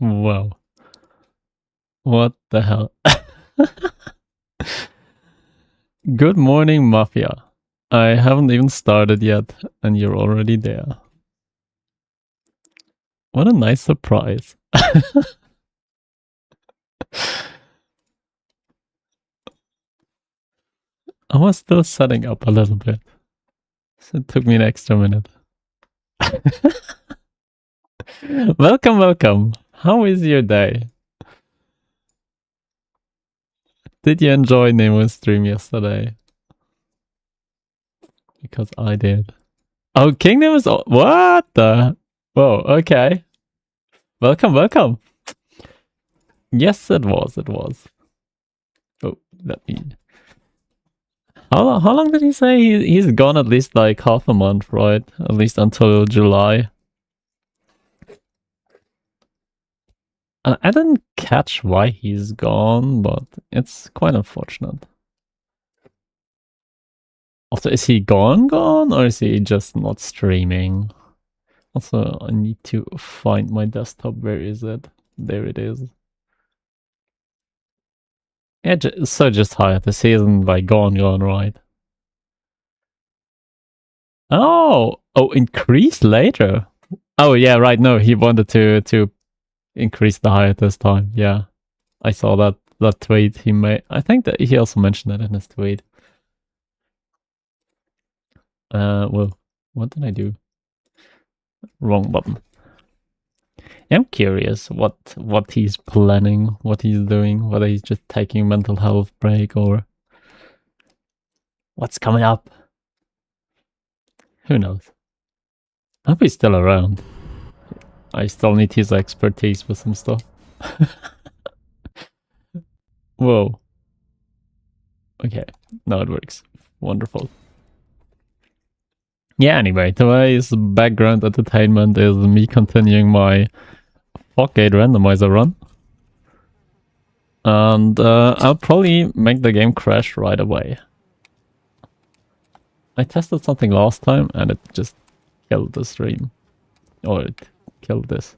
Wow. What the hell? Good morning, Mafia. I haven't even started yet, and you're already there. What a nice surprise. I was still setting up a little bit, so it took me an extra minute. Welcome, welcome. How is your day? Did you enjoy Nemo's stream yesterday? Because I did. Oh, Kingdom is... What the... Whoa, okay. Welcome, welcome. Yes, it was, it was. Oh, let me... How long did he say? He's gone at least like half a month, right? At least until July. I didn't catch why he's gone, but it's quite unfortunate. Also, is he gone, or is he just not streaming? Also, I need to find my desktop. Where is it? There it is. Yeah, so just hiatus. He isn't like gone, right? Oh, increase later. Oh yeah, right. No, he wanted to increase the hiatus time. Yeah, I saw that tweet he made. I think that he also mentioned it in his tweet. Well, what did I do? Wrong button. I'm curious what he's planning, what he's doing, whether he's just taking a mental health break or what's coming up. Who knows? I hope he's still around. I still need his expertise with some stuff. Whoa. Okay, now it works. Wonderful. Yeah, anyway, today's background entertainment is me continuing my Fuckgate Randomizer run. And I'll probably make the game crash right away. I tested something last time and it just killed the stream. Or it killed this.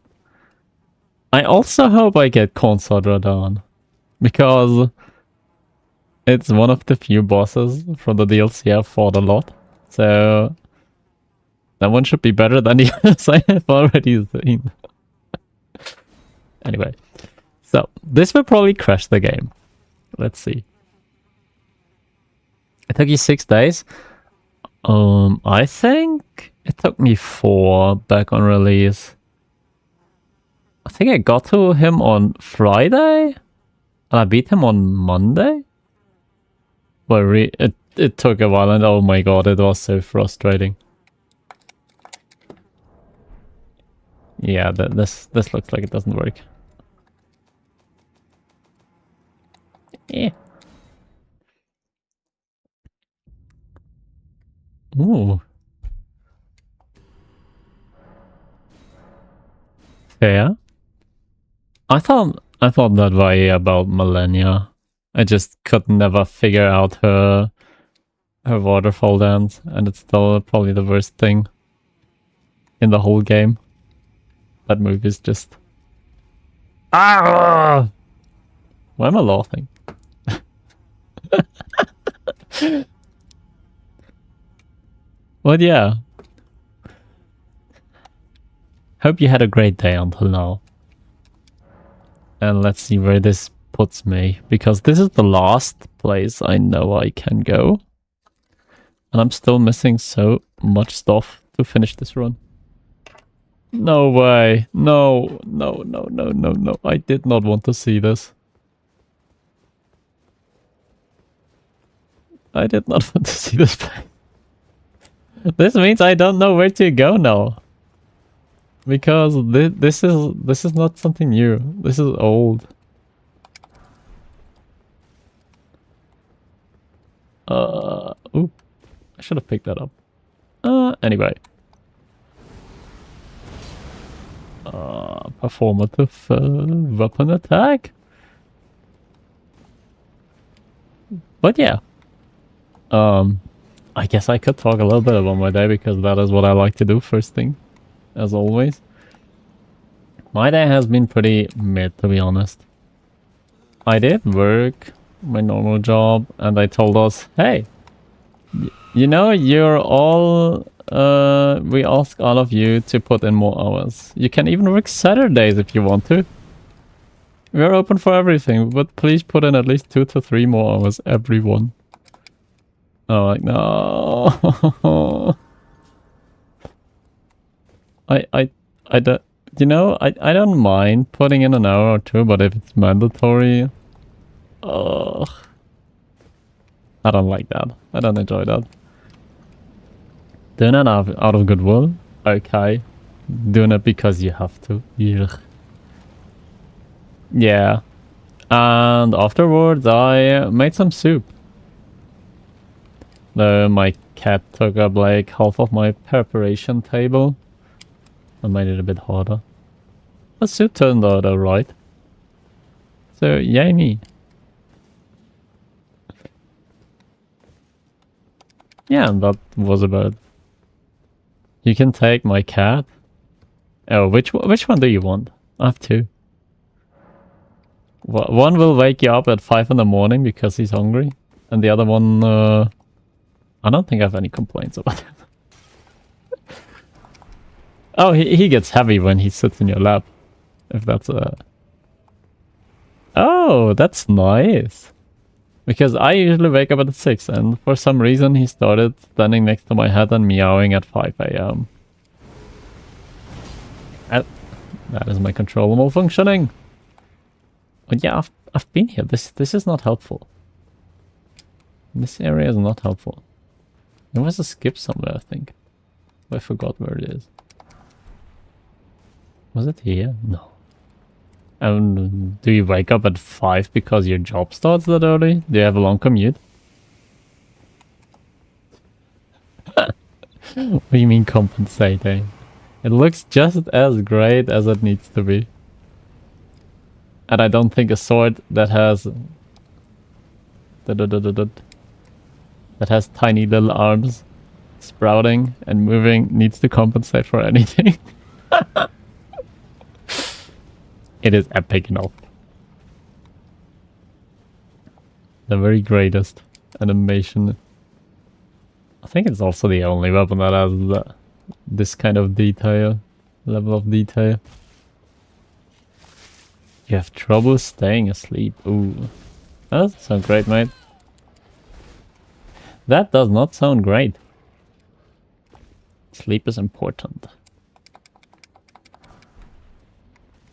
I also hope I get Consort Radon. Because it's one of the few bosses from the DLC I've fought a lot. So that one should be better than the others I have already seen. Anyway. So, this will probably crash the game. Let's see. It took you 6 days. I think it took me 4 back on release. I think I got to him on Friday, and I beat him on Monday. But it took a while, and oh my god, it was so frustrating. Yeah, this looks like it doesn't work. Yeah. Ooh. Fair. I thought that way about Millennia. I just could never figure out her waterfall dance, and it's still probably the worst thing in the whole game. That move is just... Ah! Why am I laughing? But yeah. Hope you had a great day until now. And let's see where this puts me. Because this is the last place I know I can go. And I'm still missing so much stuff to finish this run. No way. No. I did not want to see this. I did not want to see this place. This means I don't know where to go now. Because this is not something new. This is old. Oop. I should have picked that up. Anyway. Performative weapon attack? But yeah. I guess I could talk a little bit about my day because that is what I like to do first thing. As always. My day has been pretty mid, to be honest. I did work my normal job, and they told us, hey, you know, you're all... we ask all of you to put in more hours. You can even work Saturdays if you want to. We're open for everything, but please put in at least 2 to 3 more hours, everyone. I'm like, no. I don't... You know, I don't mind putting in an hour or 2, but if it's mandatory... Ugh. I don't like that. I don't enjoy that. Doing it out of goodwill? Okay. Doing it because you have to? Ugh. Yeah. And afterwards I made some soup. Though my cat took up like half of my preparation table. I made it a bit harder. The soup turned out alright. So yay me. Yeah, and that was about it. You can take my cat. Oh, which one do you want? I have 2. One will wake you up at 5 in the morning because he's hungry. And the other one, I don't think I have any complaints about him. Oh, he gets heavy when he sits in your lap. If that's a... Oh, that's nice. Because I usually wake up at 6, and for some reason he started standing next to my head and meowing at 5 AM. That is my controller malfunctioning. But yeah, I've been here. This is not helpful. This area is not helpful. There was a skip somewhere, I think. I forgot where it is. Was it here? No. Do you wake up at 5 because your job starts that early? Do you have a long commute? What do you mean compensating? It looks just as great as it needs to be. And I don't think a sword that has... that has tiny little arms sprouting and moving needs to compensate for anything. It is epic enough. The very greatest animation. I think it's also the only weapon that has this kind of detail, level of detail. You have trouble staying asleep. Ooh. That doesn't sound great, mate. That does not sound great. Sleep is important.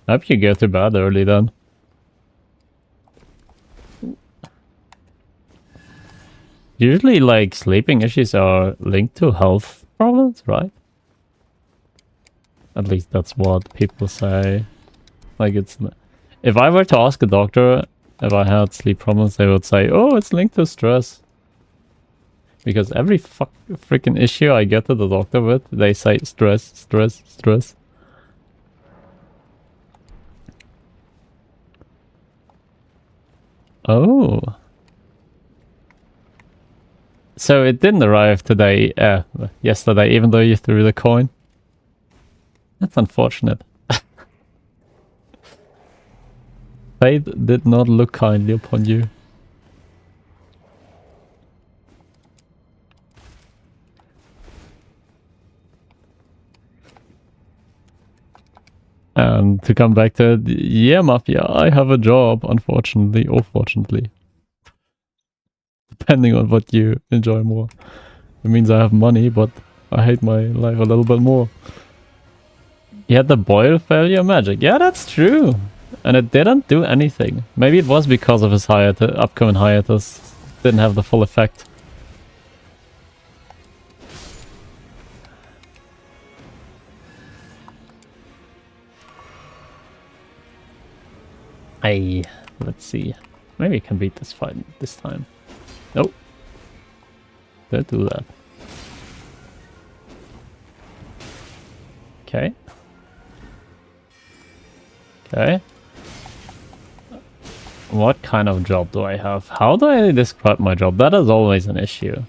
I hope you go to bed early then. Usually, like, sleeping issues are linked to health problems, right? At least that's what people say. Like, it's... If I were to ask a doctor if I had sleep problems, they would say, oh, it's linked to stress. Because every freaking issue I get to the doctor with, they say stress, stress, stress. Oh. So it didn't arrive today, yesterday, even though you threw the coin? That's unfortunate. Fate did not look kindly upon you. And to come back to it, yeah, Mafia, I have a job, unfortunately, or fortunately. Depending on what you enjoy more. It means I have money, but I hate my life a little bit more. You had the boil failure magic. Yeah, that's true. And it didn't do anything. Maybe it was because of his upcoming hiatus. Didn't have the full effect. Let's see. Maybe I can beat this fight this time. Nope. Don't do that. Okay. Okay. What kind of job do I have? How do I describe my job? That is always an issue.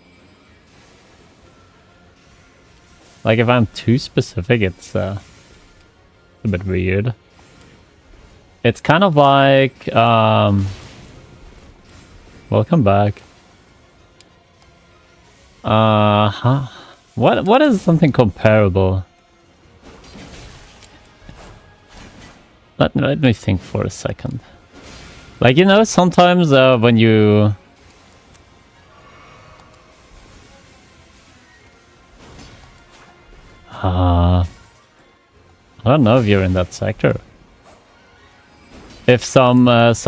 Like, if I'm too specific, it's a bit weird. It's kind of like welcome back. Huh? What is something comparable? Let me think for a second. Like, you know, sometimes when you I don't know if you're in that sector. If some office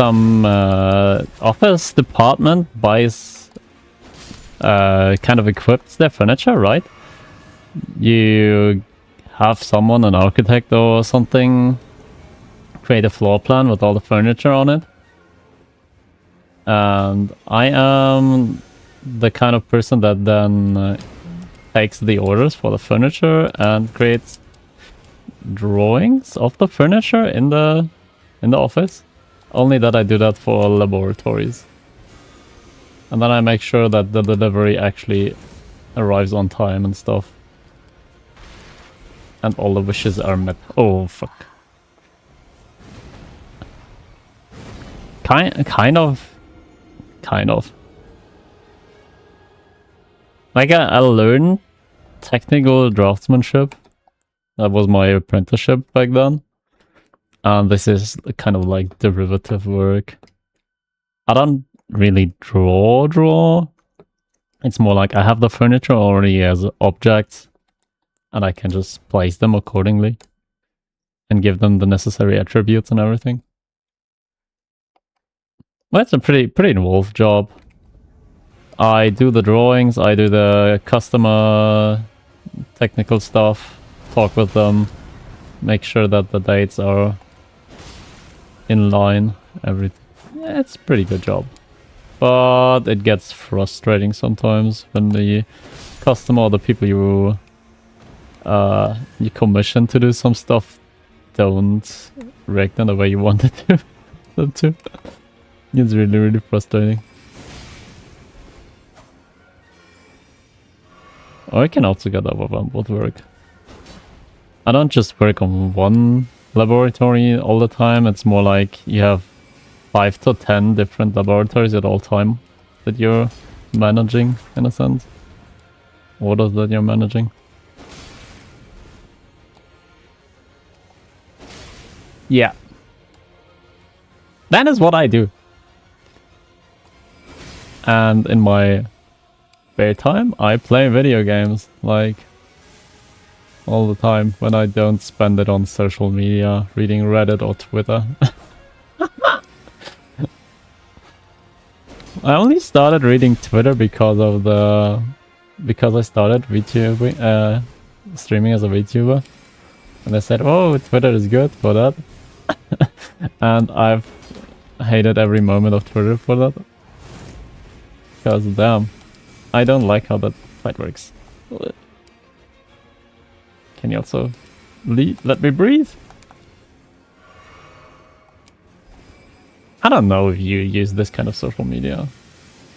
department buys kind of equips their furniture, right? You have someone, an architect or something, create a floor plan with all the furniture on it. And I am the kind of person that then takes the orders for the furniture and creates drawings of the furniture in the office. Only that I do that for laboratories. And then I make sure that the delivery actually arrives on time and stuff. And all the wishes are met. Oh, fuck. Kind of. Like, I learned technical draftsmanship. That was my apprenticeship back then. And this is kind of like derivative work. I don't really draw. It's more like I have the furniture already as objects, and I can just place them accordingly and give them the necessary attributes and everything. Well, it's a pretty involved job. I do the drawings, I do the customer technical stuff, talk with them, make sure that the dates are in line, everything. Yeah, it's a pretty good job. But it gets frustrating sometimes when the customer or the people you commission to do some stuff don't react in the way you wanted them to. It's really frustrating. Or I can also get overwhelmed with work. I don't just work on one laboratory all the time. It's more like you have 5 to 10 different laboratories at all time that you're managing, in a sense. Orders that you're managing. Yeah. That is what I do. And in my spare time, I play video games, like, all the time, when I don't spend it on social media, reading Reddit or Twitter. I only started reading Twitter because I started VTubing, streaming as a VTuber. And they said, oh, Twitter is good for that. And I've hated every moment of Twitter for that. Because damn, I don't like how that fight works. Can you also let me breathe? I don't know if you use this kind of social media.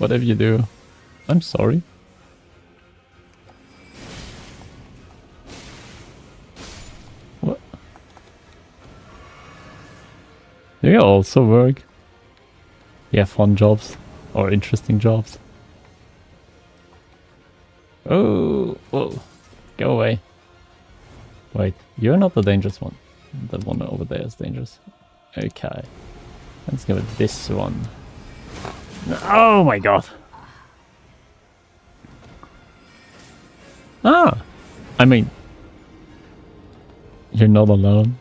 But if you do, I'm sorry. What? Do you also work? Yeah, fun jobs or interesting jobs. Oh, whoa, go away. Wait, you're not the dangerous one. The one over there is dangerous. Okay. Let's go with this one. Oh my god. Ah! I mean... You're not alone.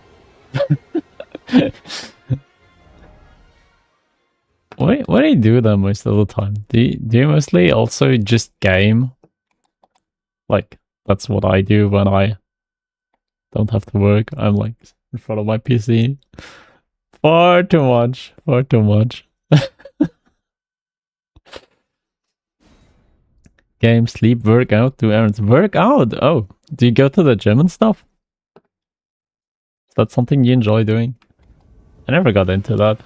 What do you do then most of the time? Do you mostly also just game? Like, that's what I do when I don't have to work. I'm like in front of my PC. Far too much. Far too much. Game, sleep, work out, do errands. Work out! Oh, do you go to the gym and stuff? Is that something you enjoy doing? I never got into that.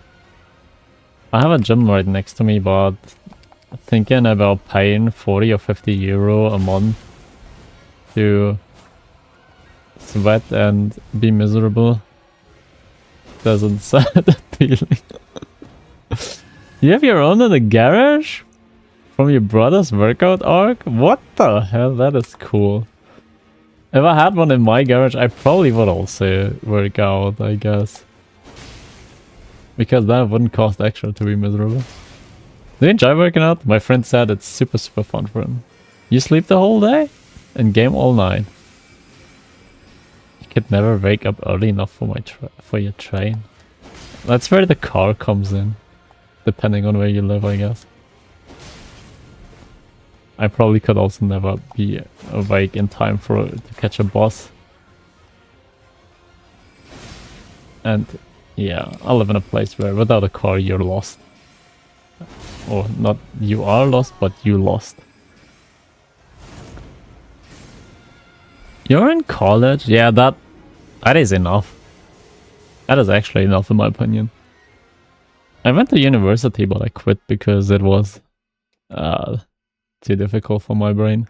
I have a gym right next to me, but thinking about paying 40 or 50 euro a month to sweat and be miserable doesn't sound appealing. You have your own in the garage? From your brother's workout arc? What the hell? That is cool. If I had one in my garage, I probably would also work out, I guess. Because that wouldn't cost extra to be miserable. Do you enjoy working out? My friend said it's super fun for him. You sleep the whole day? And game all night. You could never wake up early enough for your train. That's where the car comes in. Depending on where you live, I guess. I probably could also never be awake in time to catch a boss. And yeah, I live in a place where without a car you're lost. Or not you are lost, but you lost. You're in college? Yeah, that is enough. That is actually enough in my opinion. I went to university, but I quit because it was too difficult for my brain.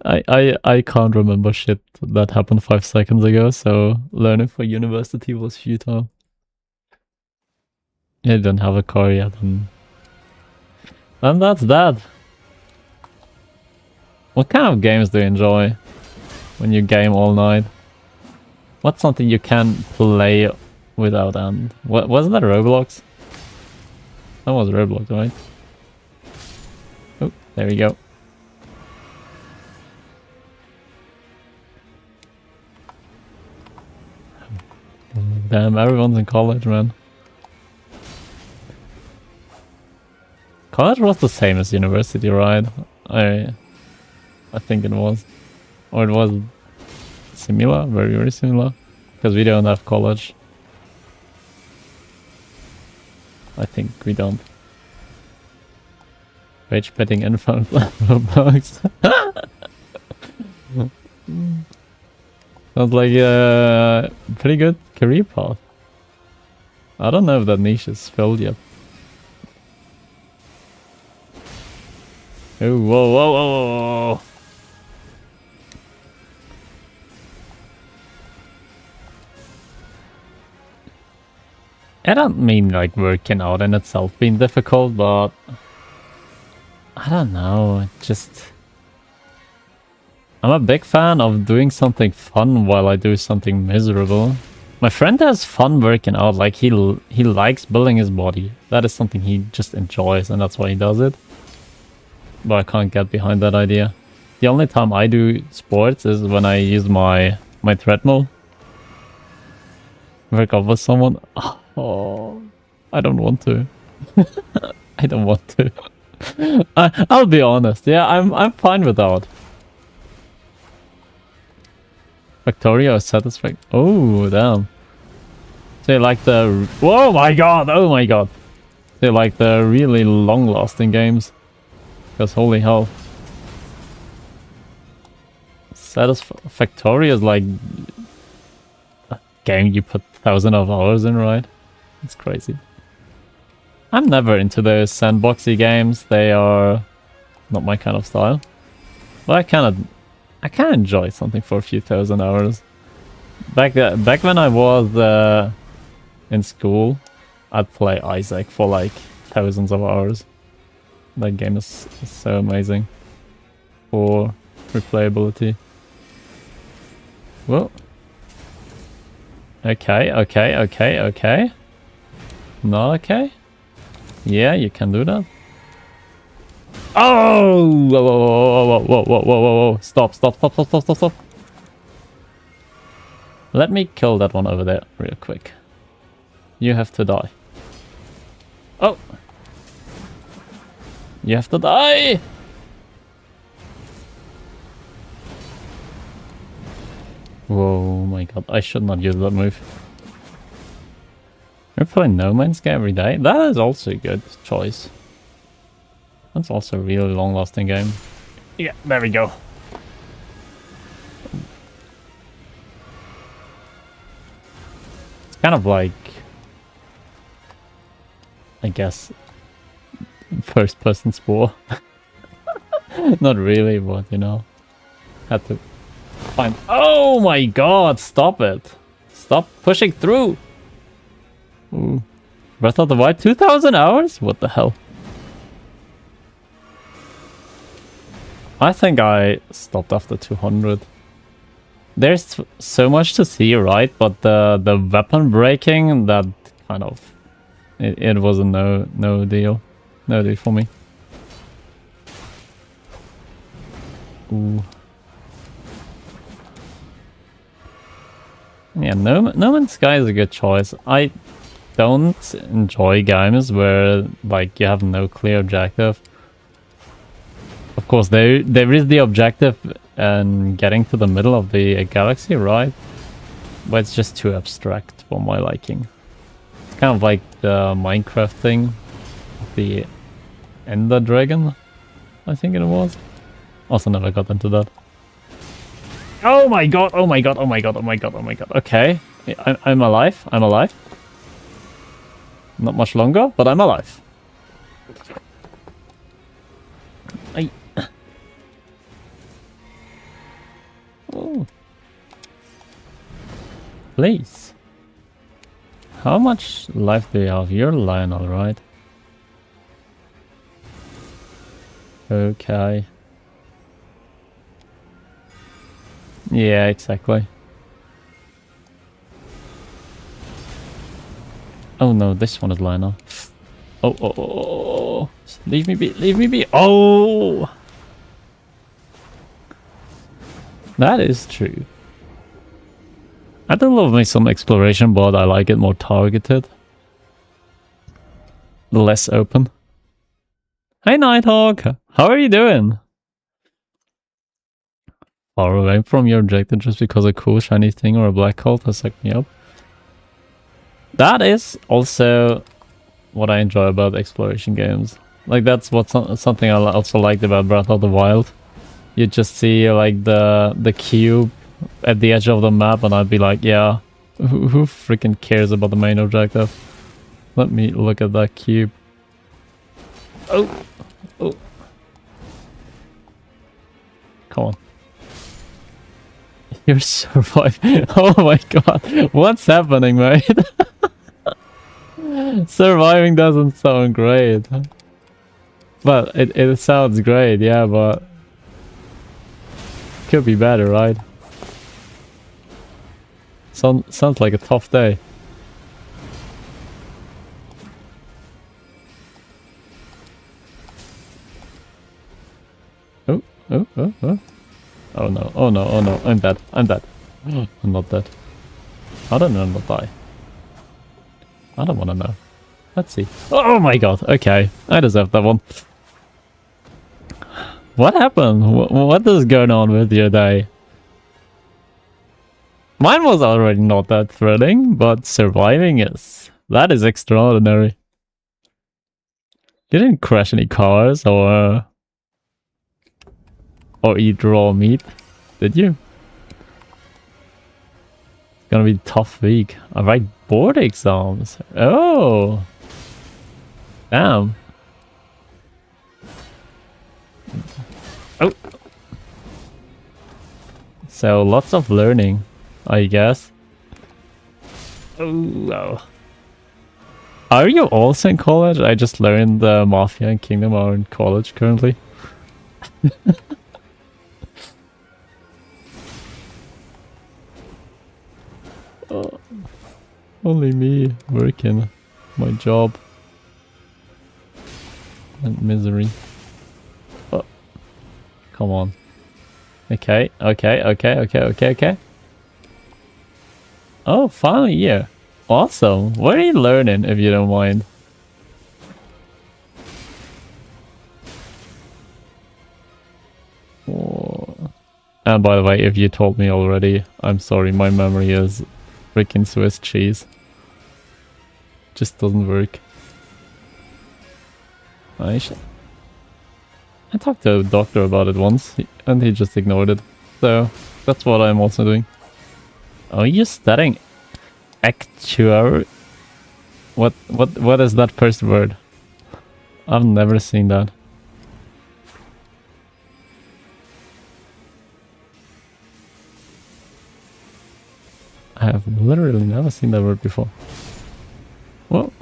I can't remember shit that happened 5 seconds ago, so learning for university was futile. I didn't have a car yet, and that's that. What kind of games do you enjoy when you game all night? What's something you can play without end? Wasn't that Roblox? That was Roblox, right? Oh, there we go. Damn, everyone's in college, man. College was the same as university, right? I think it was. Or it was similar, very similar. Because we don't have college. I think we don't. Rage betting in front of bugs. Sounds like a pretty good career path. I don't know if that niche is filled yet. Oh, whoa. I don't mean like working out in itself being difficult, but I don't know, I'm a big fan of doing something fun while I do something miserable. My friend has fun working out, like he likes building his body. That is something he just enjoys and that's why he does it. But I can't get behind that idea. The only time I do sports is when I use my treadmill. Work out with someone. Oh, I don't want to. I don't want to. I'll be honest. Yeah, I'm fine with that. Victoria is satisfied. Oh, damn. So you like the... Oh my god! Oh my god! So you like the really long-lasting games. Because holy hell. Satisfactory is like a game you put thousands of hours in, right? It's crazy. I'm never into those sandboxy games. They are not my kind of style. But I can enjoy something for a few thousand hours. Back when I was in school, I'd play Isaac for like thousands of hours. That game is so amazing for replayability. Whoa. Okay. Not okay? Yeah, you can do that. Oh! Whoa. Stop. Let me kill that one over there real quick. You have to die. Oh! You have to die! Whoa, my god, I should not use that move. You're playing No Man's Sky every day? That is also a good choice. That's also a really long-lasting game. Yeah, there we go. It's kind of like... I guess... first-person Spore. Not really, but you know... Had to find... Oh my god, stop it! Stop pushing through! Ooh. Breath of the Wild, 2,000 hours? What the hell? I think I stopped after 200. There's so much to see, right? But the weapon breaking, that kind of... It was a no deal. No deal for me. Ooh. Yeah, No Man's Sky is a good choice. I don't enjoy games where like you have no clear objective. Of course, there is the objective and getting to the middle of the galaxy, right? But it's just too abstract for my liking. It's kind of like the Minecraft thing, the Ender Dragon, I think it was. Also never got into that. Oh my god, oh my god, oh my god, oh my god, oh my god. Okay, I'm alive, I'm alive. Not much longer, but I'm alive. Oh. Please. How much life do you have? You're Lionel, right? Okay. Yeah, exactly. Oh no, this one is Lionel. Oh. Leave me be, leave me be. Oh! That is true. I do love me some exploration, but I like it more targeted. Less open. Hey Nighthawk! How are you doing? Far away from your objective just because a cool shiny thing or a black hole has sucked me up. That is also what I enjoy about exploration games. Like that's what something I also liked about Breath of the Wild. You just see like the cube at the edge of the map and I'd be like, yeah, who freaking cares about the main objective? Let me look at that cube. Oh. Come on. You're surviving. Oh my god. What's happening, mate? Surviving doesn't sound great. But it sounds great, yeah, but... Could be better, right? Sounds like a tough day. Oh. Oh no, I'm dead. I'm not dead. How did I not die? I don't want to know. Let's see. Oh my god, okay. I deserve that one. What happened? What is going on with your day? Mine was already not that thrilling, but surviving is... That is extraordinary. You didn't crash any cars or eat raw meat, did you? It's gonna be a tough week. I write board exams. Oh! Damn. Oh! So, lots of learning, I guess. Oh. Are you also in college? I just learned the Mafia and Kingdom are in college currently. Oh, only me working my job and misery. Oh, come on. Okay. Oh, final year. Awesome. What are you learning, if you don't mind? Oh. And by the way, if you told me already, I'm sorry, my memory is freaking Swiss cheese. Just doesn't work. I talked to a doctor about it once, and he just ignored it. So, that's what I'm also doing. Are you studying actuary? What is that first word? I've never seen that. I have literally never seen that word before. Well,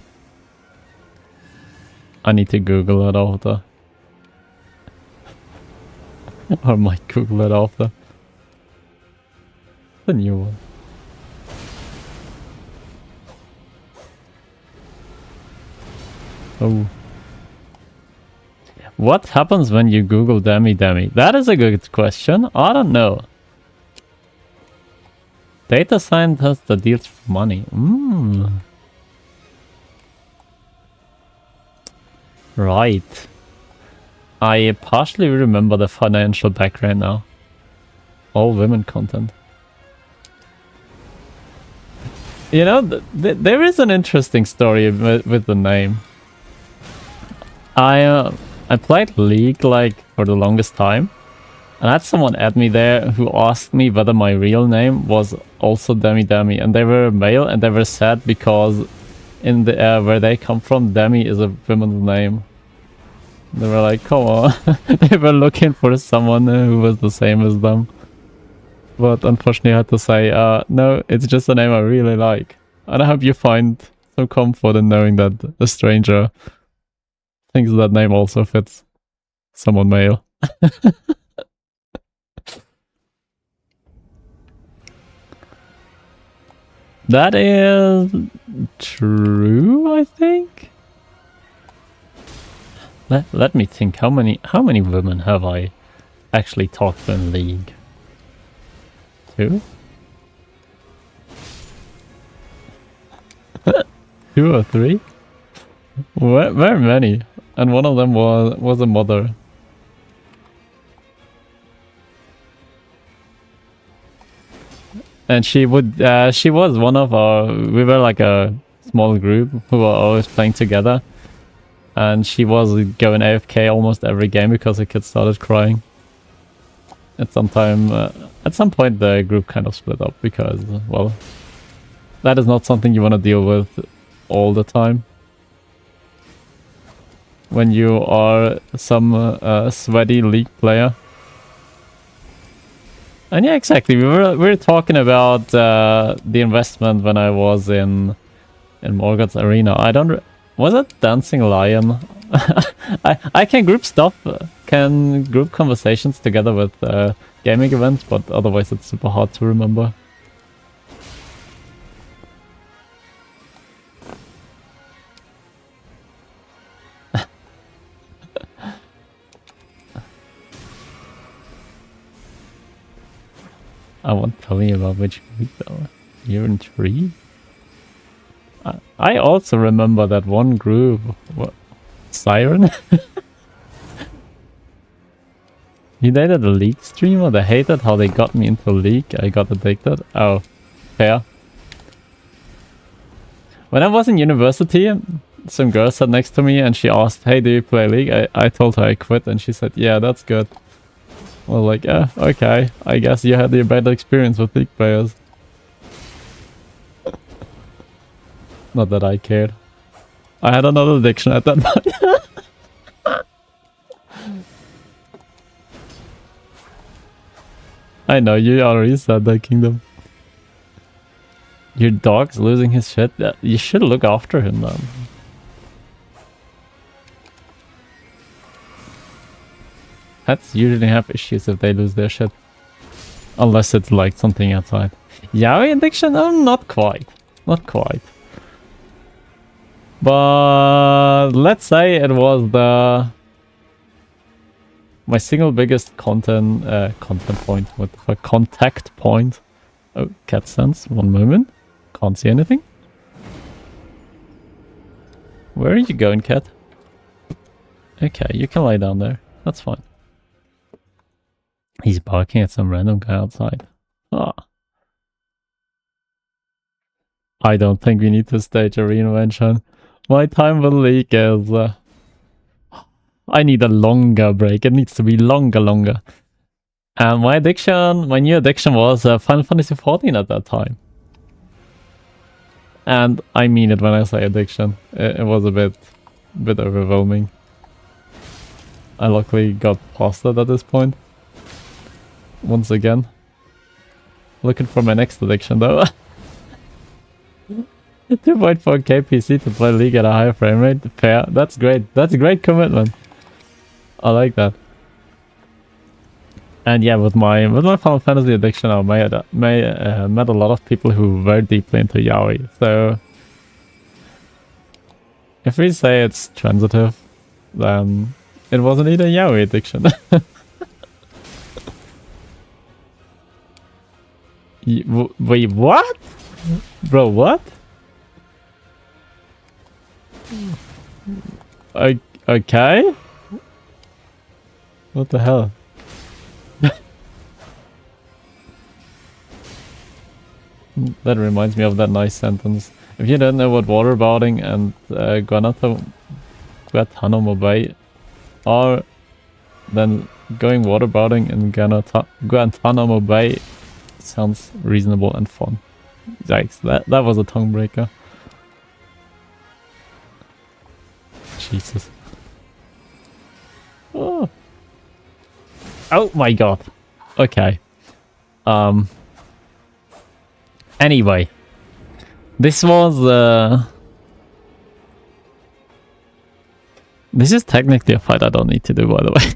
I need to Google it after. Or might Google it after. The new one. Oh. What happens when you Google Demi Demi? That is a good question. I don't know. Data scientist that deals with money. Right. I partially remember the financial background now. All women content. You know, there is an interesting story with the name. I played League like for the longest time, and I had someone add me there who asked me whether my real name was also Demi Demi, and they were male and they were sad because in the where they come from, Demi is a woman's name. They were like, come on. They were looking for someone who was the same as them. But unfortunately I had to say, no, it's just a name I really like. And I hope you find some comfort in knowing that a stranger thinks that name also fits someone male. That is true, I think. Let me think. How many women have I actually talked to in League? 2? 2 or 3? Very many, and one of them was a mother. And she was one of our. We were like a small group who were always playing together. And she was going AFK almost every game because the kid started crying. At some point the group kind of split up because, well, that is not something you want to deal with all the time. When you are some sweaty League player. And yeah, exactly. We were talking about the investment when I was in Morgoth's arena. Was it Dancing Lion? I can group stuff, can group conversations together with gaming events, but otherwise it's super hard to remember. I won't tell you about which group though. You're in 3? I also remember that one group. What? Siren? You dated a League streamer? They hated how they got me into League. I got addicted. Oh, fair. When I was in university, some girl sat next to me and she asked, hey, do you play League? I told her I quit and she said, yeah, that's good. I was like, yeah, okay. I guess you had a better experience with League players. Not that I cared. I had another addiction at that point. I know, you already said that, Kingdom. Your dog's losing his shit? You should look after him, man. Pets usually have issues if they lose their shit. Unless it's like something outside. Yaoi addiction? Not quite. Not quite. But let's say it was my single biggest content point. What the fuck? Contact point. Oh, cat sense. One moment. Can't see anything. Where are you going, cat? Okay, you can lie down there. That's fine. He's barking at some random guy outside. Ah. I don't think we need to stage a reinvention. My time with League is... I need a longer break. It needs to be longer. And my new addiction was Final Fantasy XIV at that time. And I mean it when I say addiction. It was a bit overwhelming. I luckily got past it at this point. Once again. Looking for my next addiction though. 2.4K PC to play League at a higher frame rate. Fair. That's great. That's a great commitment. I like that. And yeah, with my Final Fantasy addiction, I met a lot of people who were deeply into yaoi. So if we say it's transitive, then it wasn't even yaoi addiction. Wait, what? Bro, what? Okay. What the hell? That reminds me of that nice sentence. If you don't know what waterboarding and Guantanamo Bay are, then going waterboarding in Guantanamo Bay sounds reasonable and fun. Yikes, that was a tongue breaker. Jesus. Oh. Oh my god. Okay. Anyway. This was this is technically a fight I don't need to do, by the way.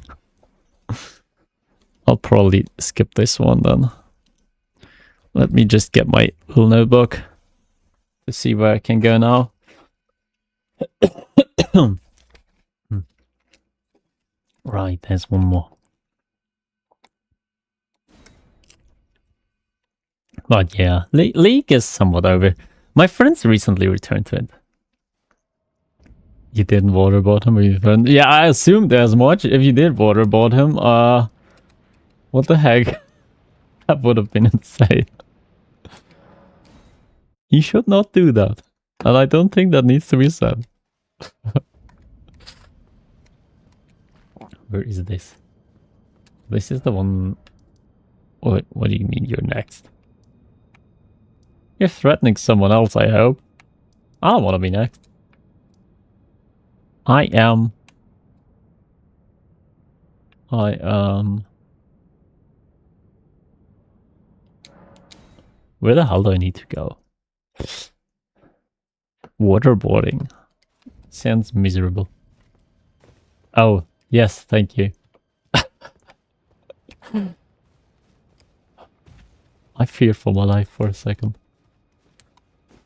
I'll probably skip this one then. Let me just get my little notebook to see where I can go now. Right, there's one more. But yeah, League is somewhat over. My friends recently returned to it. You didn't waterboard him with your friend? Yeah, I assumed as much. If you did waterboard him, what the heck? That would have been insane. You should not do that. And I don't think that needs to be said. Where is this? This is the one... What do you mean you're next? You're threatening someone else, I hope. I don't want to be next. I am... Where the hell do I need to go? Waterboarding. Sounds miserable. Oh, yes, thank you. I feared for my life for a second.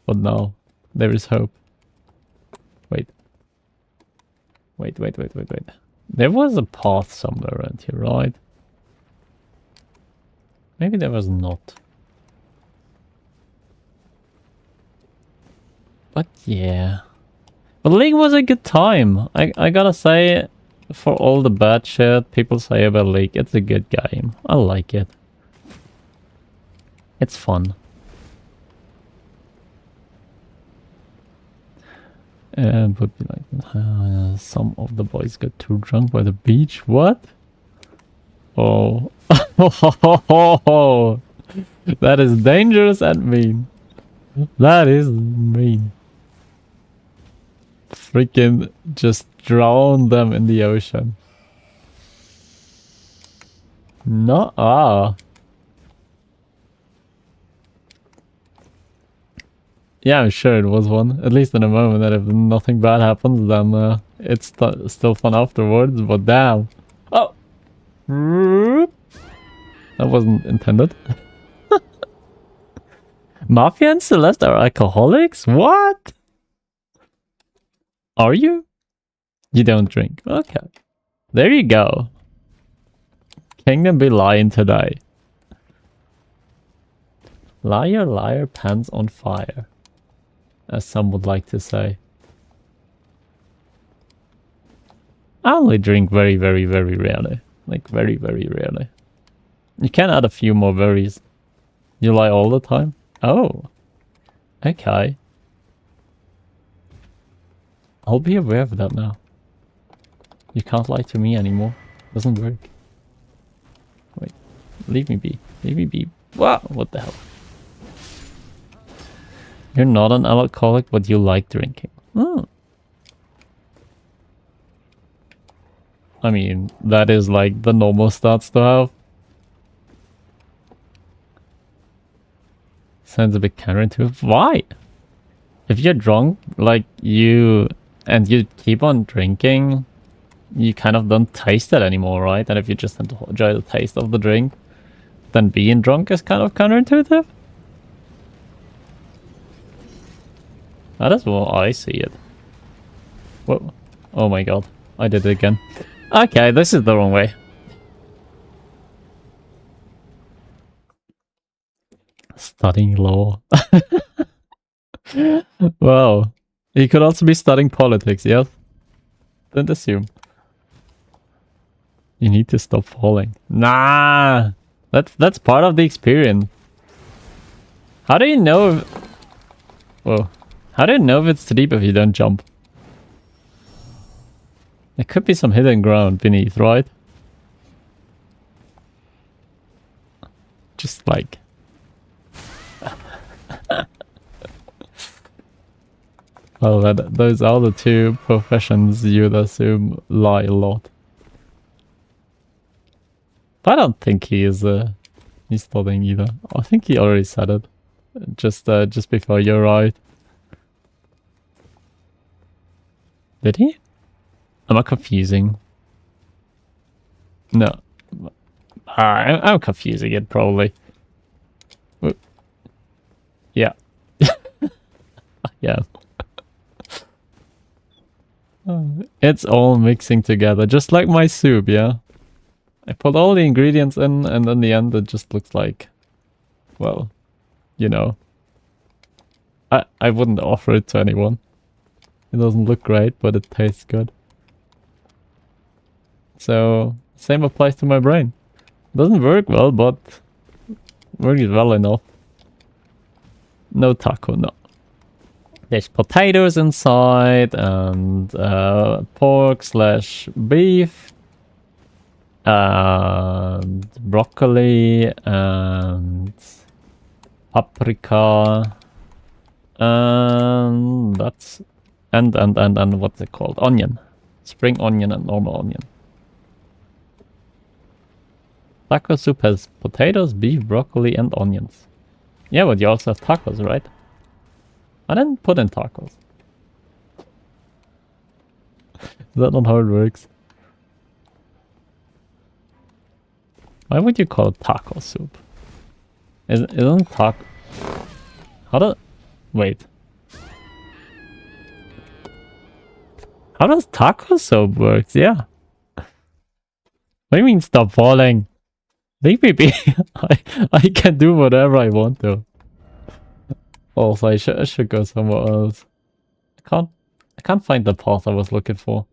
But now, there is hope. Wait. Wait. There was a path somewhere around here, right? Maybe there was not. But yeah. But League was a good time. I gotta say, for all the bad shit people say about League, it's a good game. I like it. It's fun. Would be like, some of the boys got too drunk by the beach. What? Oh. That is dangerous and mean. That is mean. Freaking just drown them in the ocean. No. Yeah, I'm sure it was one. At least in a moment that if nothing bad happens, then it's still fun afterwards, but damn. Oh! That wasn't intended. Mafia and Celeste are alcoholics? What? Are you? You don't drink. Okay. There you go. Kingdom be lying today. Liar, liar, pants on fire. As some would like to say. I only drink very, very, very rarely. Like, very, very rarely. You can add a few more berries. You lie all the time? Oh. Okay. I'll be aware of that now. You can't lie to me anymore. Doesn't work. Wait. Leave me be. Leave me be. What the hell? You're not an alcoholic, but you like drinking. Oh. I mean, that is like the normal stats to have. Sounds a bit counterintuitive. Why? If you're drunk, like you keep on drinking, you kind of don't taste it anymore, right? And if you just enjoy the taste of the drink, then being drunk is kind of counterintuitive. That is how I see it. Whoa. Oh my god. I did it again. Okay, this is the wrong way. Studying law. Wow. You could also be studying politics, yes? Don't assume. You need to stop falling. Nah! That's part of the experience. How do you know if... Whoa. How do you know if it's deep if you don't jump? There could be some hidden ground beneath, right? Just like... Well, those are the two professions you'd assume lie a lot. But I don't think he is he's studying either. I think he already said it. Just before you're right. Did he? Am I confusing? No. I'm confusing it probably. Yeah. Yeah. It's all mixing together, just like my soup, yeah? I put all the ingredients in, and in the end it just looks like... Well, you know. I wouldn't offer it to anyone. It doesn't look great, but it tastes good. So, same applies to my brain. Doesn't work well, but works well enough. No taco, no. There's potatoes inside, and pork/beef, and broccoli, and paprika, and that's... And what's it called? Onion. Spring onion and normal onion. Taco soup has potatoes, beef, broccoli, and onions. Yeah, but you also have tacos, right? I didn't put in tacos. Is that not how it works? Why would you call it taco soup? Isn't taco... How do... Wait. How does taco soup work? Yeah. What do you mean stop falling? Leave me be. I can do whatever I want to. Also, I should go somewhere else. I can't find the path I was looking for.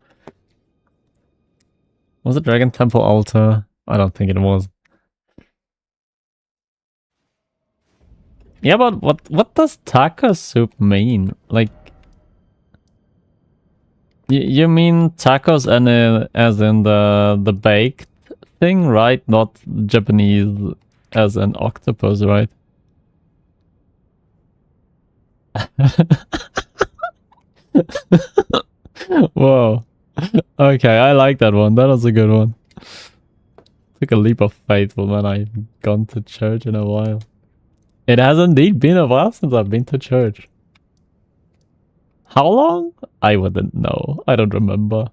Was it Dragon Temple Altar? I don't think it was. Yeah, but what does taco soup mean? Like, you mean tacos and as in the baked thing, right? Not Japanese as an octopus, right? Whoa. Okay, I like that one. That was a good one. Took a leap of faith when I've gone to church in a while. It has indeed been a while since I've been to church. How long? I wouldn't know. I don't remember.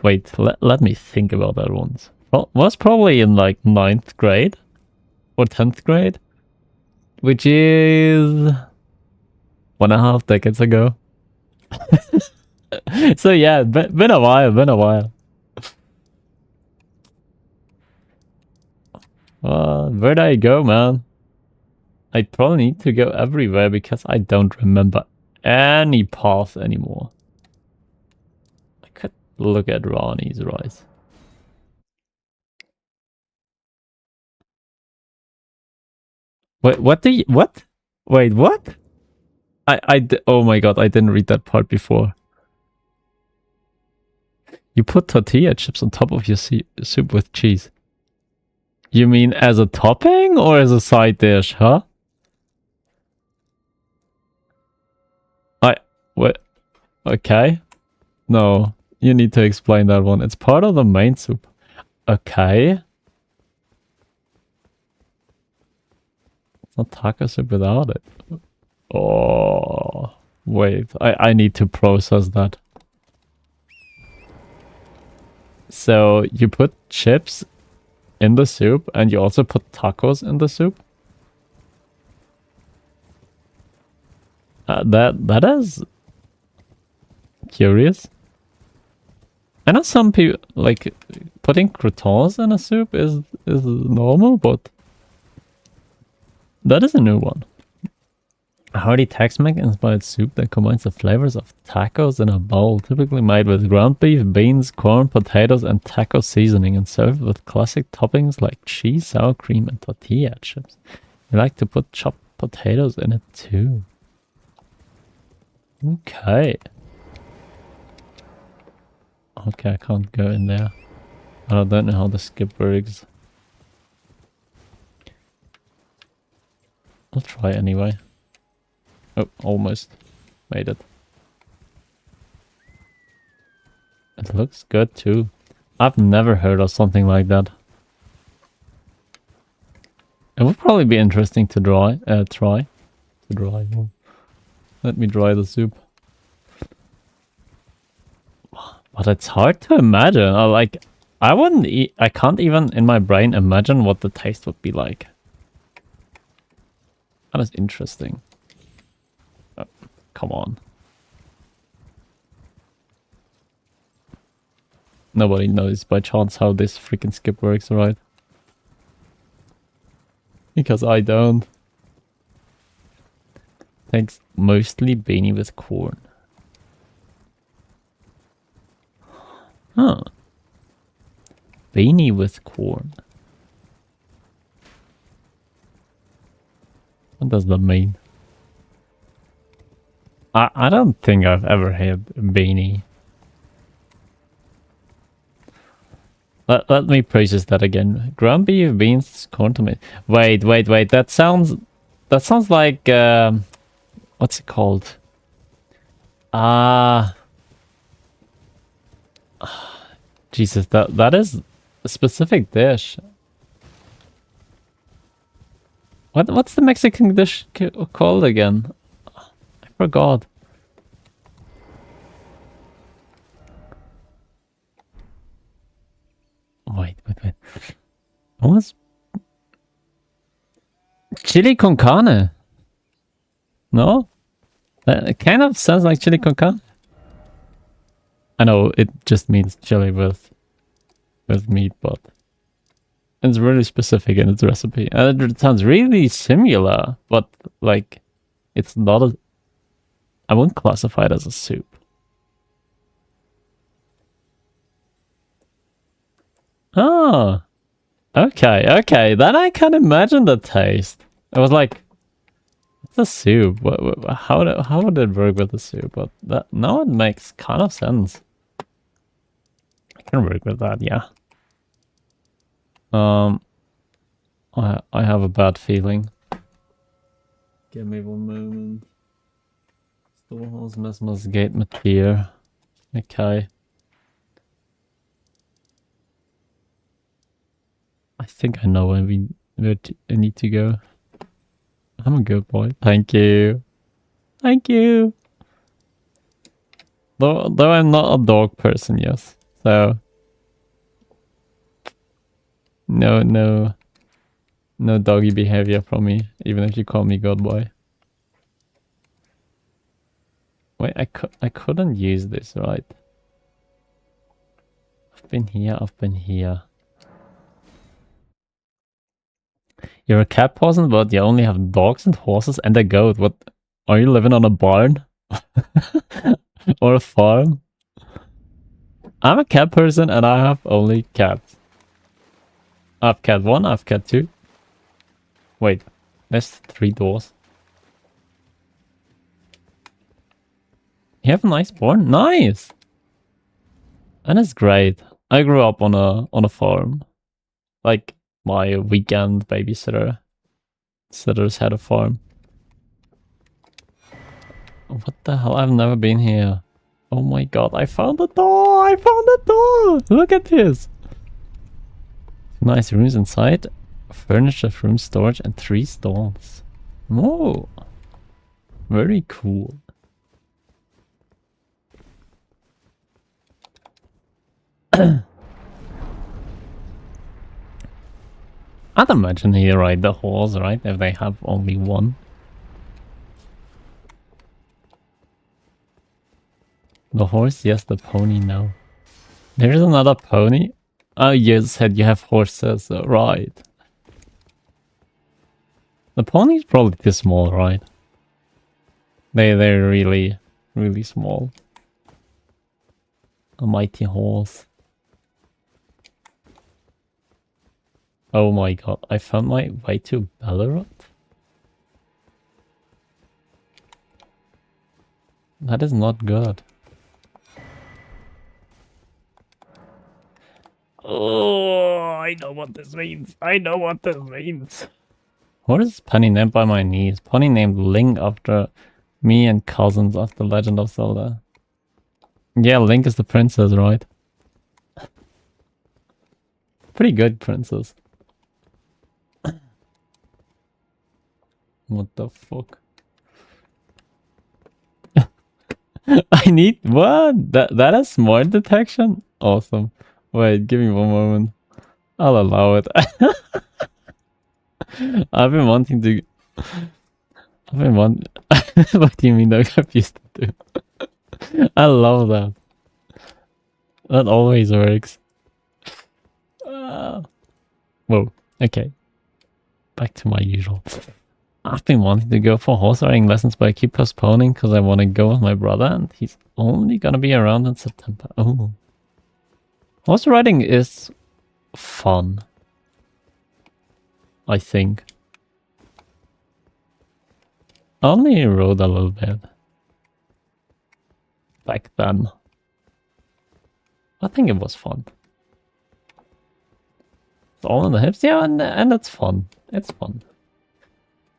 Wait, let me think about that once. Well, was probably in like 9th grade or 10th grade, which is 1.5 decades ago. So yeah, been a while, where'd I go, man? I probably need to go everywhere because I don't remember any path anymore. I could look at Ronnie's rice. Wait, what? Wait, what? Oh my god, I didn't read that part before. You put tortilla chips on top of your soup with cheese. You mean as a topping or as a side dish, huh? What? Okay. No, you need to explain that one. It's part of the main soup. Okay. It's not taco soup without it. Oh, wait. I need to process that. So you put chips in the soup and you also put tacos in the soup? That is curious. I know some people like putting croutons in a soup is normal, but that is a new one. A hearty Tex-Mex inspired soup that combines the flavors of tacos in a bowl, typically made with ground beef, beans, corn, potatoes, and taco seasoning, and served with classic toppings like cheese, sour cream, and tortilla chips. You like to put chopped potatoes in it too. Okay. Okay, I can't go in there. I don't know how the skip works. I'll try anyway. Oh, almost made it. It looks good too. I've never heard of something like that. It would probably be interesting to try. Let me dry the soup. But it's hard to imagine. I wouldn't eat. I can't even in my brain imagine what the taste would be like. That is interesting. Oh, come on. Nobody knows by chance how this freaking skip works, right? Because I don't. Thanks. Mostly beanie with corn. Huh. Beanie with corn. What does that mean? I don't think I've ever had beanie. Let me process that again. Ground beef, beans, corn, tomato. Wait. That sounds like what's it called? Jesus, that is a specific dish. What's the Mexican dish called again? I forgot. Wait. What was chili con carne? No? It kind of sounds like chili con carne. I know it just means chili with meat, but it's really specific in its recipe. And it sounds really similar, but like it's not a... I wouldn't classify it as a soup. Oh, okay. Then I can imagine the taste. I was like, it's a soup. How would it work with the soup? But that now it makes kind of sense. I can work with that, yeah. I have a bad feeling. Give me one moment. Storehouse Mesmer's Gate Mateer. Okay. I think I know where I need to go. I'm a good boy. Thank you. Thank you. Though I'm not a dog person, yes. So no doggy behavior from me, even if you call me God boy. Wait, I couldn't use this, right? I've been here. You're a cat person, but you only have dogs and horses and a goat. What? Are you living on a barn? Or a farm? I'm a cat person and I have only cats. I have cat 1, I have cat 2. Wait, there's 3 doors. You have a nice barn? Nice! And it's great. I grew up on a farm. Like my weekend babysitters had a farm. What the hell? I've never been here. Oh my god, I found the door! I found the door! Look at this! Nice rooms inside. Furniture, room storage, and 3 stalls. Oh! Very cool. I'd imagine he ride the horse, right? If they have only one. The horse, yes. The pony, no. There's another pony. Oh, you said you have horses, right? The pony's probably too small, right? They're really, really small. A mighty horse. Oh my god, I found my way to Bellerot? That is not good. Oh, I know what this means. I know what this means. What is Penny named by my niece? Penny named Link after me and cousins after Legend of Zelda. Yeah, Link is the princess, right? Pretty good princess. What the fuck? I need what? That is smart detection? Awesome. Wait, give me one moment. I'll allow it. I've been wanting to. What do you mean that I've used to do? I love that. That always works. Whoa. Okay. Back to my usual. I've been wanting to go for horse riding lessons, but I keep postponing because I want to go with my brother, and he's only gonna be around in September. Oh. Horse riding is fun. I think. I only rode a little bit. Back then. I think it was fun. It's all on the hips, yeah, and it's fun. It's fun.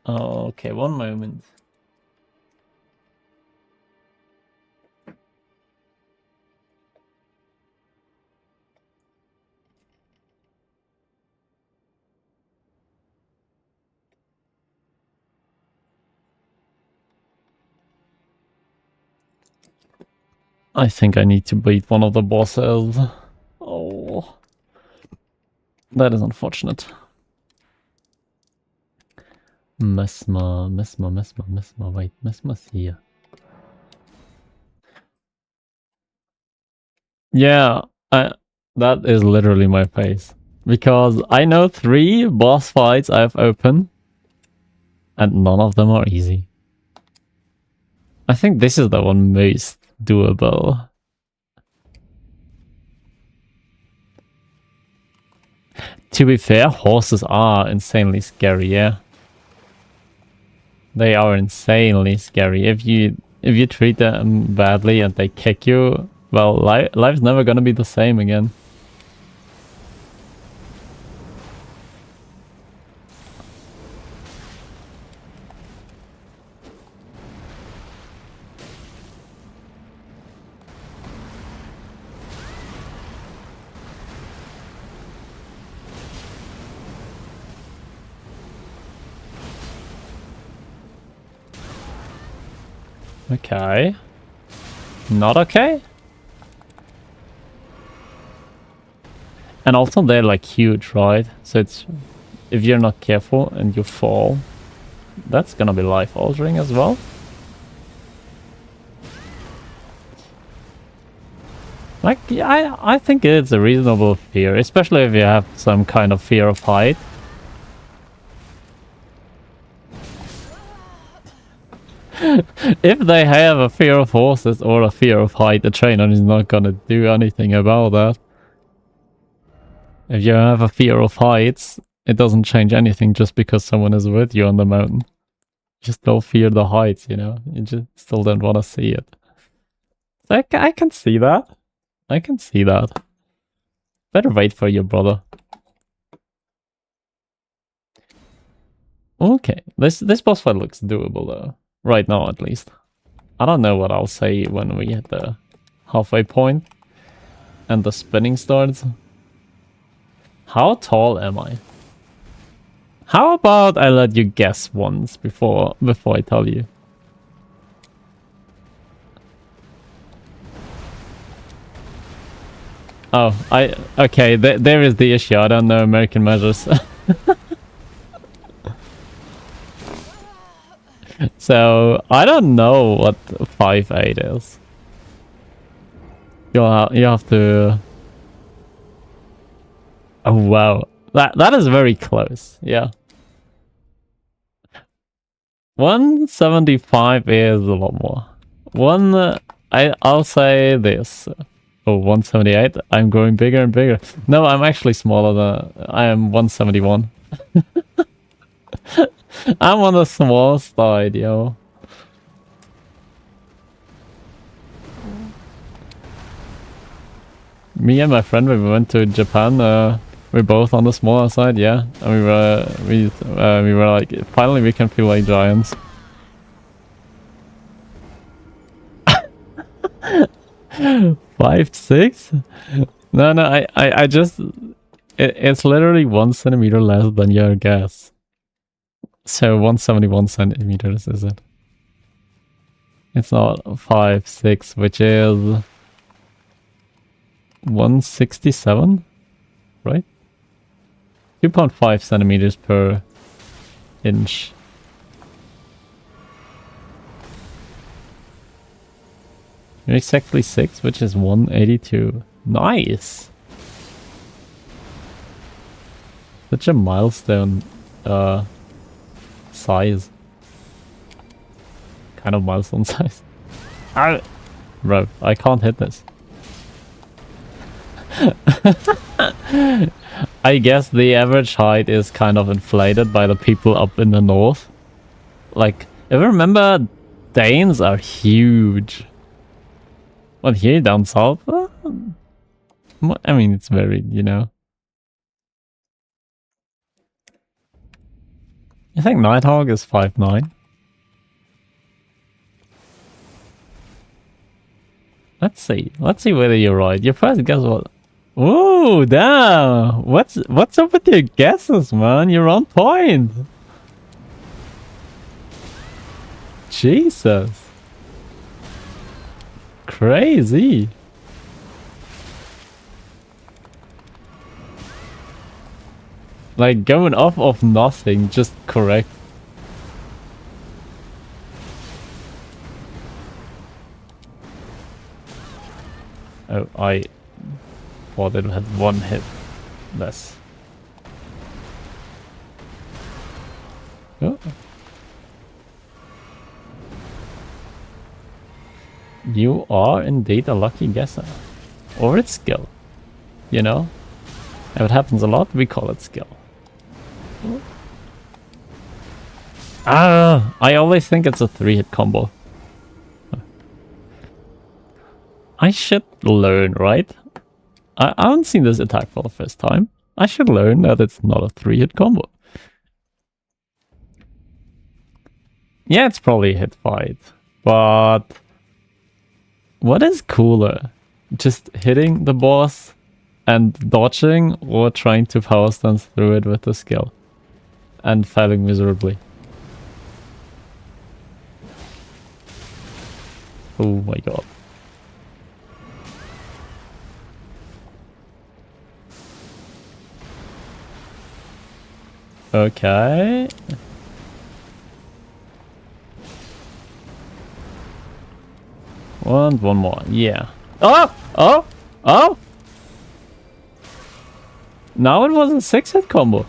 Oh, okay, one moment. I think I need to beat one of the bosses. Oh. That is unfortunate. Mesmer. Wait, Mesmer's here. Yeah, that is literally my face. Because I know 3 boss fights I've opened, and none of them are easy. I think this is the one most doable. To be fair, horses are insanely scary, yeah. They are insanely scary. If you treat them badly and they kick you, well, life's never gonna be the same again. Okay. Not okay? And also they're like huge, right? So it's, if you're not careful and you fall, that's gonna be life altering as well. Like, yeah, I think it's a reasonable fear, especially if you have some kind of fear of height. If they have a fear of horses or a fear of height, the trainer is not gonna do anything about that. If you have a fear of heights, it doesn't change anything just because someone is with you on the mountain. You just don't fear the heights, you know? You just still don't want to see it. I can see that. I can see that. Better wait for your brother. Okay, this boss fight looks doable though. Right now, at least. I don't know what I'll say when we hit the halfway point and the spinning starts. How tall am I? How about I let you guess once before I tell you? Oh, okay, there is the issue. I don't know American measures. So, I don't know what 5'8" is. You have to... Oh, wow. That is very close, yeah. 175 is a lot more. I'll say this. Oh, 178. I'm growing bigger and bigger. No, I'm actually smaller than... I am 171. I'm on the small side, yo. Me and my friend, when we went to Japan, we're both on the smaller side, yeah. And we were like, finally we can feel like giants. Five, 6? No, I just... It's literally 1 centimeter less than your guess. So 171 centimeters, is it? It's not 5, 6, which is 167, right? 2.5 centimeters per inch. You're exactly 6, which is 182. Nice! Such a milestone size. Kind of milestone size. Bro, I can't hit this. I guess the average height is kind of inflated by the people up in the north. Like, if you remember, Danes are huge. But here down south, I mean, it's very, you know. I think Nighthawk is 5'9". Let's see whether you're right. Your first guess was... Ooh, damn! What's up with your guesses, man? You're on point! Jesus! Crazy! Like, going off of nothing, just correct. Oh, I thought it had 1 hit less. Oh. You are indeed a lucky guesser. Or it's skill. You know? If it happens a lot, we call it skill. I always think it's a 3-hit combo. I should learn, right? I haven't seen this attack for the first time. I should learn that it's not a 3-hit combo. Yeah, it's probably a hit fight. But... what is cooler? Just hitting the boss and dodging, or trying to power stance through it with the skill and failing miserably? Oh my god. Okay. And one more. Yeah. Oh! Oh! Oh! Now it was a 6-hit combo.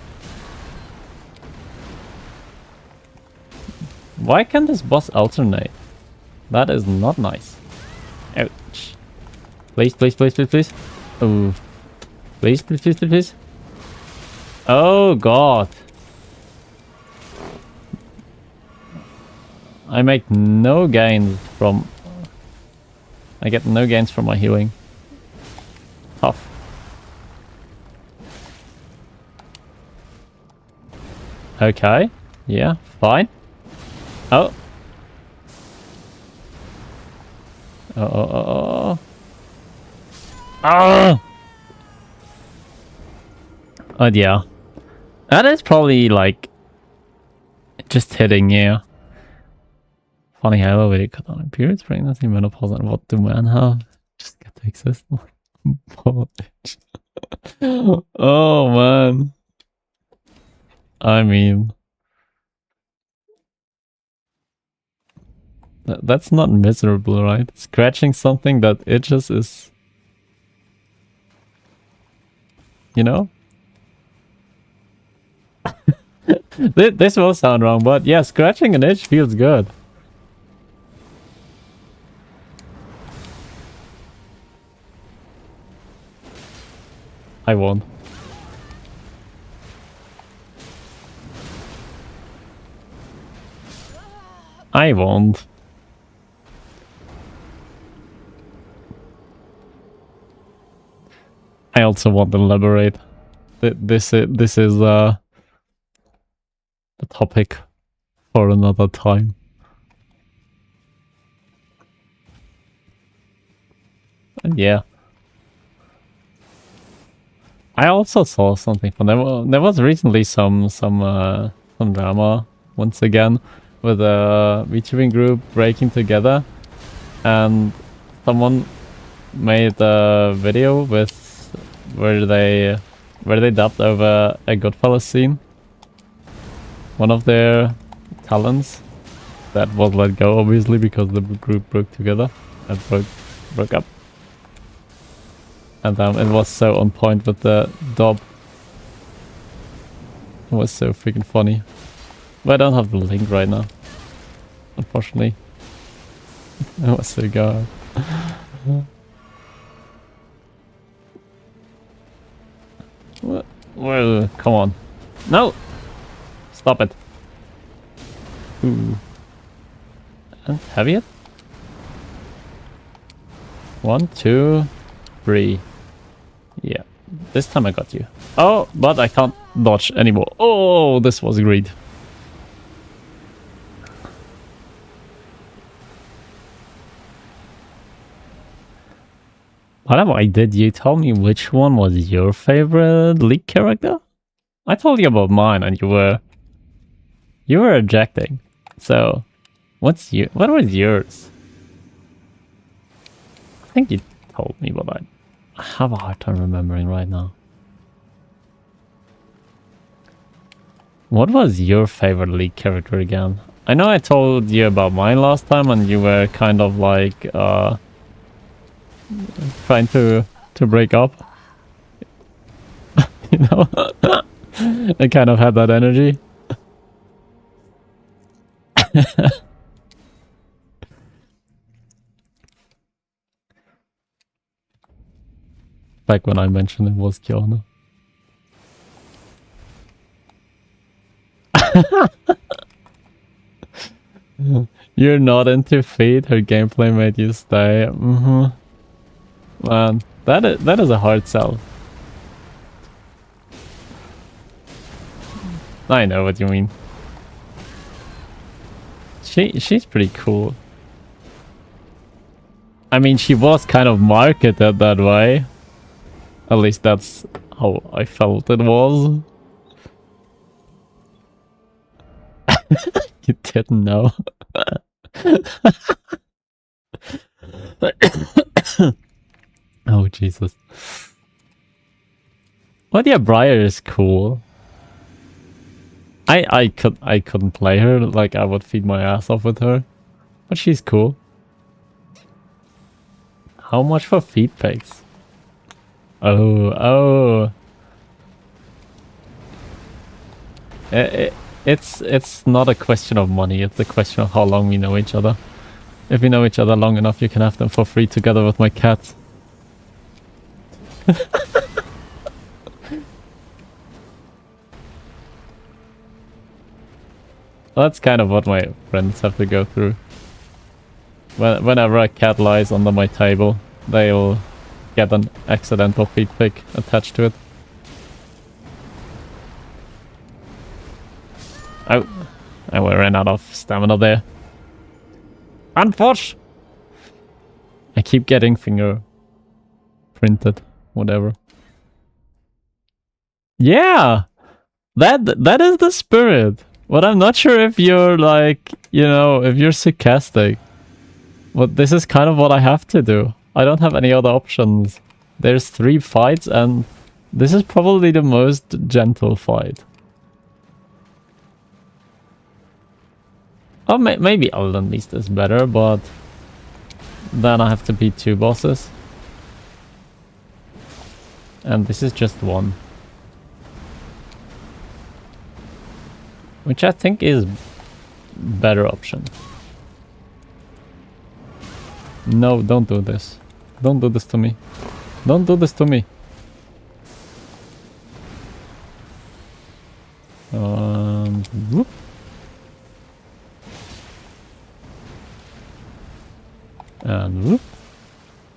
Why can't this boss alternate? That is not nice. Ouch. Please, please, please, please, please. Oh. Please, please, please, please, please. Oh god. I make no gains from... I get no gains from my healing. Tough. Okay. Yeah, fine. Oh. Oh. Oh, yeah. That is probably like... just hitting, yeah. Funny how elevated cut on periods, pregnancy, menopause, and what do men have? Just get to exist. Oh man. I mean, that's not miserable, right? Scratching something that itches is, you know? This will sound wrong, but yeah, scratching an itch feels good. I won't. I won't. I also want to elaborate. This is the topic for another time. And yeah. I also saw something from them. There was recently some drama once again with a VTubing group breaking together, and someone made a video with where they dubbed over a Goodfellas scene. One of their talents that was let go, obviously, because the group broke together and broke up. And it was so on point with the dub. It was so freaking funny. But I don't have the link right now, unfortunately. It was so good. Well, come on. No! Stop it. Ooh. And have you? 1, 2, 3. Yeah. This time I got you. Oh, but I can't dodge anymore. Oh, this was great. Whatever did you tell me which one was your favorite League character? I told you about mine and you were ejecting. So, what was yours? I think you told me, but I have a hard time remembering right now. What was your favorite League character again? I know I told you about mine last time and you were kind of like trying to break up. You know? I kind of had that energy. Back when I mentioned it was Kiana. You're not into feet, her gameplay made you stay. Man, that is a hard sell. I know what you mean. She's pretty cool. I mean, she was kind of marketed that way. At least that's how I felt it was. You didn't know. Oh, Jesus. But yeah, Briar is cool. I couldn't play her, like I would feed my ass off with her. But she's cool. How much for feed pics? Oh. It's not a question of money, it's a question of how long we know each other. If we know each other long enough, you can have them for free together with my cats. That's kind of what my friends have to go through. Whenever a cat lies under my table, they'll get an accidental feed pic attached to it. Oh, I ran out of stamina there. Unfortunate. I keep getting finger printed, whatever. Yeah, that is the spirit. But I'm not sure if you're like, you know, if you're sarcastic. But this is kind of what I have to do. I don't have any other options. There's 3 fights and this is probably the most gentle fight. Oh, maybe Elden Beast is better, but then I have to beat 2 bosses. And this is just 1. Which I think is better option. No, don't do this. Don't do this to me. Don't do this to me. Whoop. And whoop.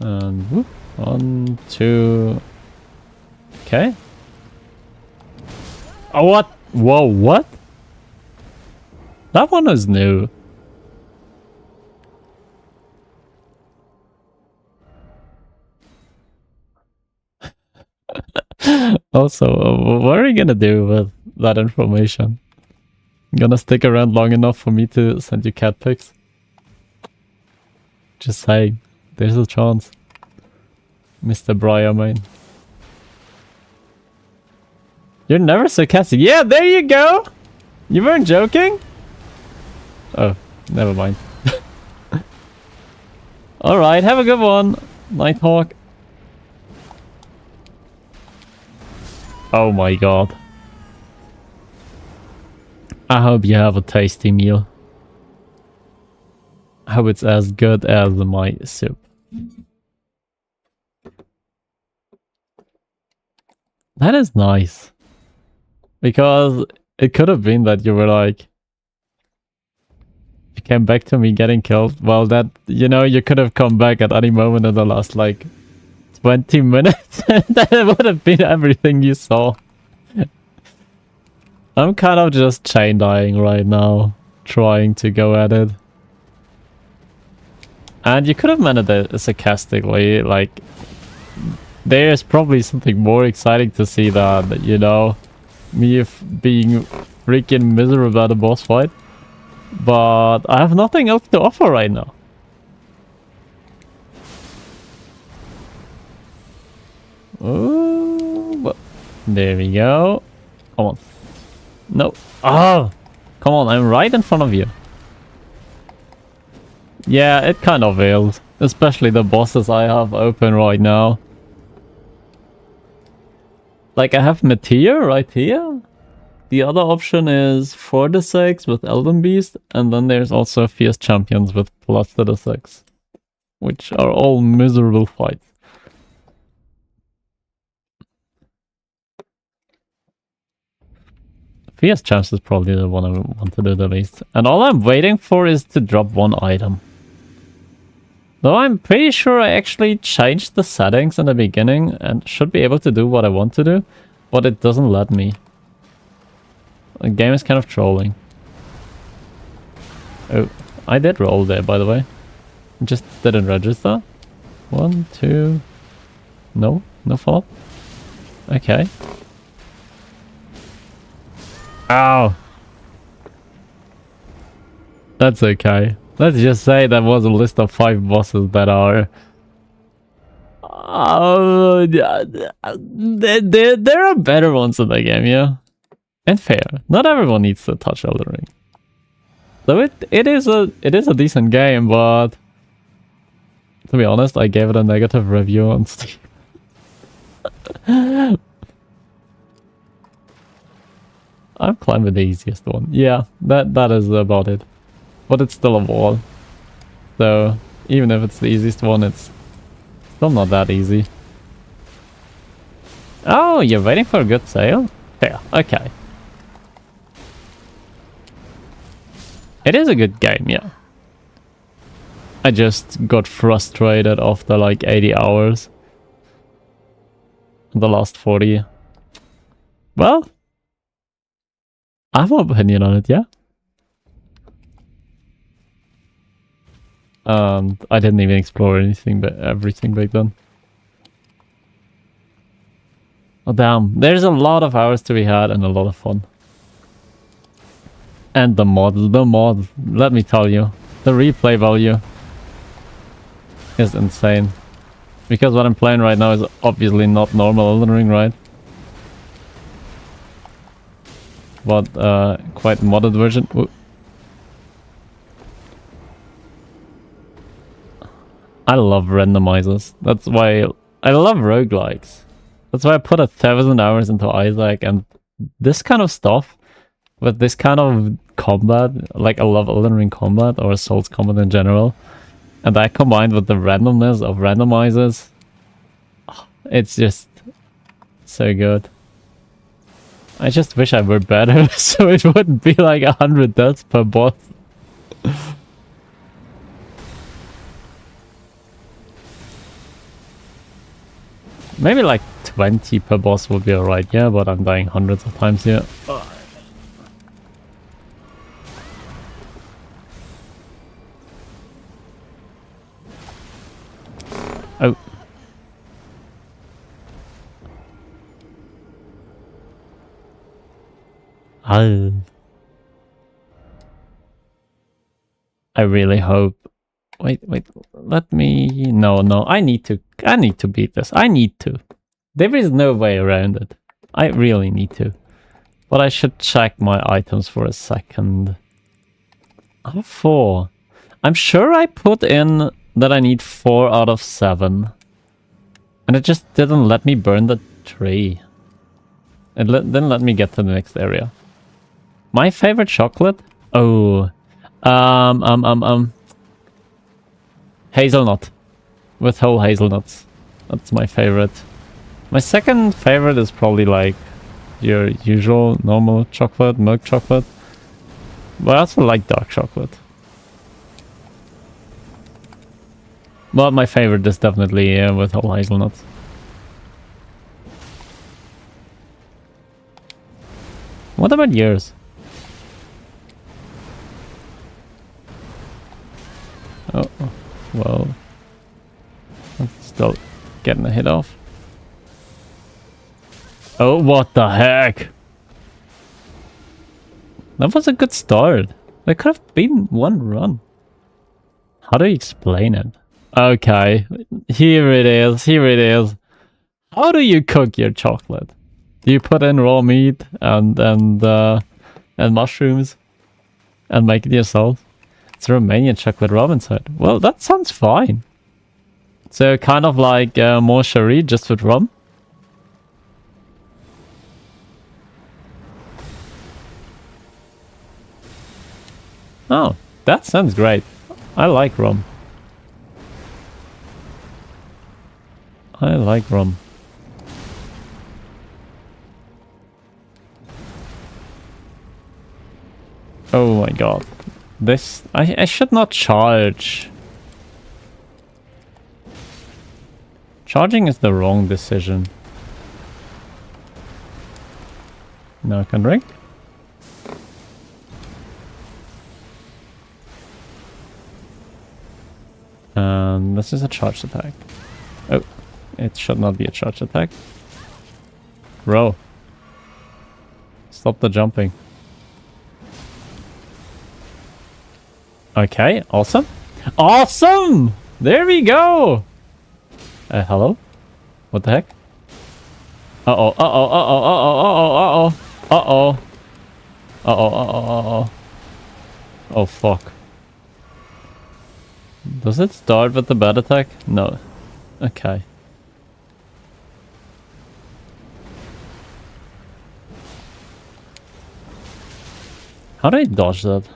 And whoop. 1, 2. Okay. Oh, what? Whoa, what? That one is new. Also, what are you gonna do with that information? Gonna stick around long enough for me to send you cat pics? Just saying, there's a chance. Mr. Briarmane. You're never sarcastic. Yeah, there you go! You weren't joking? Oh, never mind. Alright, have a good one, Nighthawk. Oh my god. I hope you have a tasty meal. I hope it's as good as my soup. That is nice. Because it could have been that you were like... You came back to me getting killed. Well, that, you know, you could have come back at any moment in the last, like, 20 minutes. That would have been everything you saw. I'm kind of just chain dying right now. Trying to go at it. And you could have meant it sarcastically, like... There's probably something more exciting to see than, you know... Me being freaking miserable at a boss fight. But I have nothing else to offer right now. Oh, well, there we go. Come on. No. Oh! Come on, I'm right in front of you. Yeah, it kind of failed. Especially the bosses I have open right now. Like, I have Meteor right here. The other option is 4 to 6 with Elden Beast. And then there's also Fierce Champions with plus to the 6. Which are all miserable fights. Fierce Champs is probably the one I want to do the least. And all I'm waiting for is to drop 1 item. Though I'm pretty sure I actually changed the settings in the beginning and should be able to do what I want to do, but it doesn't let me. The game is kind of trolling. Oh, I did roll there, by the way. Just didn't register. 1, 2... No? No fall? Okay. Ow! That's okay. Let's just say that was a list of 5 bosses that are... there are better ones in the game, yeah? And fair. Not everyone needs to touch Elden Ring. So it is a decent game, but... To be honest, I gave it a negative review on Steam. I'm climbing the easiest one. Yeah, that is about it. But it's still a wall. So, even if it's the easiest one, it's still not that easy. Oh, you're waiting for a good sale? Fair, okay. It is a good game, yeah. I just got frustrated after like 80 hours. The last 40. Well, I have an opinion on it, yeah? And I didn't even explore anything, but everything back then. Oh damn, there's a lot of hours to be had and a lot of fun. And the mods, let me tell you, the replay value is insane. Because what I'm playing right now is obviously not normal Elden Ring, right? But quite modded version. Ooh. I love randomizers. That's why I love roguelikes. That's why I put 1,000 hours into Isaac, and this kind of stuff with this kind of combat, like I love Elden Ring combat or Souls combat in general, and that combined with the randomness of randomizers, it's just so good. I just wish I were better so it wouldn't be like 100 deaths per boss. Maybe like 20 per boss would be alright, yeah, but I'm dying hundreds of times here. Oh. I really hope. Wait, let me... No, I need to beat this. I need to. There is no way around it. I really need to. But I should check my items for a second. I have 4. I'm sure I put in that I need 4 out of 7. And it just didn't let me burn the tree. It didn't let me get to the next area. My favorite chocolate? Oh. Hazelnut. With whole hazelnuts. That's my favorite. My second favorite is probably like your usual normal chocolate, milk chocolate. But I also like dark chocolate. But my favorite is definitely with whole hazelnuts. What about yours? Oh, well. I'm still getting a hit off. Oh, what the heck? That was a good start. There could have been one run. How do you explain it? Okay, here it is, here it is. How do you cook your chocolate? Do you put in raw meat and mushrooms and make it yourself? It's Romanian chocolate rum inside. Well, that sounds fine. So kind of like more sherry, just with rum. Oh, that sounds great. I like rum. I like rum. Oh my god. This... I should not charge. Charging is the wrong decision. Now I can drink. This is a charged attack. Oh, it should not be a charged attack. Bro. Stop the jumping. Okay, awesome. Awesome! There we go! Hello? What the heck? Uh-oh, uh-oh, uh-oh, uh-oh, uh-oh, uh-oh, uh-oh. Uh-oh, uh-oh, uh-oh. Oh, fuck. Does it start with the bad attack? No. Okay. How do I dodge that?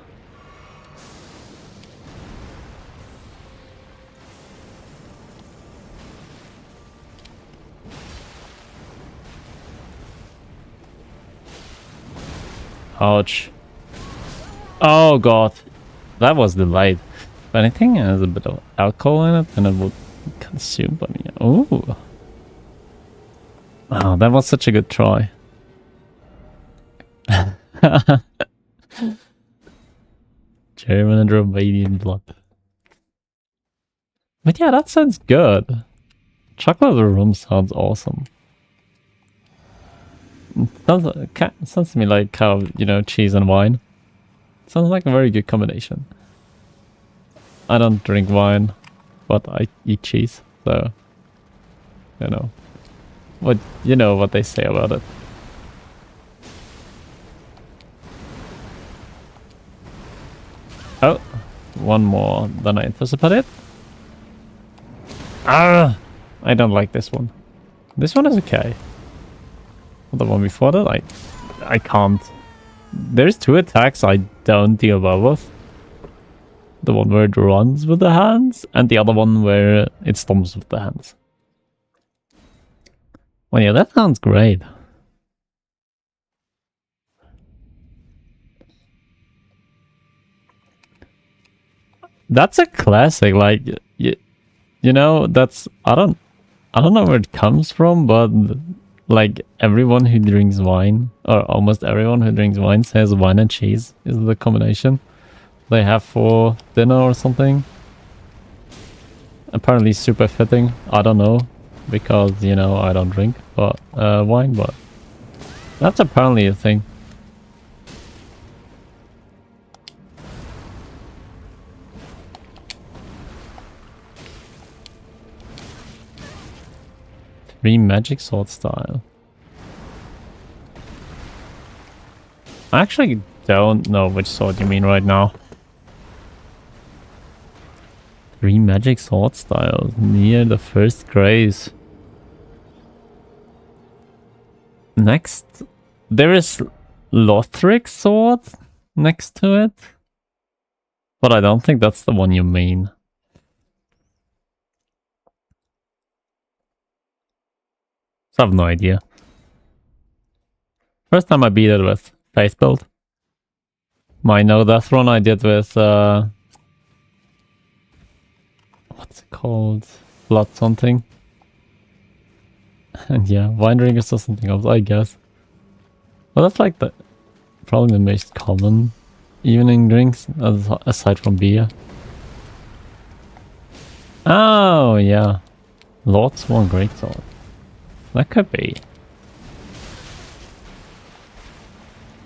Ouch. Oh god. That was delayed. If anything has a bit of alcohol in it, then it would consume by me. Oh. Oh, that was such a good try. German and Romanian blood. But yeah, that sounds good. Chocolate rum sounds awesome. Sounds to me like how, you know, cheese and wine. Sounds like a very good combination. I don't drink wine, but I eat cheese, so you know. What you know what they say about it. Oh, one more than I anticipated. Ah, I don't like this one. This one is okay. The one before that, I can't. There's two attacks I don't deal well with. The one where it runs with the hands, and the other one where it stomps with the hands. Well, yeah, that sounds great. That's a classic, like, you know, that's, I don't know where it comes from, but like everyone who drinks wine, or almost everyone who drinks wine says wine and cheese is the combination they have for dinner or something. Apparently super fitting, I don't know, because, you know, I don't drink but wine, but that's apparently a thing. Three magic sword style. I actually don't know which sword you mean right now. Three magic sword styles near the first grace. Next, there is Lothric sword next to it, but I don't think that's the one you mean. So I have no idea. First time I beat it with face build. My no death run I did with what's it called? Blood something. And yeah, wine drinkers or something else, I guess. Well, that's like the probably the most common evening drinks aside from beer. Oh yeah, Lord Swan Greatsword. That could be.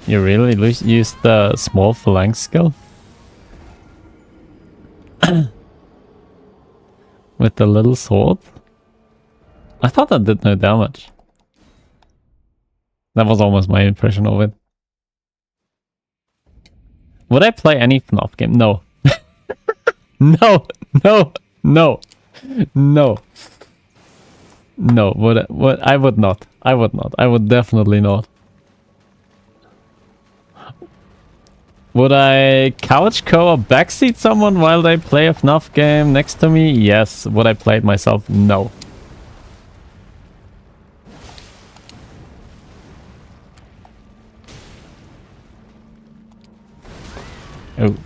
You really use the small phalanx skill? With the little sword? I thought that did no damage. That was almost my impression of it. Would I play any FNAF game? No. No, no, no, no. No, what I would not. I would not. I would definitely not. Would I couch co or backseat someone while they play a FNAF game next to me? Yes. Would I play it myself? No. Oh.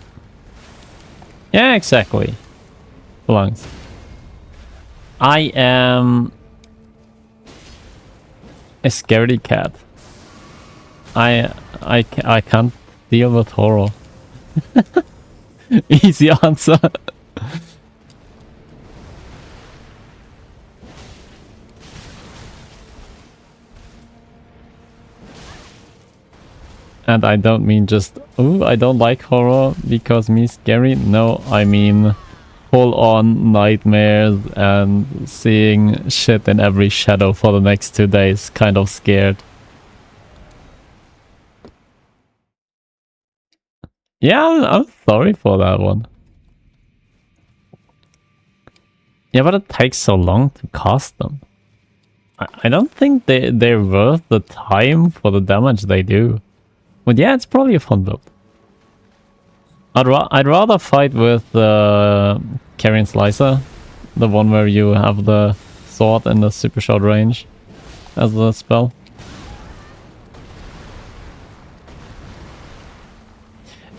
Yeah, exactly. Belongs. I am a scaredy cat. I can't deal with horror. Easy answer. And I don't mean just, oh, I don't like horror because me scary. No, I mean full-on nightmares and seeing shit in every shadow for the next 2 days. Kind of scared. Yeah, I'm sorry for that one. Yeah, but it takes so long to cast them. I don't think they're worth the time for the damage they do. But yeah, it's probably a fun build. I'd rather fight with the Carrion Slicer, the one where you have the sword and the super short range as the spell.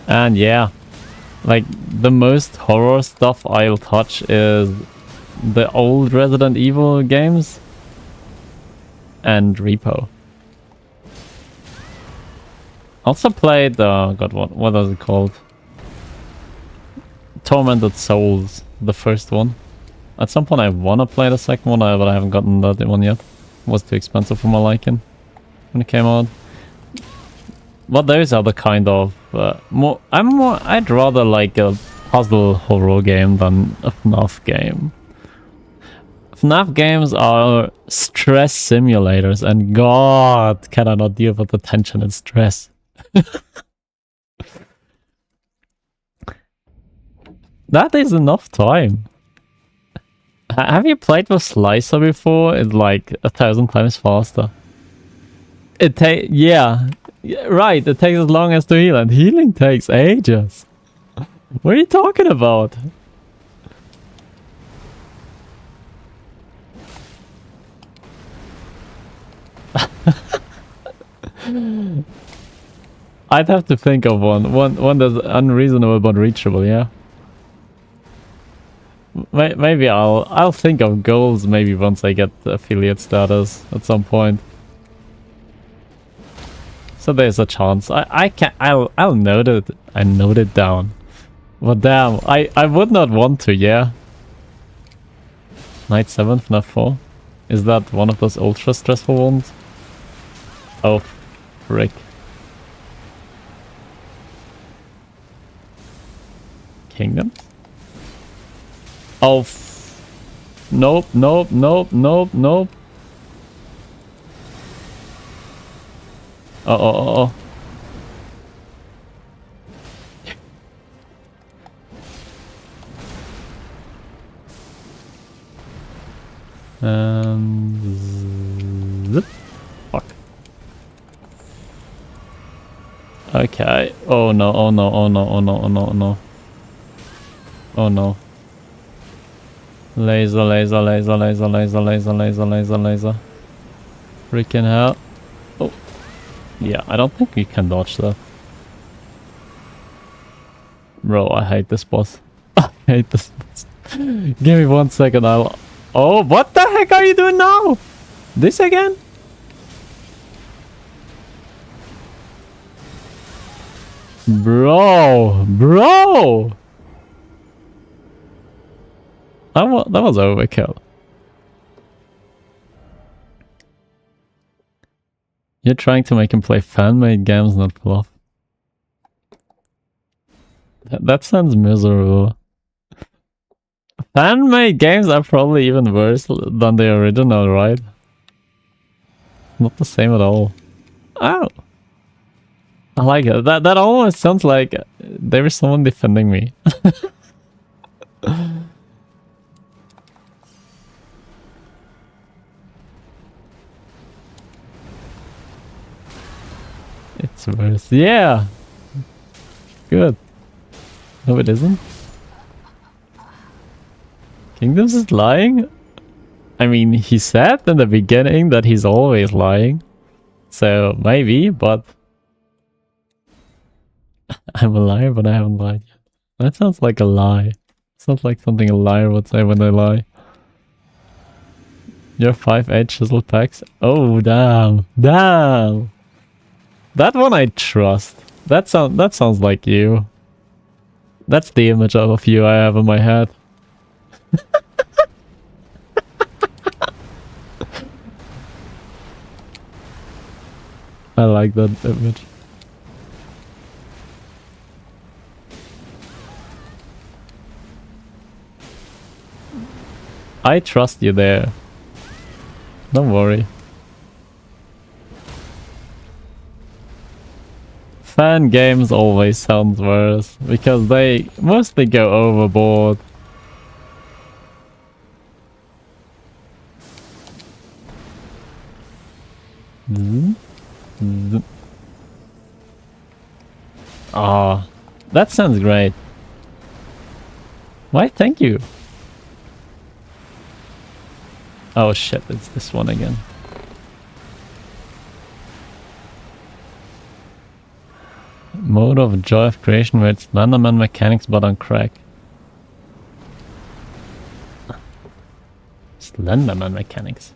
And yeah, like the most horror stuff I'll touch is the old Resident Evil games and Repo. Also played, God, what is it called? Tormented Souls, the first one. At some point I wanna play the second one, but I haven't gotten that one yet. It was too expensive for my liking when it came out. But those are the kind of I'd rather like a puzzle horror game than a FNAF game. FNAF games are stress simulators, and God, can I not deal with the tension and stress. That is enough time. Have you played with Slicer before? It's like 1,000 times faster. Yeah, right, it takes as long as to heal, and healing takes ages. What are you talking about? I'd have to think of one that's unreasonable but reachable, yeah. Maybe I'll think of goals maybe once I get affiliate status at some point. So there's a chance. I'll note it. I note it down. But damn, I would not want to, yeah. Night 7, FNAF 4. Is that one of those ultra stressful ones? Oh, frick. Kingdoms? Oh, nope, nope, nope, nope, nope. Oh. Zip. Fuck. Okay. Oh no, oh no, oh no, oh no, oh no, oh no. Oh no. Laser. Freaking hell. Oh. Yeah, I don't think we can dodge that. Bro, I hate this boss. I hate this boss. Give me 1 second, I'll... Oh, what the heck are you doing now? This again? Bro! That was overkill. You're trying to make him play fan-made games, not fluff. That sounds miserable. Fan-made games are probably even worse than the original, right? Not the same at all. Oh! I like it. That almost sounds like there is someone defending me. It's worse. Yeah! Good. No, it isn't. Kingdoms is lying? I mean, he said in the beginning that he's always lying. So, maybe, but... I'm a liar, but I haven't lied yet. That sounds like a lie. Sounds like something a liar would say when they lie. Your 5-8 chisel packs? Oh, damn. Damn! That one I trust. That sounds like you. That's the image of you I have in my head. I like that image. I trust you there. Don't worry. Fan games always sound worse, because they mostly go overboard. Ah, that sounds great. Why, thank you. Oh shit, it's this one again. Mode of joy of creation where it's Slenderman mechanics but on crack. Slenderman mechanics.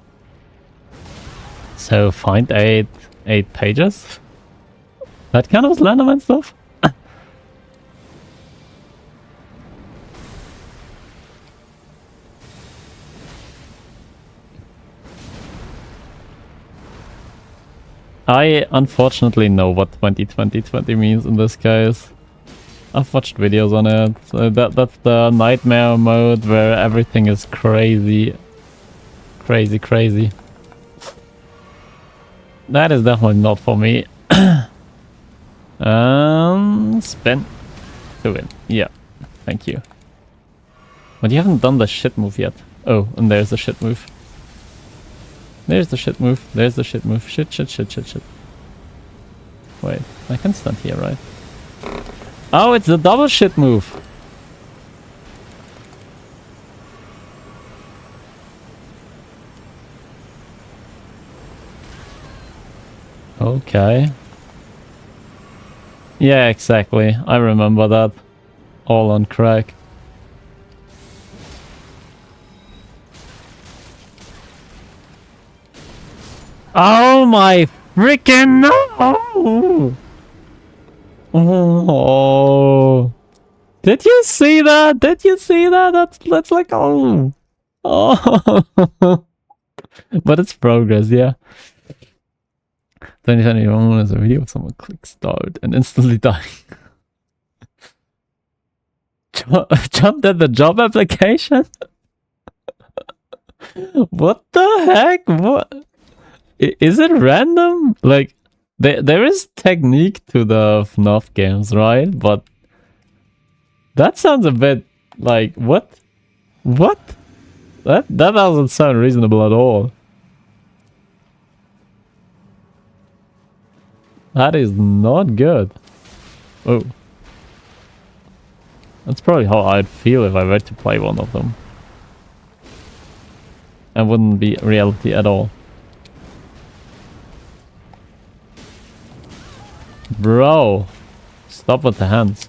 So find eight pages? That kind of Slenderman stuff? I unfortunately know what 2020 means in this case. I've watched videos on it. So that's the nightmare mode where everything is crazy Crazy, crazy. That is definitely not for me. Spin. To win. Yeah. Thank you. But you haven't done the shit move yet. Oh, and there's the shit move. There's the shit move. There's the shit move. Shit, shit, shit, shit, shit. Wait, I can stand here, right? Oh, it's the double shit move. Okay. Yeah, exactly. I remember that. All on crack. Oh my freaking no! Oh. Did you see that? Did you see that? That's like, oh. Oh. But it's progress, yeah. 2021 is a video of someone click start and instantly dying. Jumped at the job application? What the heck? What? Is it random? Like, there is technique to the FNAF games, right? But that sounds a bit like, what? What? That doesn't sound reasonable at all. That is not good. Oh. That's probably how I'd feel if I were to play one of them. And wouldn't be reality at all. Bro. Stop with the hands.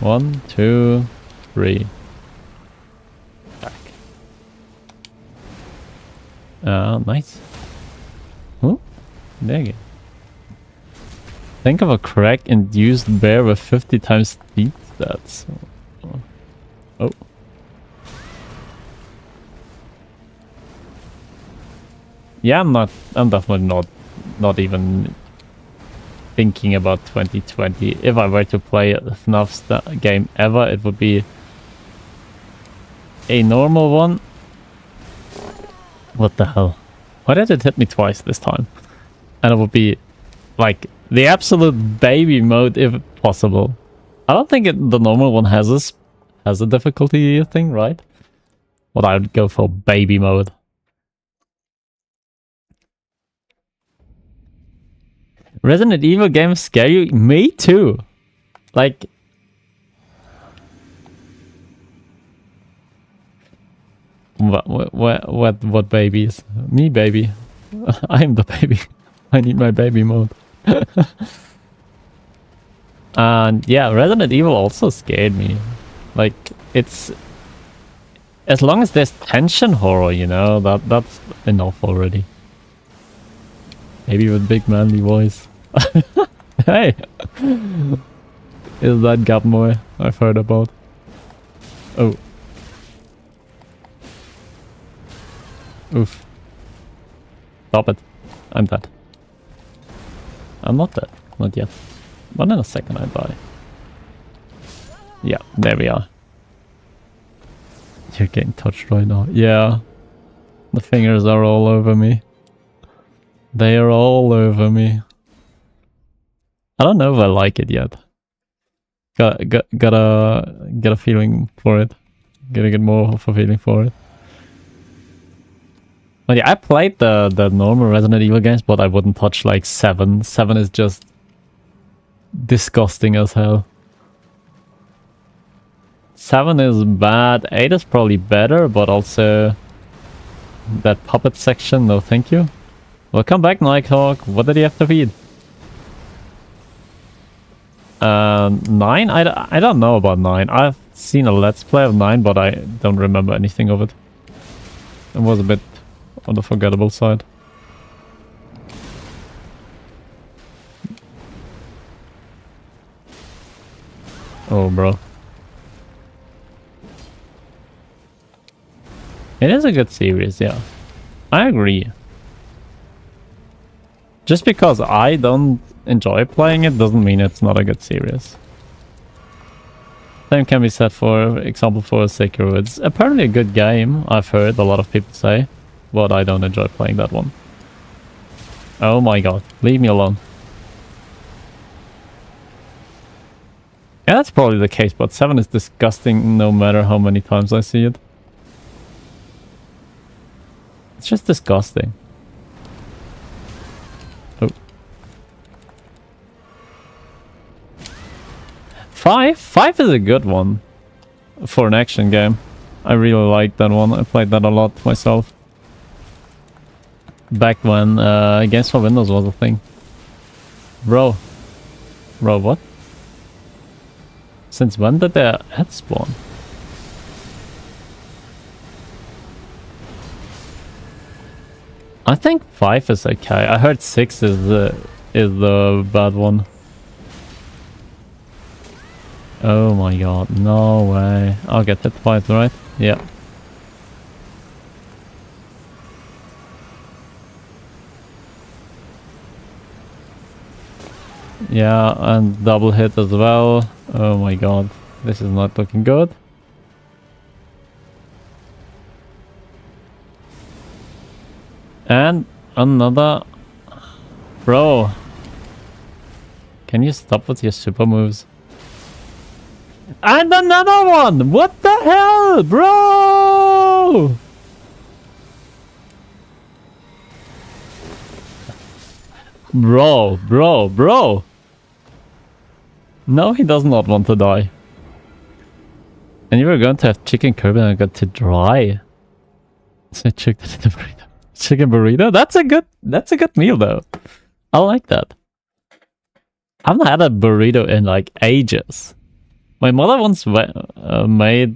1, 2, 3. Back. Nice. Huh? There you go. Think of a crack-induced bear with 50 times speed stats. Oh. Yeah, I'm definitely not even thinking about 2020. If I were to play a FNAF game ever, it would be a normal one. What the hell? Why did it hit me twice this time? And it would be like the absolute baby mode if possible. I don't think the normal one has a difficulty thing, right? But I would go for baby mode. Resident Evil games scare you? Me too. Like, what babies? Me, baby. I'm the baby. I need my baby mode. And yeah, Resident Evil also scared me. Like, it's as long as there's tension horror, you know, that's enough already. Maybe with big manly voice. Hey! Is that Gabmoy I've heard about? Oh. Oof. Stop it. I'm dead. I'm not dead. Not yet. But in a second I die. Yeah, there we are. You're getting touched right now. Yeah. The fingers are all over me. They are all over me. I don't know if I like it yet. Gotta get a feeling for it. Gotta get more of a feeling for it. But yeah, I played the normal Resident Evil games, but I wouldn't touch like 7. 7 is just disgusting as hell. 7 is bad. 8 is probably better, but also that puppet section, no thank you. Welcome back, Nighthawk. What did you have to feed? 9? I don't know about 9. I've seen a let's play of 9, but I don't remember anything of it. It was a bit on the forgettable side. Oh, bro. It is a good series, yeah. I agree. Just because I don't enjoy playing it doesn't mean it's not a good series. Same can be said for example for Sekiro. It's apparently a good game, I've heard a lot of people say, but I don't enjoy playing that one. Oh my god, leave me alone. Yeah, that's probably the case, but 7 is disgusting no matter how many times I see it. It's just disgusting. Oh. 5 is a good one for an action game. I really like that one. I played that a lot myself. Back when Games for Windows was a thing. Bro, what? Since when did their ads spawn? I think 5 is okay. I heard 6 is the bad one. Oh my god, no way. I'll get hit by it, right? Yeah. Yeah, and double hit as well. Oh my god, this is not looking good. And another... Bro. Can you stop with your super moves? And another one! What the hell, bro? Bro. No, he does not want to die. And you were going to have chicken curry and I got to dry. So chicken burrito. Chicken burrito? That's a good meal though. I like that. I haven't had a burrito in like ages. My mother once made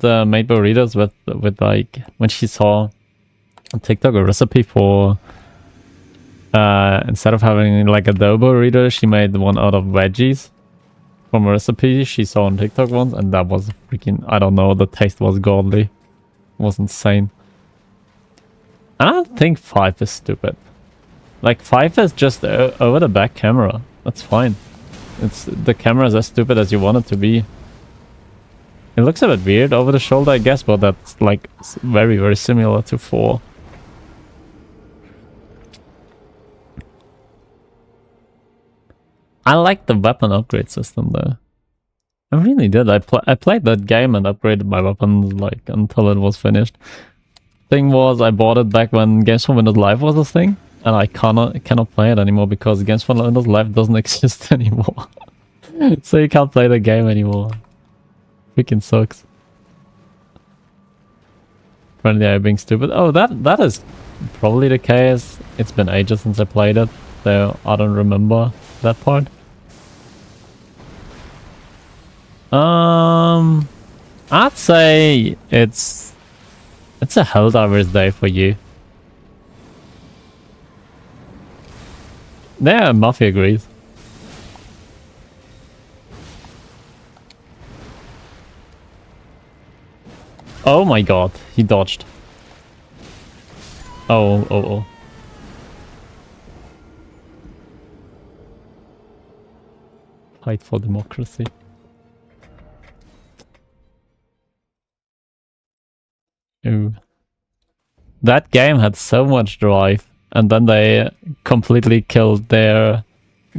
burritos with like when she saw on TikTok a recipe for instead of having like a dough burrito, she made one out of veggies from a recipe she saw on TikTok once, and that was freaking, I don't know, the taste was godly. It was insane. I don't think 5 is stupid. Like 5 is just over the back camera. That's fine. The camera is as stupid as you want it to be. It looks a bit weird over the shoulder, I guess, but that's like very, very similar to 4. I like the weapon upgrade system though. I really did. I played that game and upgraded my weapons like until it was finished. Thing was, I bought it back when Games for Windows Live was a thing, and I cannot play it anymore because Games for Windows Live doesn't exist anymore. So you can't play the game anymore. Freaking sucks. Apparently I'm being stupid. Oh, that is probably the case. It's been ages since I played it, so I don't remember that part. I'd say it's a Helldivers day for you. Yeah, Mafia agrees. Oh my god, he dodged. Oh. Fight for democracy. Ooh. That game had so much drive, and then they completely killed their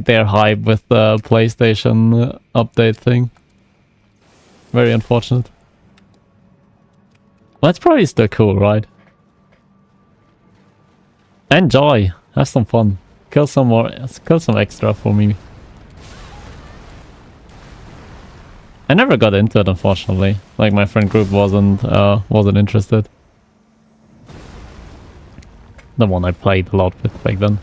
hype with the PlayStation update thing. Very unfortunate. Well, it's probably still cool, right? Enjoy, have some fun, kill some extra for me. I never got into it, unfortunately. Like my friend group wasn't interested. The one I played a lot with back then.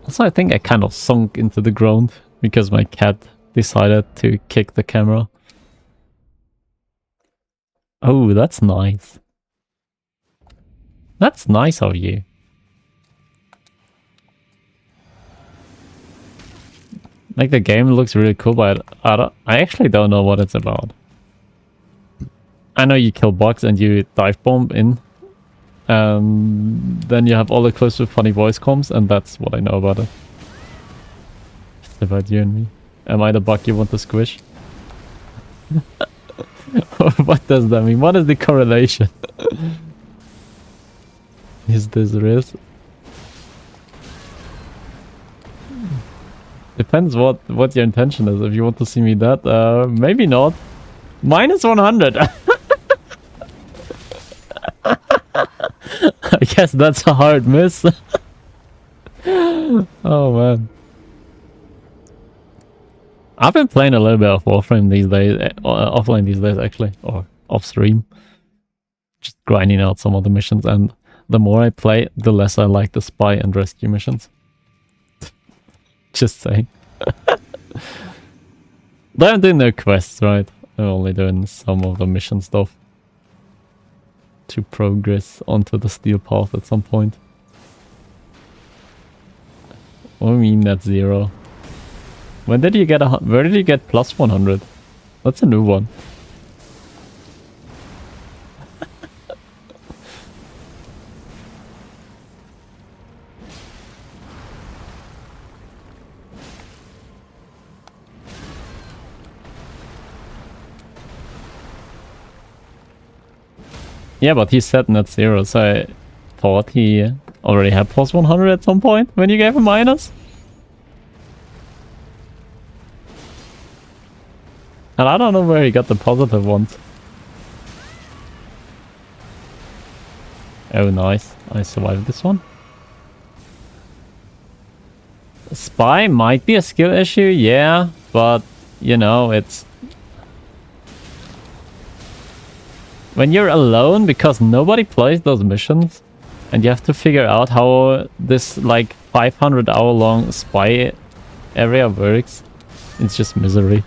Also, I think I kind of sunk into the ground because my cat decided to kick the camera. Oh, that's nice. That's nice of you. Like the game looks really cool, but I actually don't know what it's about. I know you kill bugs and you dive bomb in. Then you have all the close with funny voice comms, and that's what I know about it. It's about you and me. Am I the bug you want to squish? What does that mean? What is the correlation? Is this risk? Depends what your intention is. If you want to see me dead, maybe not. Minus 100. I guess that's a hard miss. Oh man. I've been playing a little bit of Warframe these days, offline these days actually, or off stream. Just grinding out some of the missions, and the more I play, the less I like the spy and rescue missions. Just saying. But I'm doing no quests, right? I'm only doing some of the mission stuff to progress onto the steel path at some point. What do you mean that's 0? When did you get where did you get plus 100? That's a new one. Yeah, but he said net 0, so I thought he already had plus 100 at some point when you gave him minus. And I don't know where he got the positive ones. Oh, nice. I survived this one. Spy might be a skill issue, yeah, but, you know, it's... When you're alone, because nobody plays those missions, and you have to figure out how this, like, 500-hour-long spy area works, it's just misery.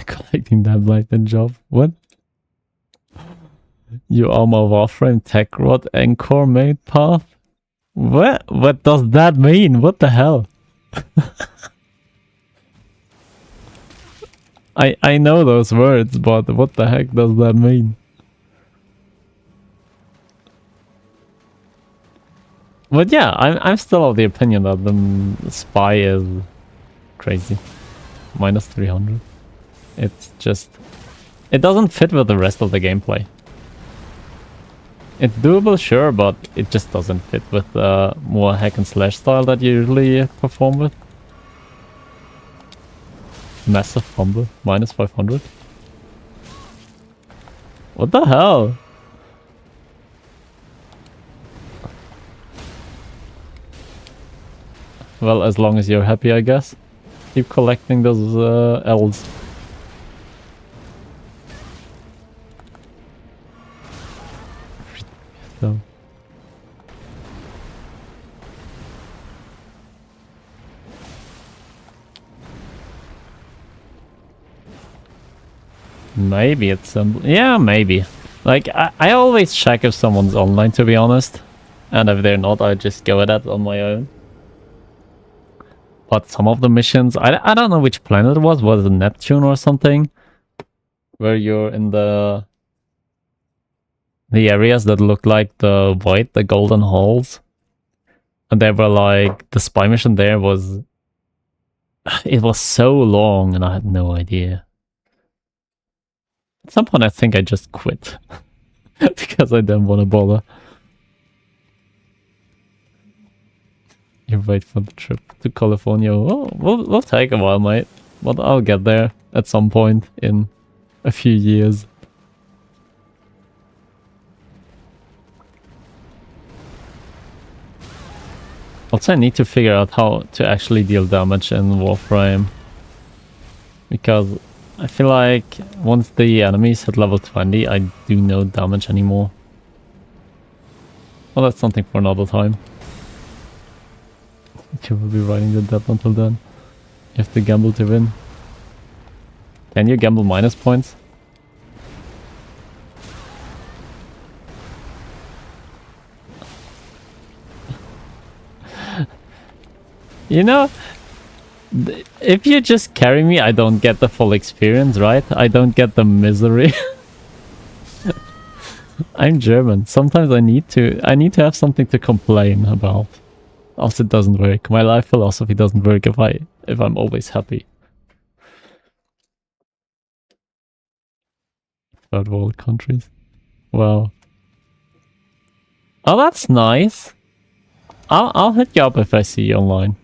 Collecting that blighted job. What? You are my Warframe tech rod anchor made path? What? What does that mean? What the hell? I know those words, but what the heck does that mean? But yeah, I'm still of the opinion that the spy is crazy. Minus 300. It's just... It doesn't fit with the rest of the gameplay. It's doable, sure, but it just doesn't fit with the more hack and slash style that you usually perform with. Massive fumble. Minus 500. What the hell? Well, as long as you're happy, I guess. Keep collecting those L's. So. Maybe it's yeah, maybe. Like, I always check if someone's online, to be honest. And if they're not, I just go at that on my own. But some of the missions, I don't know which planet it was it Neptune or something? Where you're in the areas that look like the void, the golden halls. And they were like, the spy mission there was... It was so long and I had no idea. At some point I think I just quit. Because I didn't want to bother. You wait for the trip to California. Well, we'll take a while, mate. But I'll get there at some point in a few years. Also, I need to figure out how to actually deal damage in Warframe. Because I feel like once the enemies hit level 20, I do no damage anymore. Well, that's something for another time. You will be riding the death until then. You have to gamble to win. Can you gamble minus points? You know, if you just carry me, I don't get the full experience, right? I don't get the misery. I'm German. Sometimes I need to have something to complain about. Else it doesn't work. My life philosophy doesn't work if I'm always happy. Third world countries. Wow. Oh, that's nice. I'll hit you up if I see you online.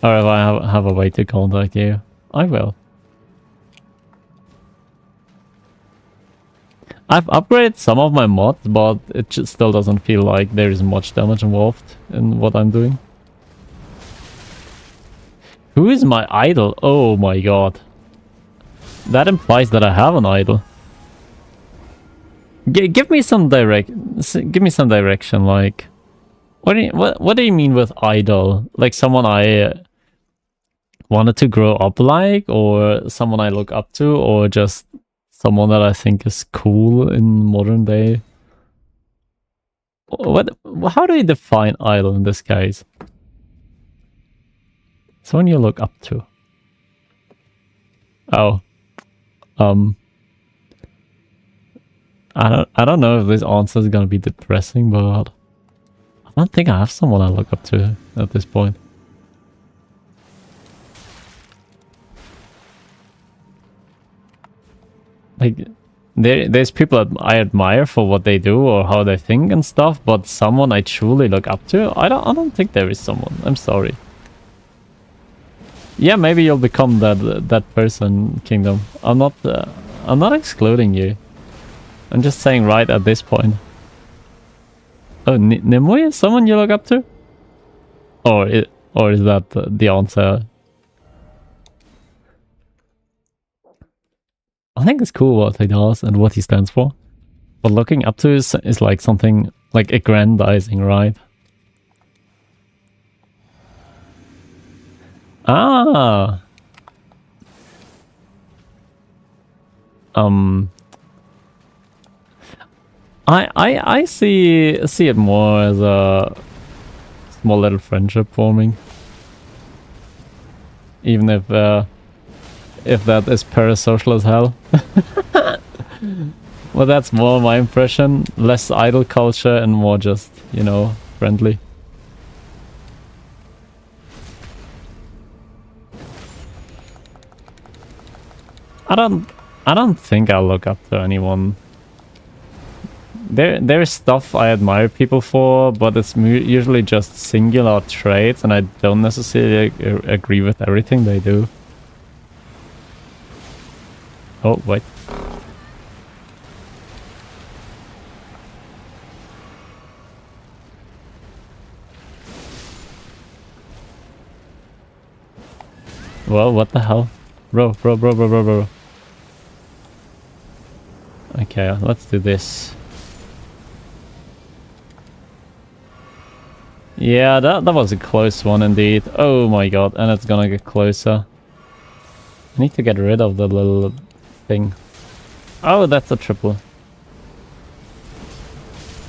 Or if I have a way to contact you. I will. I've upgraded some of my mods, but it just still doesn't feel like there is much damage involved in what I'm doing. Who is my idol? Oh my god. That implies that I have an idol. Give me some direction, like... What do you mean with idol? Like someone I wanted to grow up like, or someone I look up to, or just someone that I think is cool in modern day? How do you define idol in this case? Someone you look up to. Oh. I don't know if this answer is gonna be depressing, but I don't think I have someone I look up to at this point. Like, there's people I admire for what they do or how they think and stuff, but someone I truly look up to, I don't think there is someone. I'm sorry. Yeah, maybe you'll become that person, Kingdom. I'm not excluding you. I'm just saying right at this point. Oh, Nimue is someone you look up to? Or is that the answer? I think it's cool what he does and what he stands for. But looking up to is like something like aggrandizing, right? Ah. I see it more as a small little friendship forming. Even if that is parasocial as hell. Well, that's more my impression. Less idol culture and more just, you know, friendly. I don't think I'll look up to anyone. There's stuff I admire people for, but it's usually just singular traits, and I don't necessarily agree with everything they do. Oh, wait. Well, what the hell? Bro. Okay, let's do this. Yeah, that was a close one indeed. Oh my god, and it's gonna get closer. I need to get rid of the little thing. Oh, that's a triple.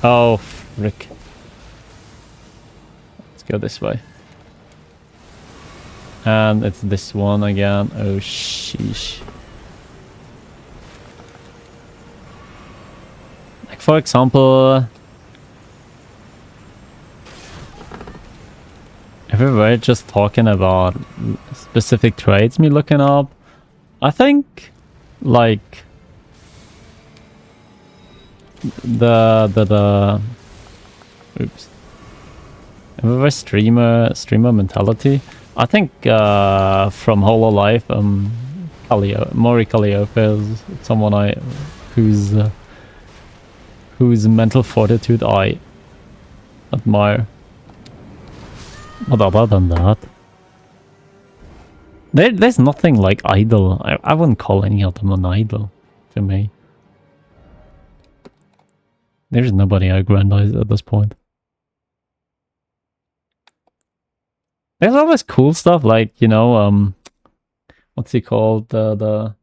Oh, frick. Let's go this way. And it's this one again. Oh, sheesh. Like, for example... if we were just talking about specific traits me looking up, I think, like... Oops. If we were streamer mentality, I think from Hololive, Mori Calliope is someone whose mental fortitude I admire. But other than that, there's nothing like idol. I wouldn't call any of them an idol to me. There's nobody I aggrandize at this point. There's always cool stuff like, you know, what's he called? The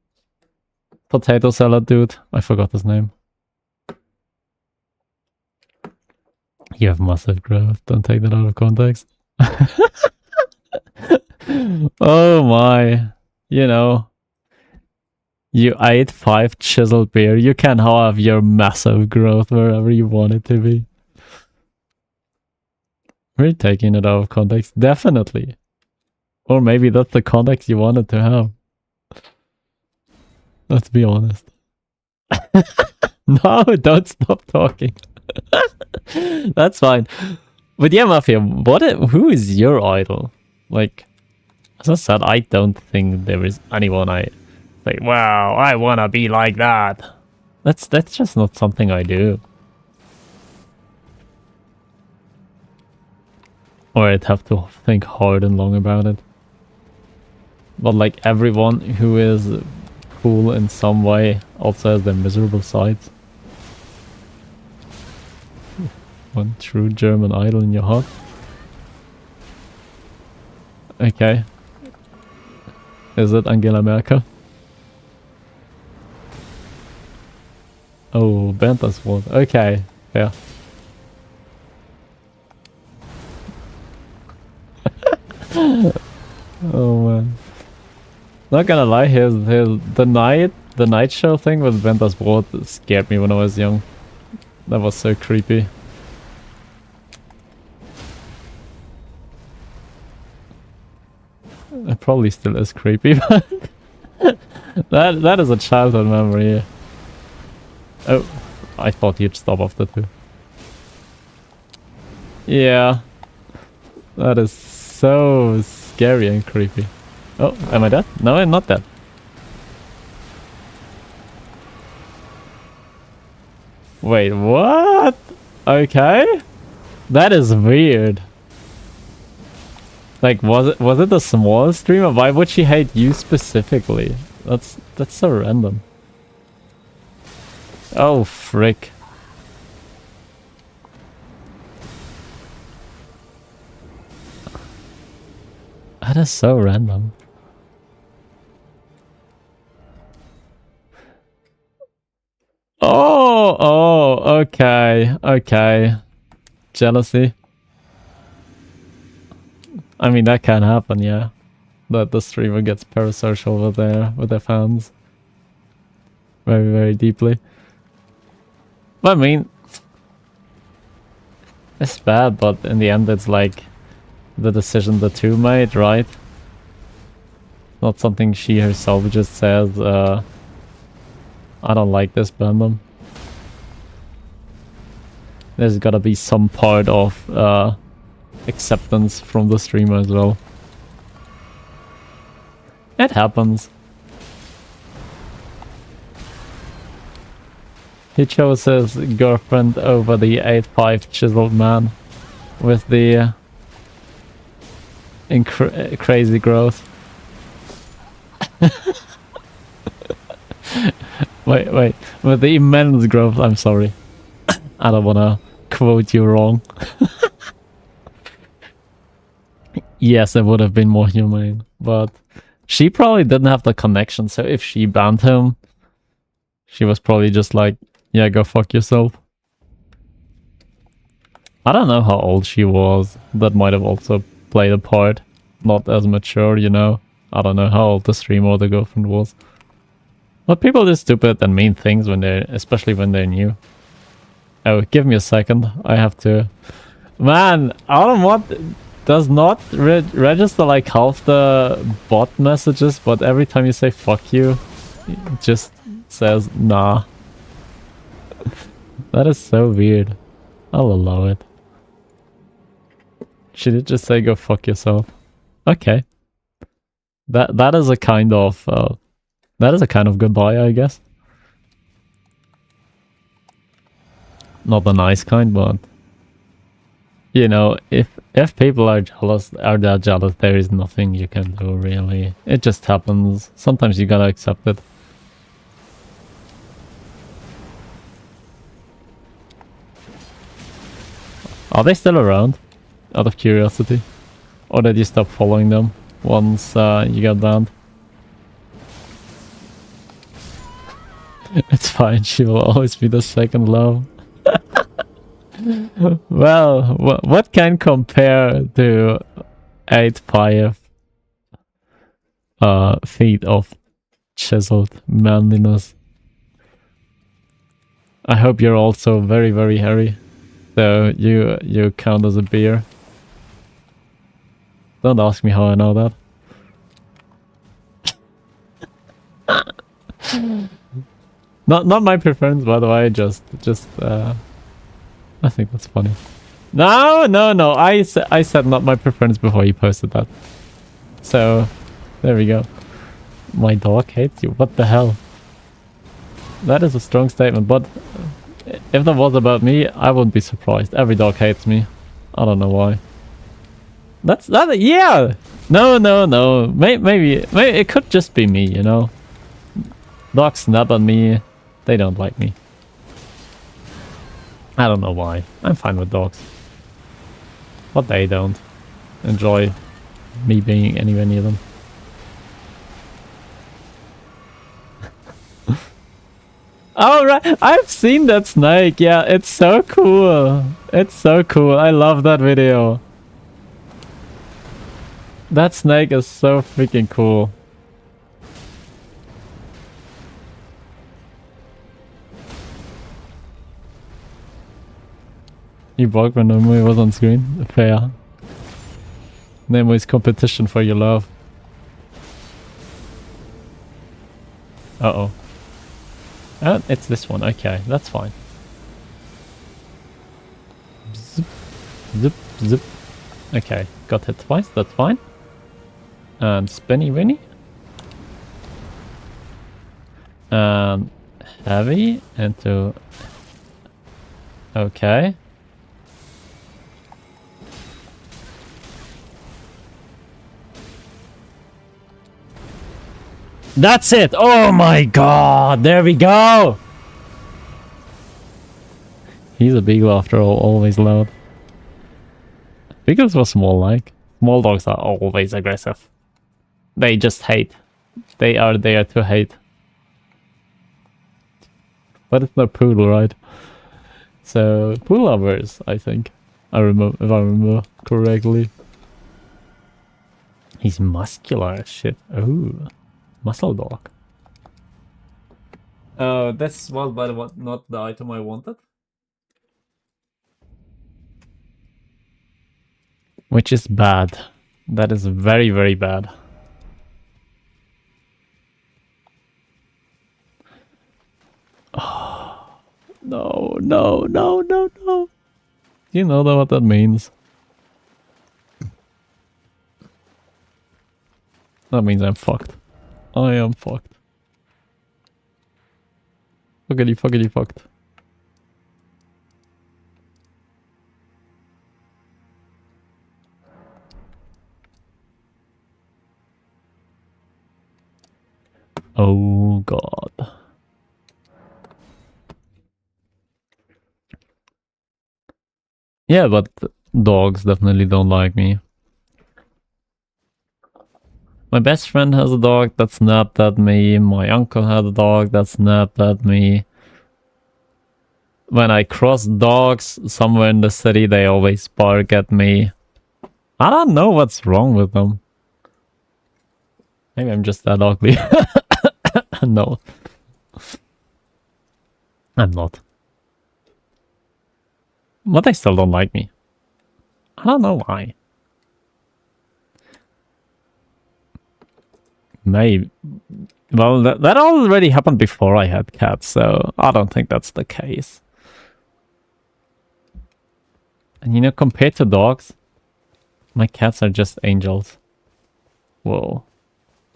potato salad dude. I forgot his name. You have massive growth. Don't take that out of context. Oh my. You know. You ate 5 chiseled beer. You can have your massive growth wherever you want it to be. We're taking it out of context. Definitely. Or maybe that's the context you wanted to have. Let's be honest. No, don't stop talking. That's fine. But yeah, Mafia, who is your idol? Like, as I said, I don't think there is anyone I think, wow, I wanna be like that. That's just not something I do. Or I'd have to think hard and long about it. But like everyone who is cool in some way also has their miserable sides. One true German idol in your heart. Okay. Is it Angela Merkel? Oh, Bantas one. Okay, yeah. Oh man. Not gonna lie, the night show thing with Ventas Broad scared me when I was young. That was so creepy. It probably still is creepy, but that is a childhood memory. Oh, I thought you'd stop after 2. Yeah. That is so scary and creepy. Oh, am I dead? No, I'm not dead. Wait, what? Okay. That is weird. Like, was it a small streamer? Why would she hate you specifically? That's so random. Oh, frick. That is so random. Oh, okay. Jealousy. I mean, that can happen, yeah. That the streamer gets parasocial with their fans. Very, very deeply. But I mean, it's bad, but in the end it's like the decision the two made, right? Not something she herself just says, I don't like this fandom. There's gotta be some part of acceptance from the streamer as well. It happens. He chose his girlfriend over the 8'5" chiseled man with the crazy growth. Wait, with the immense growth, I'm sorry. I don't wanna quote you wrong. Yes, it would have been more humane, but she probably didn't have the connection, so if she banned him, she was probably just like, yeah, go fuck yourself. I don't know how old she was. That might have also played a part. Not as mature, you know. I don't know how old the streamer or the girlfriend was. But people do stupid and mean things when they're, especially when they're new. Oh, give me a second. I have to... Man, I don't want... Does not register like half the bot messages, but every time you say fuck you, it just says nah. That is so weird. I'll allow it. She did just say go fuck yourself. Okay. That is a kind of goodbye, I guess. Not the nice kind, but you know, if people are that jealous, there is nothing you can do really. It just happens. Sometimes you gotta accept it. Are they still around? Out of curiosity. Or did you stop following them once you got banned? It's fine, she will always be the second love. Well, what can compare to 8'5" feet of chiseled manliness. I hope you're also very, very hairy. So you count as a bear. Don't ask me how I know that. Not my preference, by the way. Just I think that's funny. No. I said not my preference before you posted that. So there we go. My dog hates you. What the hell? That is a strong statement, but if that was about me, I wouldn't be surprised. Every dog hates me. I don't know why. That's that. Yeah. No. Maybe it could just be me. You know. Dogs snap at me. They don't like me. I don't know why. I'm fine with dogs. But they don't enjoy me being anywhere near them. Oh, right. I've seen that snake. Yeah, it's so cool. It's so cool. I love that video. That snake is so freaking cool. You barked when Nemo was on screen? Fair. Nemo is competition for your love. Uh-oh. Oh, it's this one. Okay, that's fine. Zip, zip, zip. Okay, got hit twice. That's fine. And spinny winny. And heavy into... Okay. That's it! Oh my god! There we go! He's a beagle after all, always loud. Beagles were small like. Small dogs are always aggressive. They just hate. They are there to hate. But it's not poodle, right? So, poodle lovers, I think. If I remember correctly. He's muscular as shit. Ooh. Muscle dog. Oh, this was by the way not the item I wanted. Which is bad. That is very, very bad. Oh, no. Do you know what that means? That means I'm fucked. I am fucked. Fuckity fucked. Oh god. Yeah, but dogs definitely don't like me. My best friend has a dog that snapped at me. My uncle had a dog that snapped at me. When I cross dogs somewhere in the city, they always bark at me. I don't know what's wrong with them. Maybe I'm just that ugly. No. I'm not. But they still don't like me. I don't know why. Maybe. Well, that already happened before I had cats, so I don't think that's the case. And you know, compared to dogs, my cats are just angels. Whoa.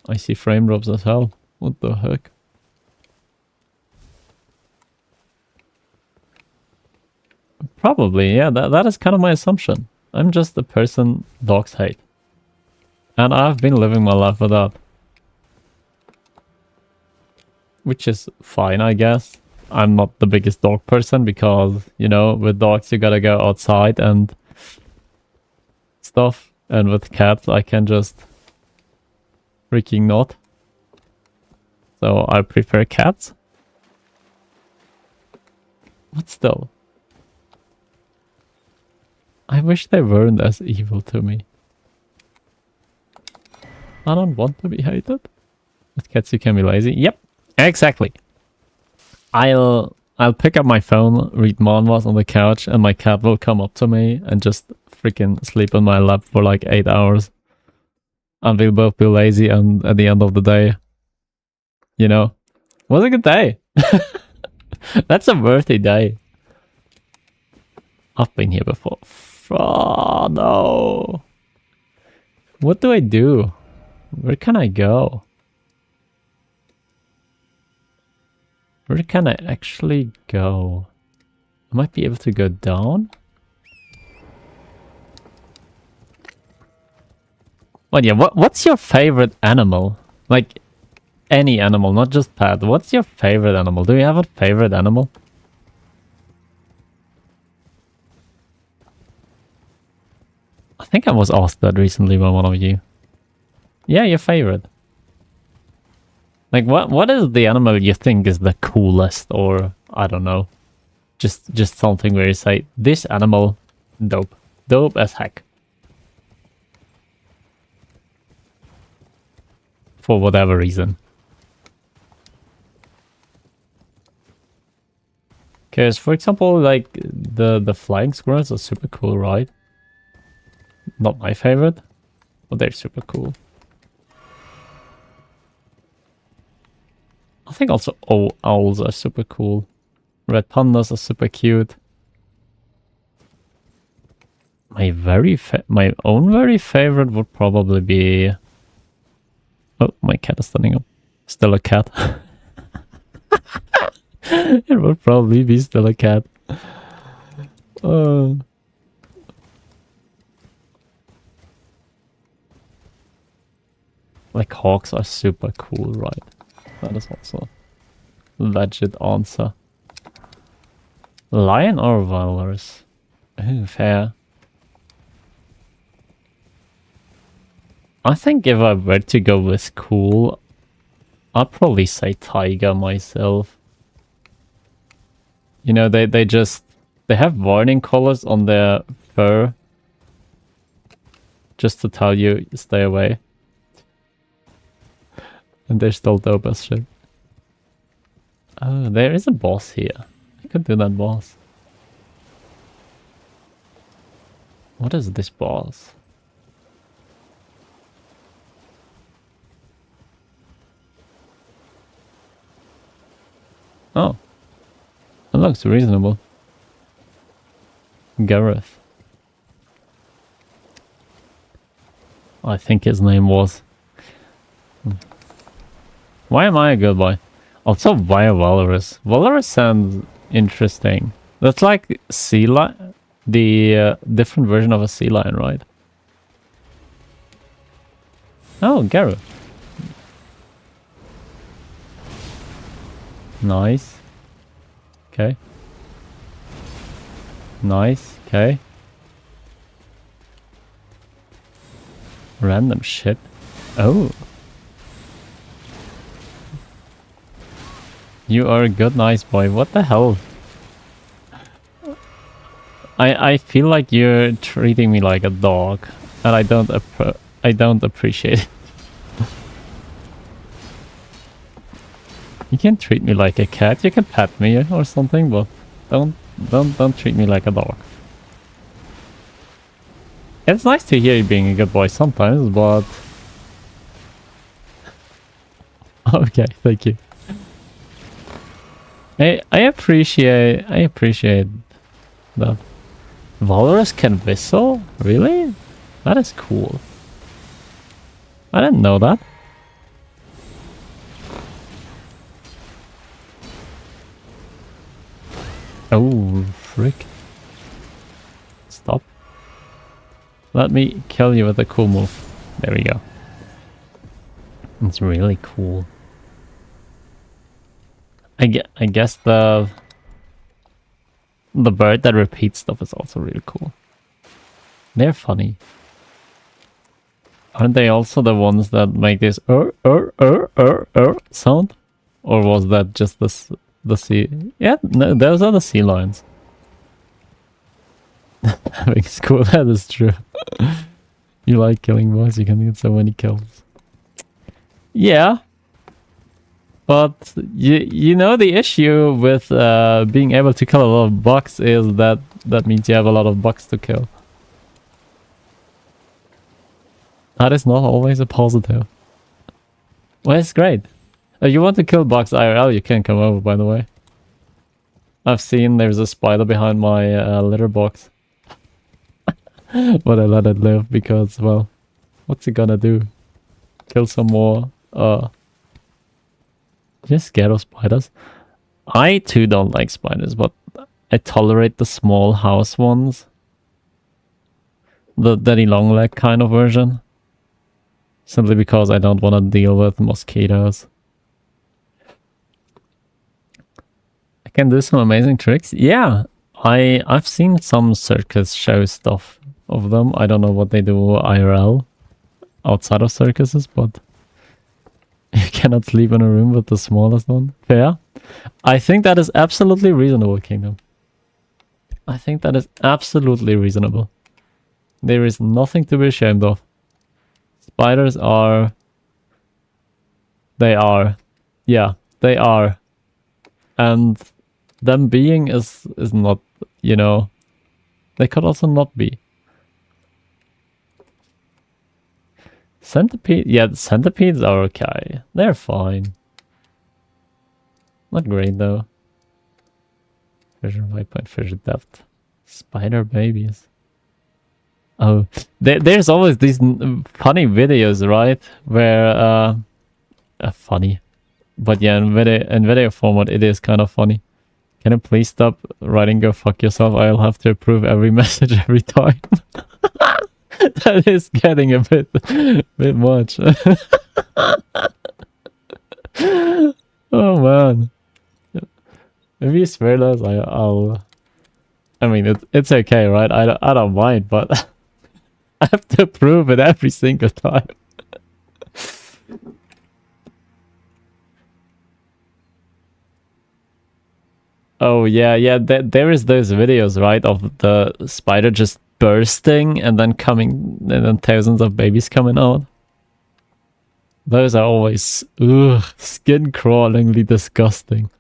I see frame drops as hell. What the heck? Probably, yeah, that is kind of my assumption. I'm just the person dogs hate. And I've been living my life with that. Which is fine, I guess. I'm not the biggest dog person because, you know, with dogs you gotta go outside and stuff. And with cats I can just freaking not. So I prefer cats. But still. I wish they weren't as evil to me. I don't want to be hated. With cats you can be lazy. Yep, exactly. I'll pick up my phone, read manhwas on the couch, and my cat will come up to me and just freaking sleep on my lap for like 8 hours. And we'll both be lazy, and at the end of the day, you know, was a good day. That's a worthy day. I've been here before. Oh no. What do I do? Where can I go? Where can I actually go? I might be able to go down? Well, yeah, what's your favorite animal? Like, any animal, not just pet. What's your favorite animal? Do you have a favorite animal? I think I was asked that recently by one of you. Yeah, your favorite. Like, what is the animal you think is the coolest, or I don't know, just something where you say this animal, dope, dope as heck, for whatever reason. Because, for example, like the flying squirrels are super cool, right? Not my favorite, but they're super cool. I think also owls are super cool. Red pandas are super cute. My own very favorite would probably be... Oh, my cat is standing up. Still a cat. It would probably be still a cat. Like hawks are super cool, right? That is also a legit answer. Lion or walrus? Ooh, fair. I think if I were to go with cool, I'd probably say tiger myself. You know, they have warning colors on their fur. Just to tell you, stay away. And they're still dope as shit. Oh, there is a boss here. I could do that boss. What is this boss? Oh. That looks reasonable. Gareth. I think his name was. Why am I a good boy? Also, why a walrus? Walrus sounds interesting. That's like sea lion, the different version of a sea lion, right? Oh, Gareth. Nice. Okay. Nice. Okay. Random shit. Oh. You are a good, nice boy. What the hell? I feel like you're treating me like a dog, and I don't appreciate it. You can treat me like a cat. You can pet me or something, but don't treat me like a dog. It's nice to hear you being a good boy sometimes, but okay, thank you. I appreciate that. Walrus can whistle? Really? That is cool. I didn't know that. Oh, frick. Stop. Let me kill you with a cool move. There we go. It's really cool. I guess the bird that repeats stuff is also really cool. They're funny. Aren't they also the ones that make this sound? Or was that just the sea? Yeah, no, those are the sea lions. Having school, that is true. You like killing boys, you can get so many kills. Yeah. But you know the issue with being able to kill a lot of bugs is that means you have a lot of bugs to kill. That is not always a positive. Well, it's great. If you want to kill bugs IRL, you can come over, by the way. I've seen there's a spider behind my litter box. But I let it live because, well, what's it gonna do? Kill some more? Just scared of spiders? I too don't like spiders, but I tolerate the small house ones. The daddy long leg kind of version. Simply because I don't want to deal with mosquitoes. I can do some amazing tricks. Yeah, I've seen some circus show stuff of them. I don't know what they do IRL outside of circuses, but you cannot sleep in a room with the smallest one. Fair. I think that is absolutely reasonable, Kingdom. I think that is absolutely reasonable. There is nothing to be ashamed of. Spiders are... They are. Yeah, they are. And them being is not, you know... They could also not be. Centipede? Yeah, the centipedes are okay. They're fine. Not great though. Fissure waypoint, fissure depth. Spider babies. Oh, there's always these funny videos, right? Where, funny. But yeah, in video format, it is kind of funny. Can you please stop writing "go fuck yourself"? I'll have to approve every message every time. That is getting a bit much. Oh man. If you swear less, I'll. I mean, it's okay, right? I don't mind, but I have to approve it every single time. Oh yeah. There is those videos, right, of the spider just bursting and then thousands of babies coming out. Those are always skin crawlingly disgusting.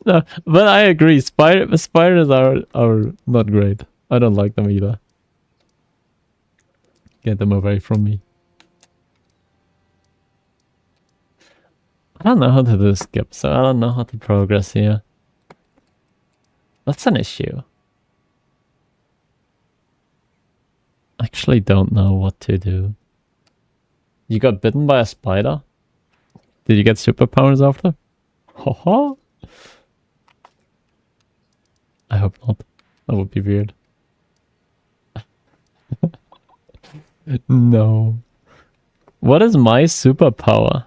No, but I agree. Spiders are not great. I don't like them either. Get them away from me. I don't know how to do skip, so I don't know how to progress here. That's an issue. I actually don't know what to do. You got bitten by a spider? Did you get superpowers after? Haha. I hope not. That would be weird. No. What is my superpower?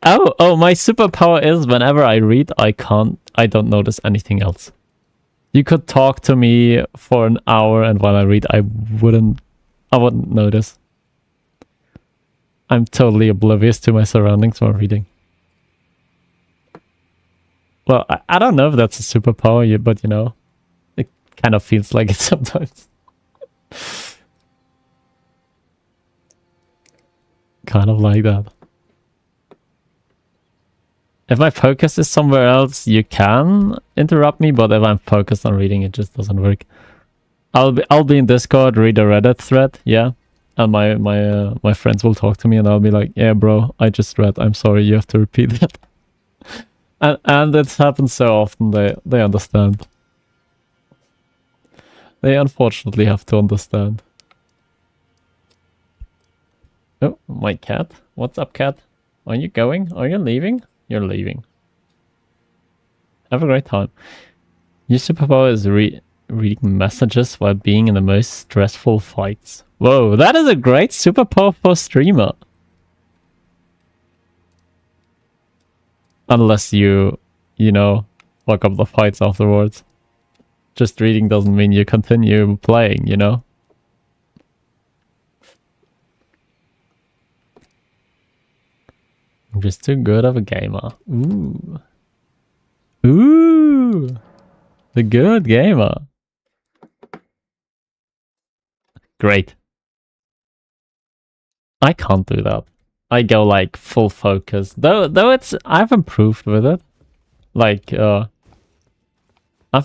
Oh, my superpower is whenever I read, I don't notice anything else. You could talk to me for an hour and while I read, I wouldn't notice. I'm totally oblivious to my surroundings while reading. Well, I don't know if that's a superpower, but you know, it kind of feels like it sometimes. Kind of like that. If my focus is somewhere else, you can interrupt me, but if I'm focused on reading, it just doesn't work. I'll be in Discord, read a Reddit thread, yeah, and my friends will talk to me, and I'll be like, yeah, bro, I just read. I'm sorry, you have to repeat it. and it happens so often. They understand. They unfortunately have to understand. Oh, my cat. What's up, cat? Are you going? Are you leaving? You're leaving. Have a great time. Your superpower is reading messages while being in the most stressful fights. Whoa, that is a great superpower for a streamer. Unless you know, fuck up the fights afterwards. Just reading doesn't mean you continue playing, you know? I'm just too good of a gamer. Ooh. Ooh. The good gamer. Great. I can't do that. I go like full focus. Though it's I've improved with it. Like I've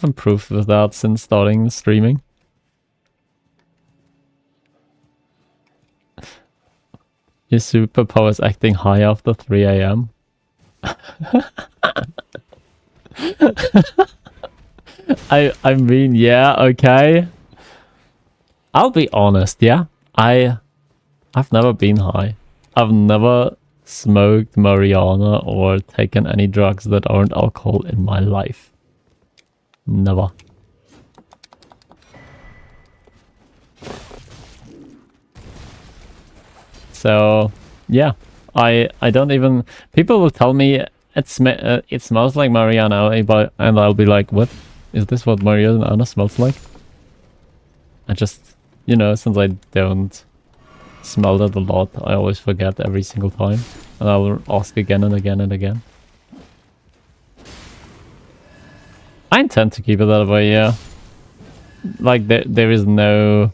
improved with that since starting streaming. Your superpower is acting high after 3 a.m. I mean, yeah, okay. I'll be honest, yeah. I've never been high. I've never smoked marijuana or taken any drugs that aren't alcohol in my life. Never. So, yeah. I don't even... People will tell me it smells like marijuana, and I'll be like, what? Is this what marijuana smells like? I just, you know, since I don't smell it a lot, I always forget every single time. And I will ask again and again and again. I intend to keep it that way, yeah. Like, there is no...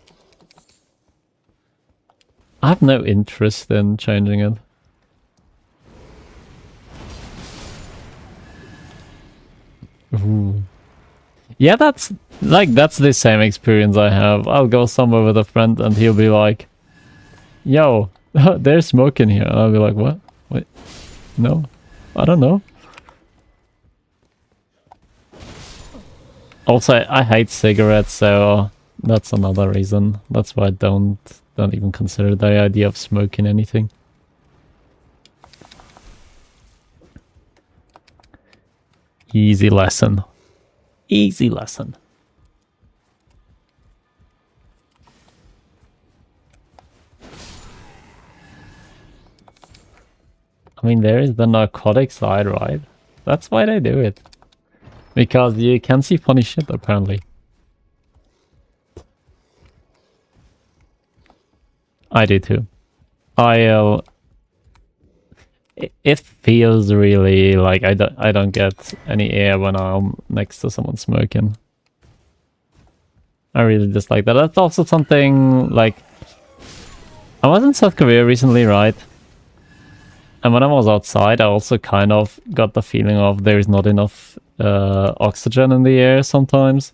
I have no interest in changing it. Ooh. Yeah, that's the same experience I have. I'll go somewhere with a friend and he'll be like, yo, there's smoke in here. And I'll be like, what? Wait, no, I don't know. Also, I hate cigarettes, so that's another reason. That's why I don't even consider the idea of smoking anything. Easy lesson. Easy lesson. I mean, there is the narcotic side, right? That's why they do it. Because you can see funny shit, apparently. I do too. It feels really like I don't get any air when I'm next to someone smoking. I really dislike that. That's also something like I was in South Korea recently, right? And when I was outside, I also kind of got the feeling of there is not enough oxygen in the air sometimes.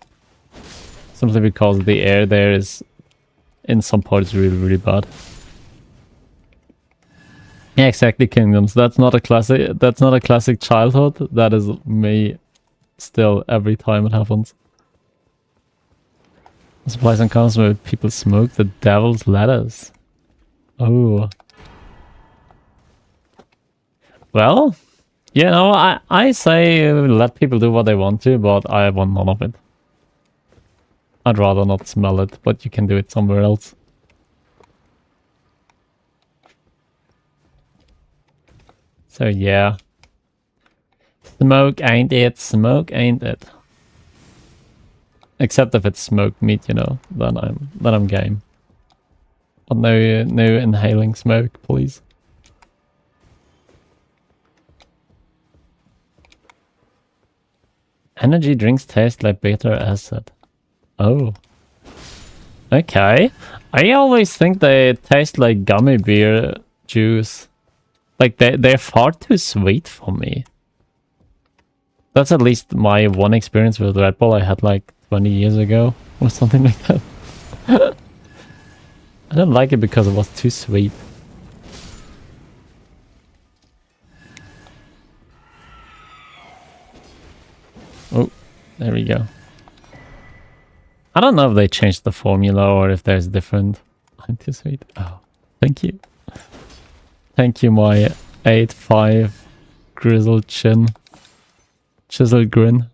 Simply because the air there is in some parts really, really bad. Yeah, exactly, Kingdoms. That's not a classic childhood. That is me still every time it happens. Supplies and comes where people smoke the devil's lettuce. Oh. Well, you know, I say let people do what they want to, but I want none of it. I'd rather not smell it, but you can do it somewhere else. So yeah. Smoke ain't it, smoke ain't it. Except if it's smoked meat, you know, then I'm game. But no inhaling smoke, please. Energy drinks taste like bitter acid. Oh. Okay. I always think they taste like gummy beer juice. Like, they're far too sweet for me. That's at least my one experience with Red Bull I had like 20 years ago. Or something like that. I don't like it because it was too sweet. Oh, there we go. I don't know if they changed the formula or if there's different. I'm too sweet. Oh, thank you. Thank you, my 8'5" grizzled chin. Chiseled grin.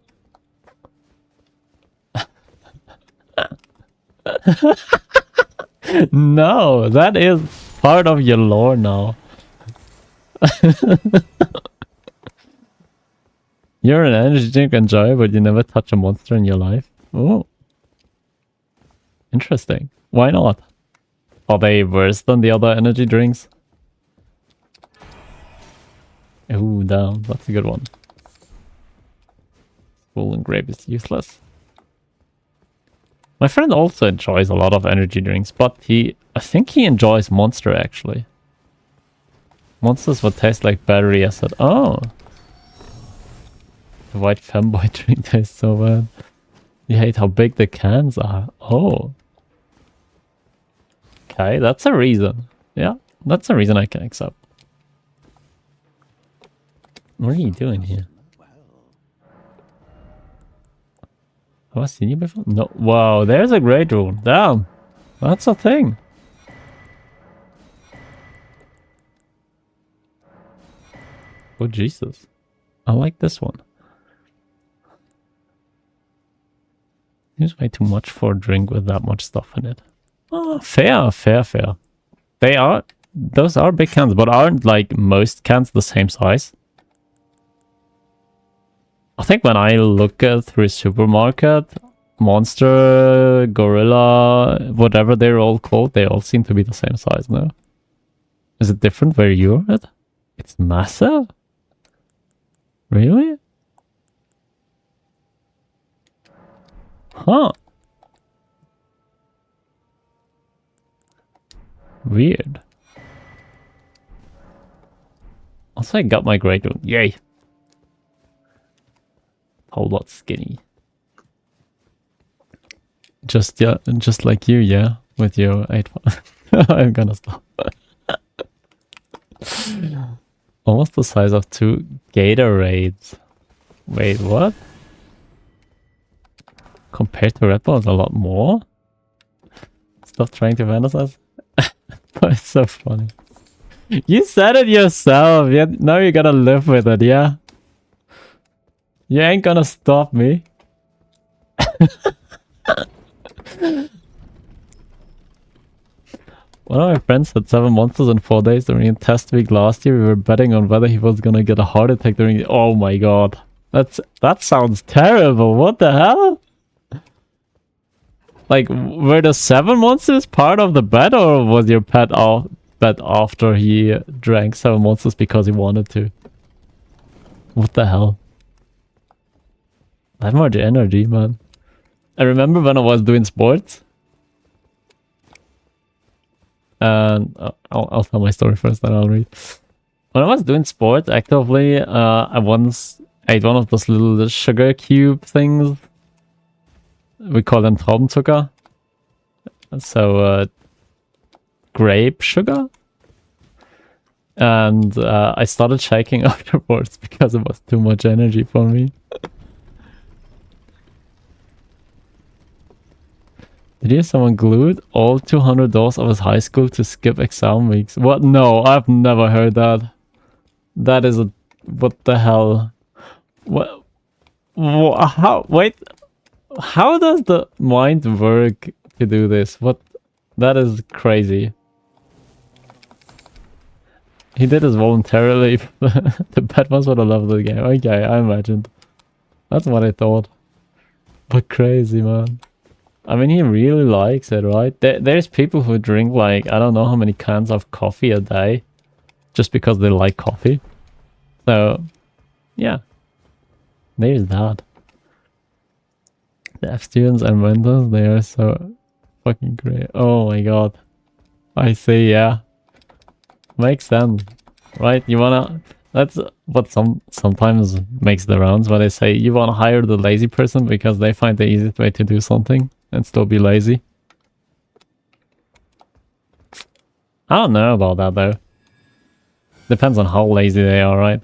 No, that is part of your lore now. You're an energy drink enjoyer, but you never touch a monster in your life. Oh. Interesting. Why not? Are they worse than the other energy drinks? Ooh, damn. That's a good one. Swollen grape is useless. My friend also enjoys a lot of energy drinks, but I think he enjoys Monster, actually. Monsters would taste like battery acid. Oh! The white femboy drink tastes so bad. You hate how big the cans are. Oh. Okay, that's a reason. Yeah, that's a reason I can accept. What are you doing here? Have I seen you before? No. Wow, there's a great rune. Damn. That's a thing. Oh, Jesus. I like this one. Seems way too much for a drink with that much stuff in it. Oh, fair. Those are big cans, but aren't like most cans the same size? I think when I look at through a supermarket, Monster, Gorilla, whatever they're all called, they all seem to be the same size now. Is it different where you're at? It's massive? Really? Huh. Weird. Also, I got my great one. Yay. Whole lot skinny. Just like you, yeah, with your 8. I'm gonna stop. Almost the size of 2 Gatorades. Wait, what? Compared to Red Bull, it's a lot more. Stop trying to fantasize. But it's so funny. You said it yourself. Yeah, now you gotta live with it, yeah? You ain't gonna stop me. One of my friends had 7 monsters in 4 days during a test week last year. We were betting on whether he was gonna get a heart attack during the— Oh my god. That sounds terrible. What the hell? Like, were the 7 monsters part of the bet, or was your pet bet after he drank 7 monsters because he wanted to? What the hell? That much energy, man. I remember when I was doing sports. And I'll tell my story first, then I'll read. When I was doing sports actively, I once ate one of those little sugar cube things. We call them Traubenzucker. So, grape sugar. And I started shaking afterwards because it was too much energy for me. Did you hear someone glued all 200 doors of his high school to skip exam weeks? What? No, I've never heard that. That is a— What the hell? What? How? Wait. How does the mind work to do this? What? That is crazy. He did this voluntarily. The bad ones would have loved the game. Okay, I imagined. That's what I thought. But crazy, man. I mean, he really likes it, right? There's people who drink like, I don't know how many cans of coffee a day. Just because they like coffee. So, yeah. There's that. The F students and vendors, they are so fucking great. Oh my god. I see, yeah. Makes sense. Right? You wanna— That's what sometimes makes the rounds, where they say you wanna hire the lazy person because they find the easiest way to do something and still be lazy. I don't know about that though. Depends on how lazy they are, right?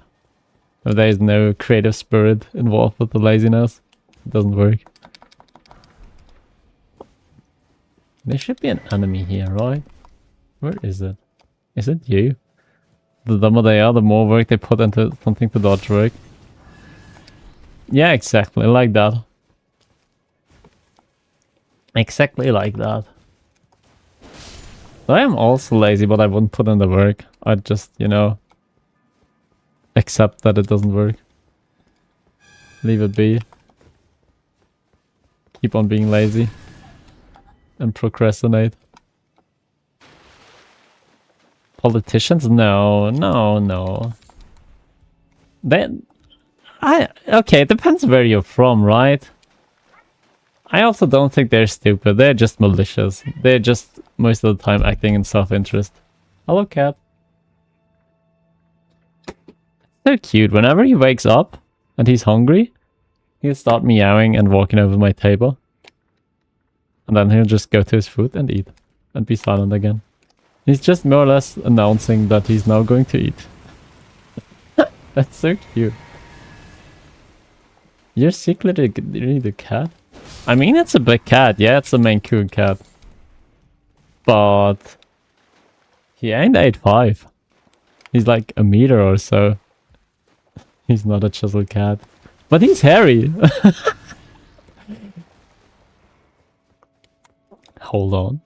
If there is no creative spirit involved with the laziness, it doesn't work. There should be an enemy here, right? Where is it? Is it you? The dumber they are, the more work they put into something to dodge work. Yeah, exactly, like that. Exactly like that. I am also lazy, but I wouldn't put in the work. I'd just, you know, accept that it doesn't work. Leave it be. Keep on being lazy. And procrastinate. Politicians? No. Okay, it depends where you're from, right? I also don't think they're stupid. They're just malicious. They're just most of the time acting in self-interest. Hello, cat. So cute. Whenever he wakes up and he's hungry, he'll start meowing and walking over my table. And then he'll just go to his food and eat. And be silent again. He's just more or less announcing that he's now going to eat. That's so cute. You're secretly the cat? I mean, it's a big cat. Yeah, it's a Maine Coon cat. But he ain't 8'5". He's like a meter or so. He's not a chisel cat. But he's hairy. Hold on.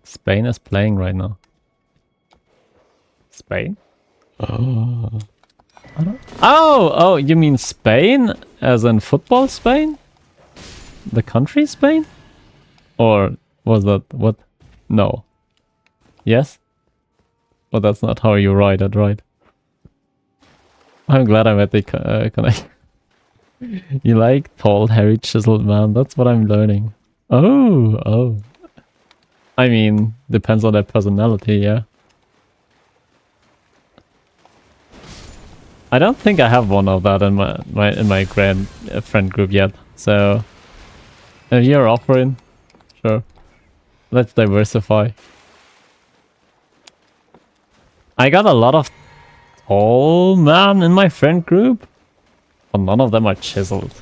Spain is playing right now. Spain? Oh. Oh, you mean Spain? As in football Spain? The country Spain? Or was that what? No. Yes? But that's not how you write it, right? I'm glad I met the connection. You like tall, hairy, chiseled man. That's what I'm learning. Oh. I mean, depends on their personality, yeah. I don't think I have one of that in my grand friend group yet. So if you're offering, sure. Let's diversify. I got a lot of tall men in my friend group, but none of them are chiseled.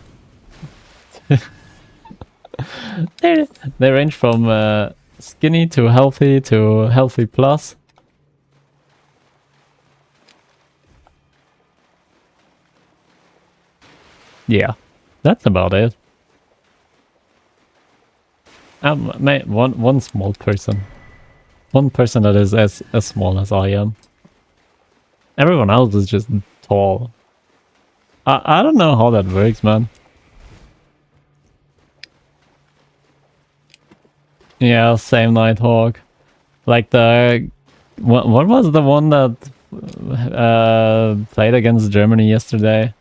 they range from skinny to healthy plus. Yeah, that's about it. One small person. One person that is as small as I am. Everyone else is just tall. I don't know how that works, man. Yeah, same Nighthawk. Like the... What was the one that played against Germany yesterday?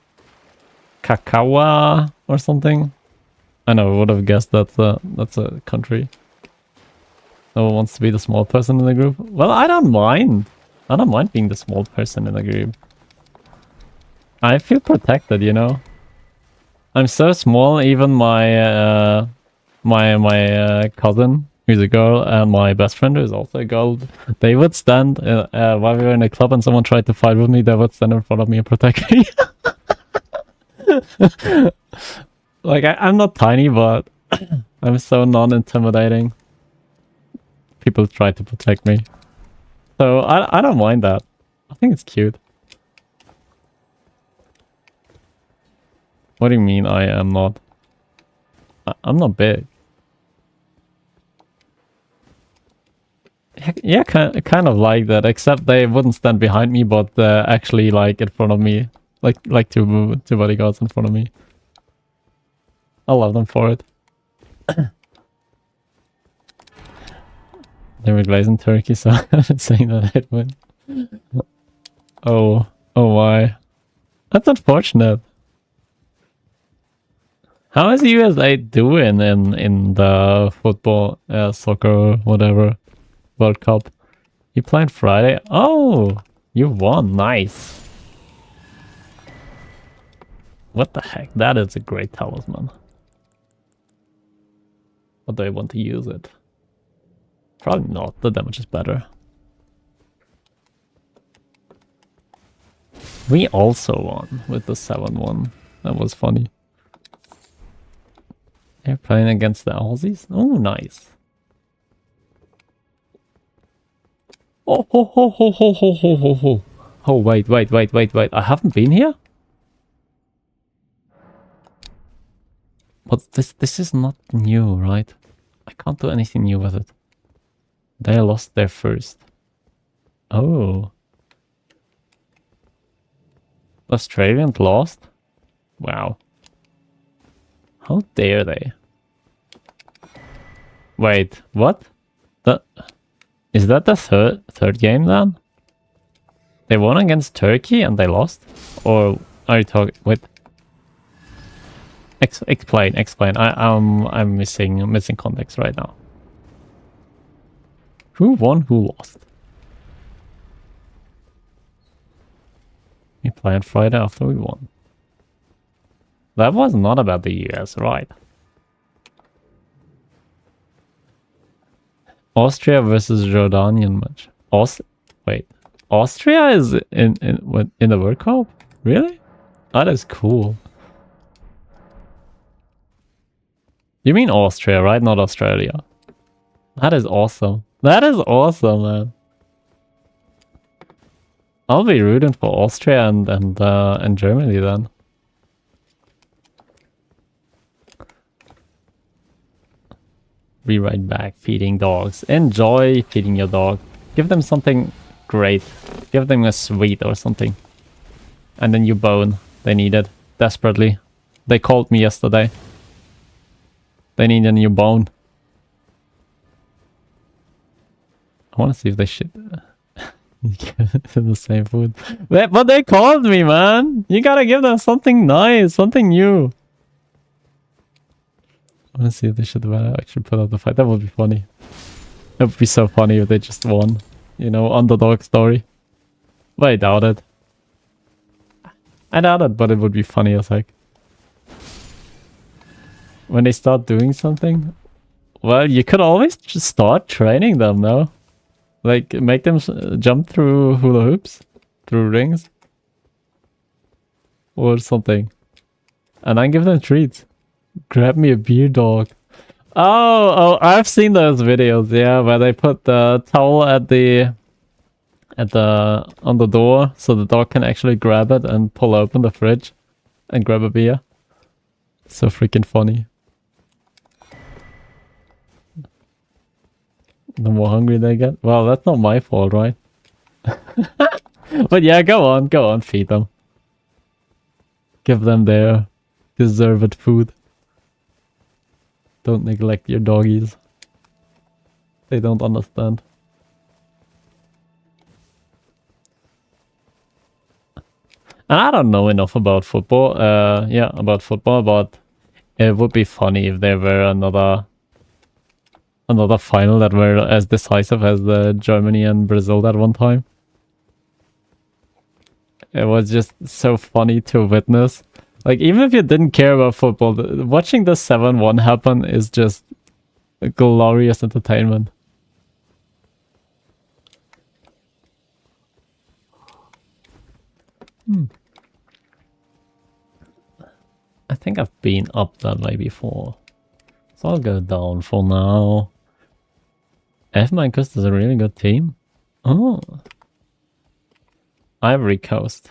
Kakawa or something? I know, I would have guessed that's a country. No one wants to be the small person in the group. Well, I don't mind. I don't mind being the small person in the group. I feel protected, you know. I'm so small, even my my cousin, who's a girl, and my best friend, who's also a girl, they would stand, while we were in a club and someone tried to fight with me, they would stand in front of me and protect me. Like, I'm not tiny, but I'm so non-intimidating. People try to protect me. So, I don't mind that. I think it's cute. What do you mean I am not? I'm not big. Yeah, kind of like that, except they wouldn't stand behind me, but actually like in front of me. Like two bodyguards in front of me. I love them for it. They were glazing turkey, so I'm saying that I'd win. Oh why? That's unfortunate. How is the USA doing in the football, soccer, whatever, World Cup? You played Friday? Oh, you won. Nice. What the heck? That is a great talisman. But do I want to use it? Probably not. The damage is better. We also won with the 7-1. That was funny. They're playing against the Aussies? Oh, nice. Oh, ho, ho, ho, ho, ho, ho, ho, ho. Oh, wait. I haven't been here? But this is not new, right? I can't do anything new with it. They lost their first. Oh. Australians lost? Wow. How dare they? Wait, what? Is that the third game then? They won against Turkey and they lost? Or are you talking... Wait. Explain. I'm missing context right now. Who won? Who lost? We played Friday after we won. That was not about the US, right? Austria versus Jordanian match. Wait, Austria is in the World Cup? Really? That is cool. You mean Austria, right? Not Australia. That is awesome. That is awesome, man. I'll be rooting for Austria and Germany then. Be right back. Feeding dogs. Enjoy feeding your dog. Give them something great. Give them a sweet or something. And then you bone. They need it desperately. They called me yesterday. They need a new bone. I want to see if they shit the same food. But they called me, man. You gotta give them something nice, something new. I want to see if they should actually put up the fight. That would be funny. It would be so funny if they just won. You know, underdog story. But I doubt it. I doubt it, but it would be funny as heck. When they start doing something, well, you could always just start training them, no? Like, make them jump through hula hoops, through rings, or something. And then give them treats. Grab me a beer dog. Oh, I've seen those videos, yeah, where they put the towel on the door so the dog can actually grab it and pull open the fridge and grab a beer. So freaking funny. The more hungry they get. Well, that's not my fault, right? But yeah, go on, feed them. Give them their deserved food. Don't neglect your doggies. They don't understand. And I don't know enough about football. Yeah, about football, but it would be funny if there were another final that were as decisive as the Germany and Brazil that one time. It was just so funny to witness. Like, even if you didn't care about football, watching the 7-1 happen is just a glorious entertainment. I think I've been up that way before. So I'll go down for now. Ivory Coast is a really good team. Oh. Ivory Coast.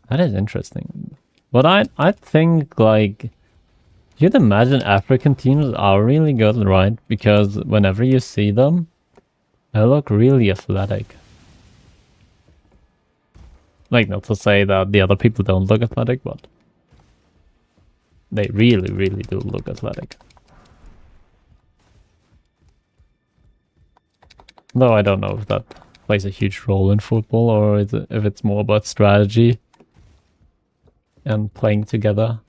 That is interesting. But I think, like, you'd imagine African teams are really good, right? Because whenever you see them, they look really athletic. Like, not to say that the other people don't look athletic, but they really, really do look athletic. Though I don't know if that plays a huge role in football or if it's more about strategy and playing together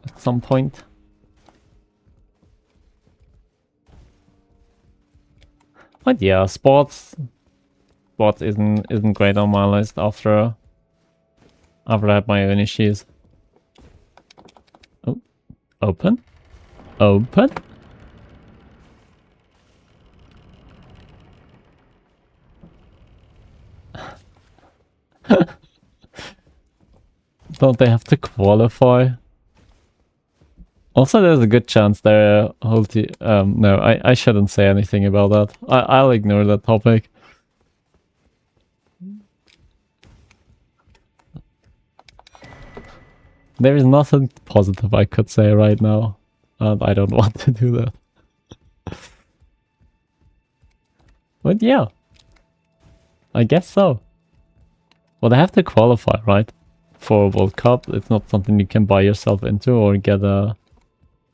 at some point. But yeah, sports isn't great on my list after I had my own issues. Oh, open? Don't they have to qualify? Also, there's a good chance they're no, I shouldn't say anything about that. I'll ignore that topic. There is nothing positive I could say right now, and I don't want to do that. But yeah, I guess so. Well, they have to qualify, right? For World Cup. It's not something you can buy yourself into or get a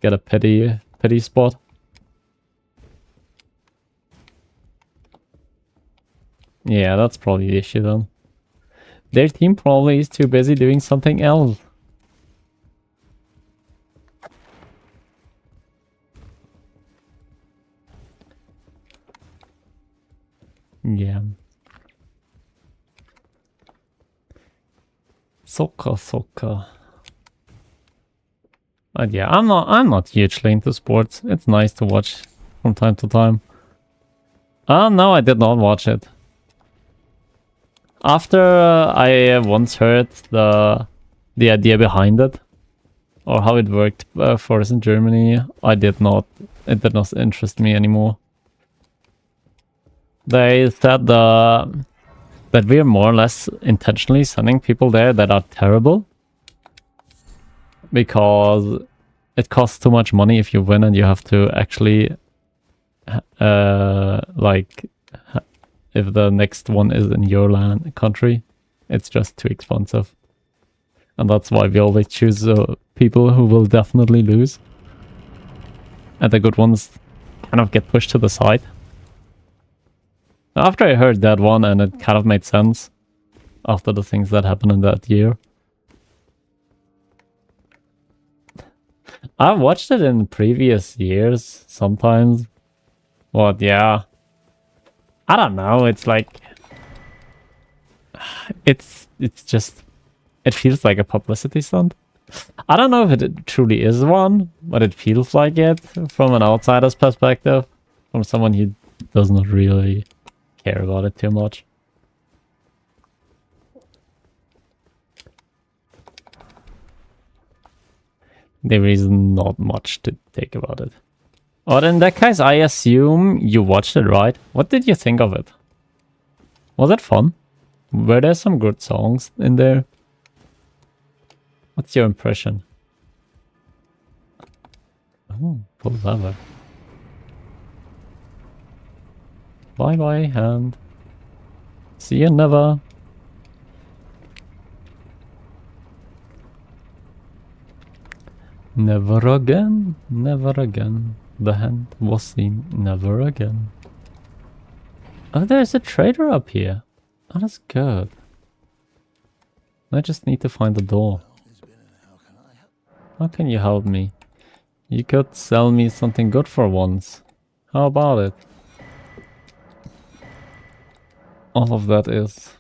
pity spot. Yeah, that's probably the issue then. Their team probably is too busy doing something else. Yeah. Soccer. But yeah, I'm not hugely into sports. It's nice to watch from time to time. No, I did not watch it. After I once heard the idea behind it, or how it worked for us in Germany, it did not interest me anymore. They said that we are more or less intentionally sending people there that are terrible, because it costs too much money if you win and you have to actually like, if the next one is in your country, it's just too expensive. And that's why we always choose people who will definitely lose. And the good ones kind of get pushed to the side. After I heard that one, and it kind of made sense after the things that happened in that year. I've watched it in previous years sometimes. But yeah, I don't know. It's like, it's just, it feels like a publicity stunt. I don't know if it truly is one, but it feels like it from an outsider's perspective, from someone who does not really care about it too much. There is not much to take about it. Oh, in that case, I assume you watched it, right? What did you think of it? Was it fun? Were there some good songs in there? What's your impression? Oh, full lever. Bye bye, and see you never. Never again, never again. The hand was seen never again. Oh, there's a trader up here. Oh, that's good. I just need to find the door. How can you help me? You could sell me something good for once. How about it? All of that is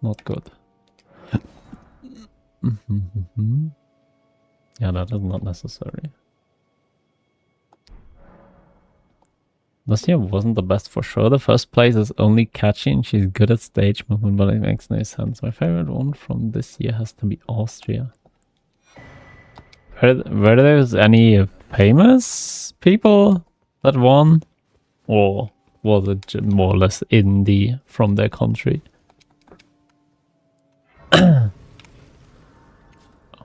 not good. Yeah, that is not necessary. This year wasn't the best for sure. The first place is only catchy and she's good at stage movement, but it makes no sense. My favorite one from this year has to be Austria. Were there any famous people that won? Or was it more or less indie from their country?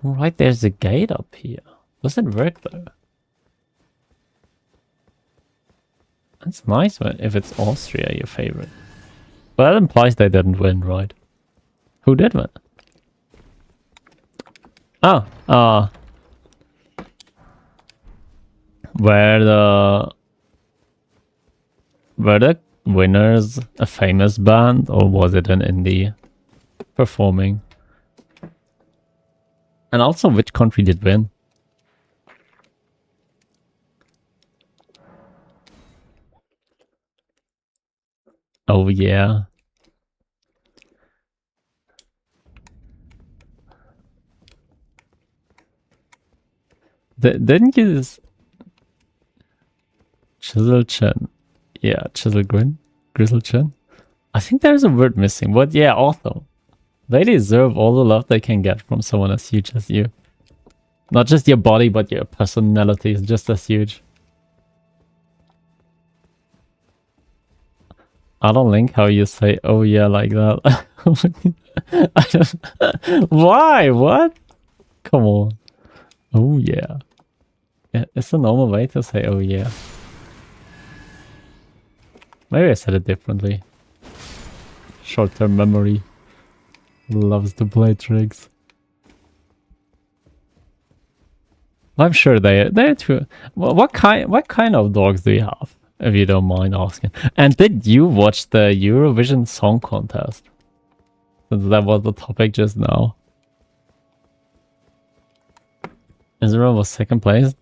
Alright, there's a gate up here. Does it work though? That's nice if it's Austria, your favorite. But that implies they didn't win, right? Who did win? Oh, were the winners a famous band, or was it an indie performing? And also, which country did win? Oh yeah. Didn't you just... Chisel chin. Yeah, chisel grin. Grizzle chin. I think there's a word missing, but yeah, also. They deserve all the love they can get from someone as huge as you. Not just your body, but your personality is just as huge. I don't like how you say, oh yeah, like that. Why? What? Come on. Oh yeah. It's a normal way to say, oh yeah. Maybe I said it differently. Short-term memory. Loves to play tricks. I'm sure they're too. What kind of dogs do you have, if you don't mind asking? And did you watch the Eurovision Song Contest? Since that was the topic just now. Israel was second place,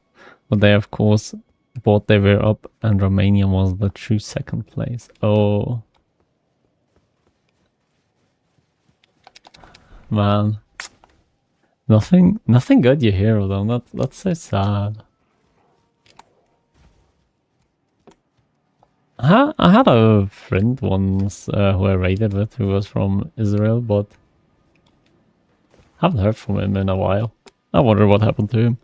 but they of course Both they were up, and Romania was the true second place. Oh. Man. Nothing good you hear of them. That's so sad. I had a friend once who I raided with who was from Israel, but haven't heard from him in a while. I wonder what happened to him.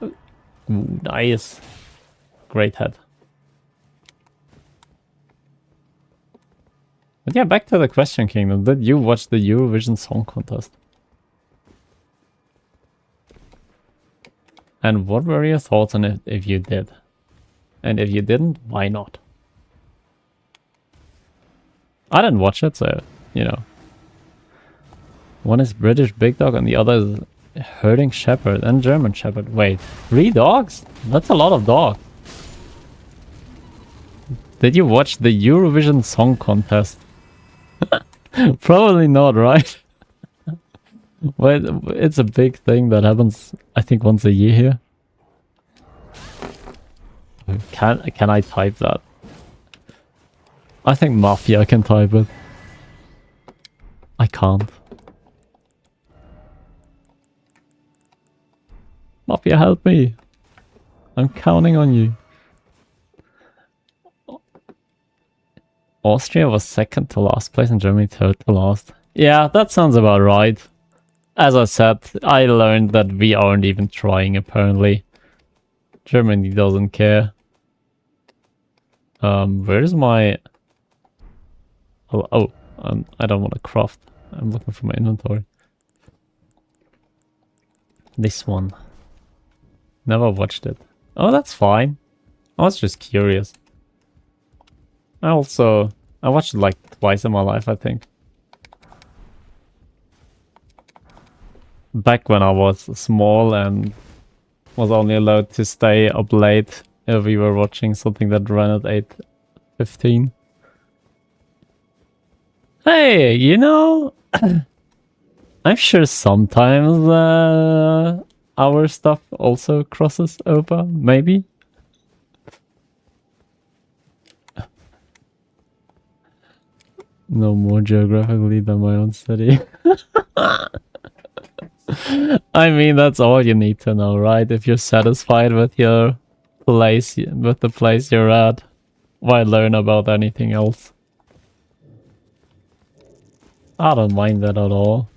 Ooh, nice. Great head. But yeah, back to the question, Kingdom. Did you watch the Eurovision Song Contest? And what were your thoughts on it if you did? And if you didn't, why not? I didn't watch it, so, you know. One is British Big Dog and the other is Herding Shepherd and German Shepherd. Wait, 3 dogs? That's a lot of dogs. Did you watch the Eurovision Song Contest? Probably not, right? But it's a big thing that happens, I think, once a year here. Can I type that? I think Mafia can type it. I can't. Mafia, help me. I'm counting on you. Austria was second to last place and Germany third to last. Yeah, that sounds about right. As I said, I learned that we aren't even trying apparently. Germany doesn't care. Where's my... I don't want to craft. I'm looking for my inventory. This one. Never watched it. Oh, that's fine. I was just curious. I watched it like twice in my life, I think. Back when I was small and was only allowed to stay up late if we were watching something that ran at 8:15. Hey, you know, I'm sure sometimes our stuff also crosses over, maybe? No more geographically than my own city. I mean, that's all you need to know, right? If you're satisfied with your place, with the place you're at, why learn about anything else? I don't mind that at all.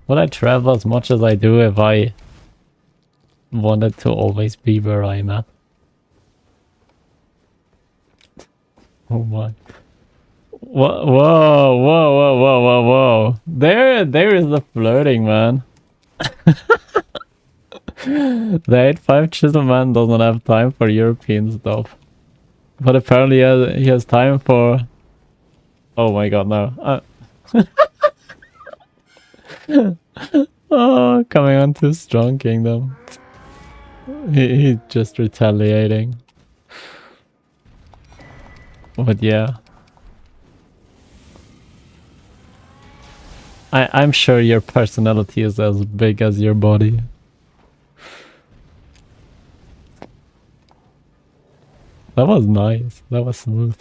Would I travel as much as I do if I wanted to always be where I'm at? Oh my. Whoa, whoa, whoa, whoa, whoa, whoa, whoa. There is the flirting, man. The 8-5 Chisel man doesn't have time for European stuff. But apparently he has time for... Oh my god, no. Oh, coming on too strong, Kingdom. He's just retaliating. But yeah. I'm sure your personality is as big as your body. That was nice. That was smooth.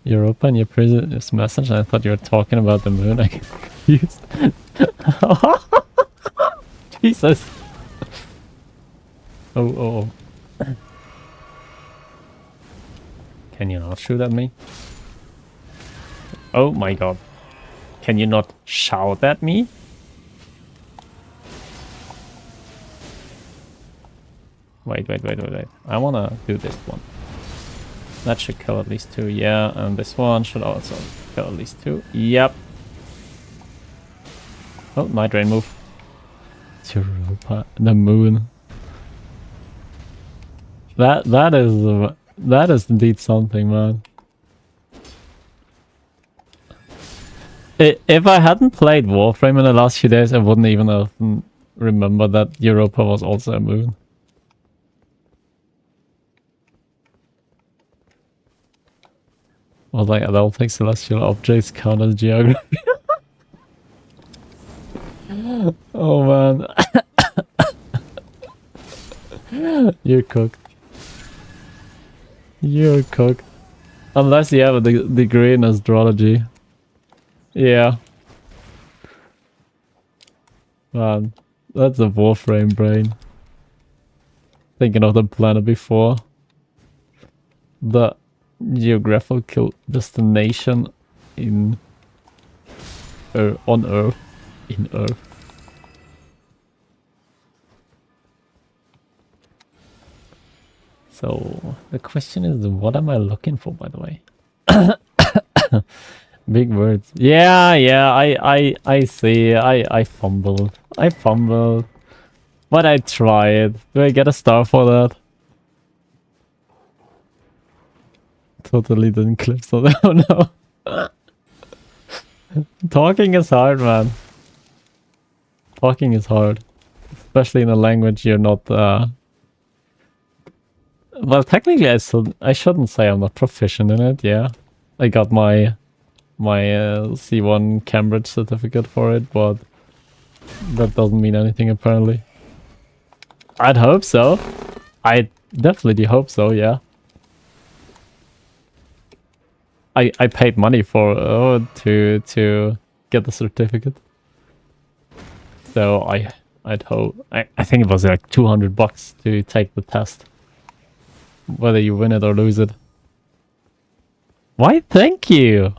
Europa and your previous message, I thought you were talking about the moon. I get confused. Jesus. Oh. Can you not shoot at me? Oh my god. Can you not shout at me? Wait. I wanna do this one. That should kill at least 2, yeah. And this one should also kill at least 2. Yep. Oh, Night Rain move. Europa, the moon. That is indeed something, man. If I hadn't played Warframe in the last few days, I wouldn't even have remembered that Europa was also a moon. Well, like, I don't think celestial objects count as geography. Oh man. You're cooked. You're cooked. Unless you have a degree in astrology. Yeah. Man, that's a Warframe brain. Thinking of the planet before. The geographical destination in on Earth. In Earth. So the question is, what am I looking for, by the way? Big words. Yeah, I see. I fumbled. But I tried. Do I get a star for that? Totally didn't clip, so oh no. Talking is hard, man. Talking is hard. Especially in a language you're not, well, technically I shouldn't say I'm not proficient in it, yeah. I got my C1 Cambridge certificate for it, but that doesn't mean anything apparently. I'd hope so. I definitely hope so, yeah. I paid money for to get the certificate. So I'd hope I think it was like $200 to take the test. Whether you win it or lose it. Why thank you?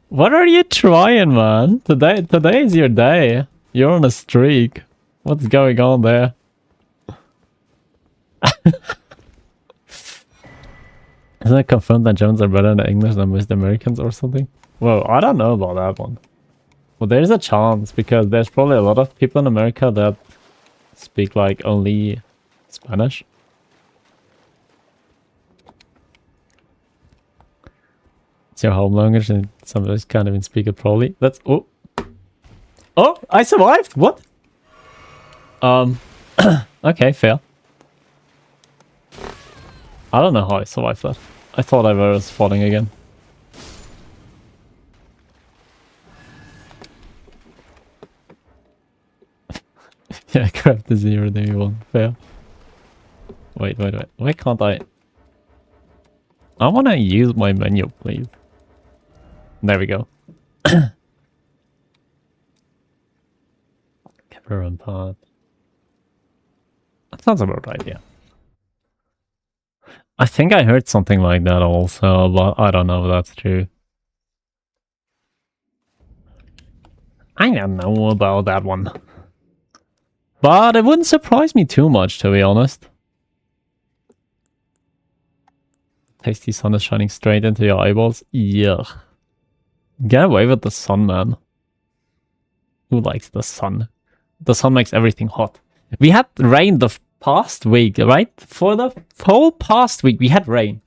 What are you trying, man? Today is your day. You're on a streak. What's going on there? Isn't it confirmed that Germans are better than English than most Americans or something? Well, I don't know about that one. Well, there's a chance because there's probably a lot of people in America that speak like only Spanish. It's your home language and some of us can't even speak it properly. That's oh, I survived. What? Okay, fair. I don't know how I survived that. I thought I was falling again. Yeah, I grabbed the 0 then you won. Fair. Wait. Why can't I? I want to use my menu, please. There we go. Camera on part. That sounds about right, yeah. I think I heard something like that also, but I don't know if that's true. I don't know about that one. But it wouldn't surprise me too much, to be honest. Tasty sun is shining straight into your eyeballs. Yuck. Get away with the sun, man. Who likes the sun? The sun makes everything hot. We had rain the past week, right? For the whole past week, we had rain.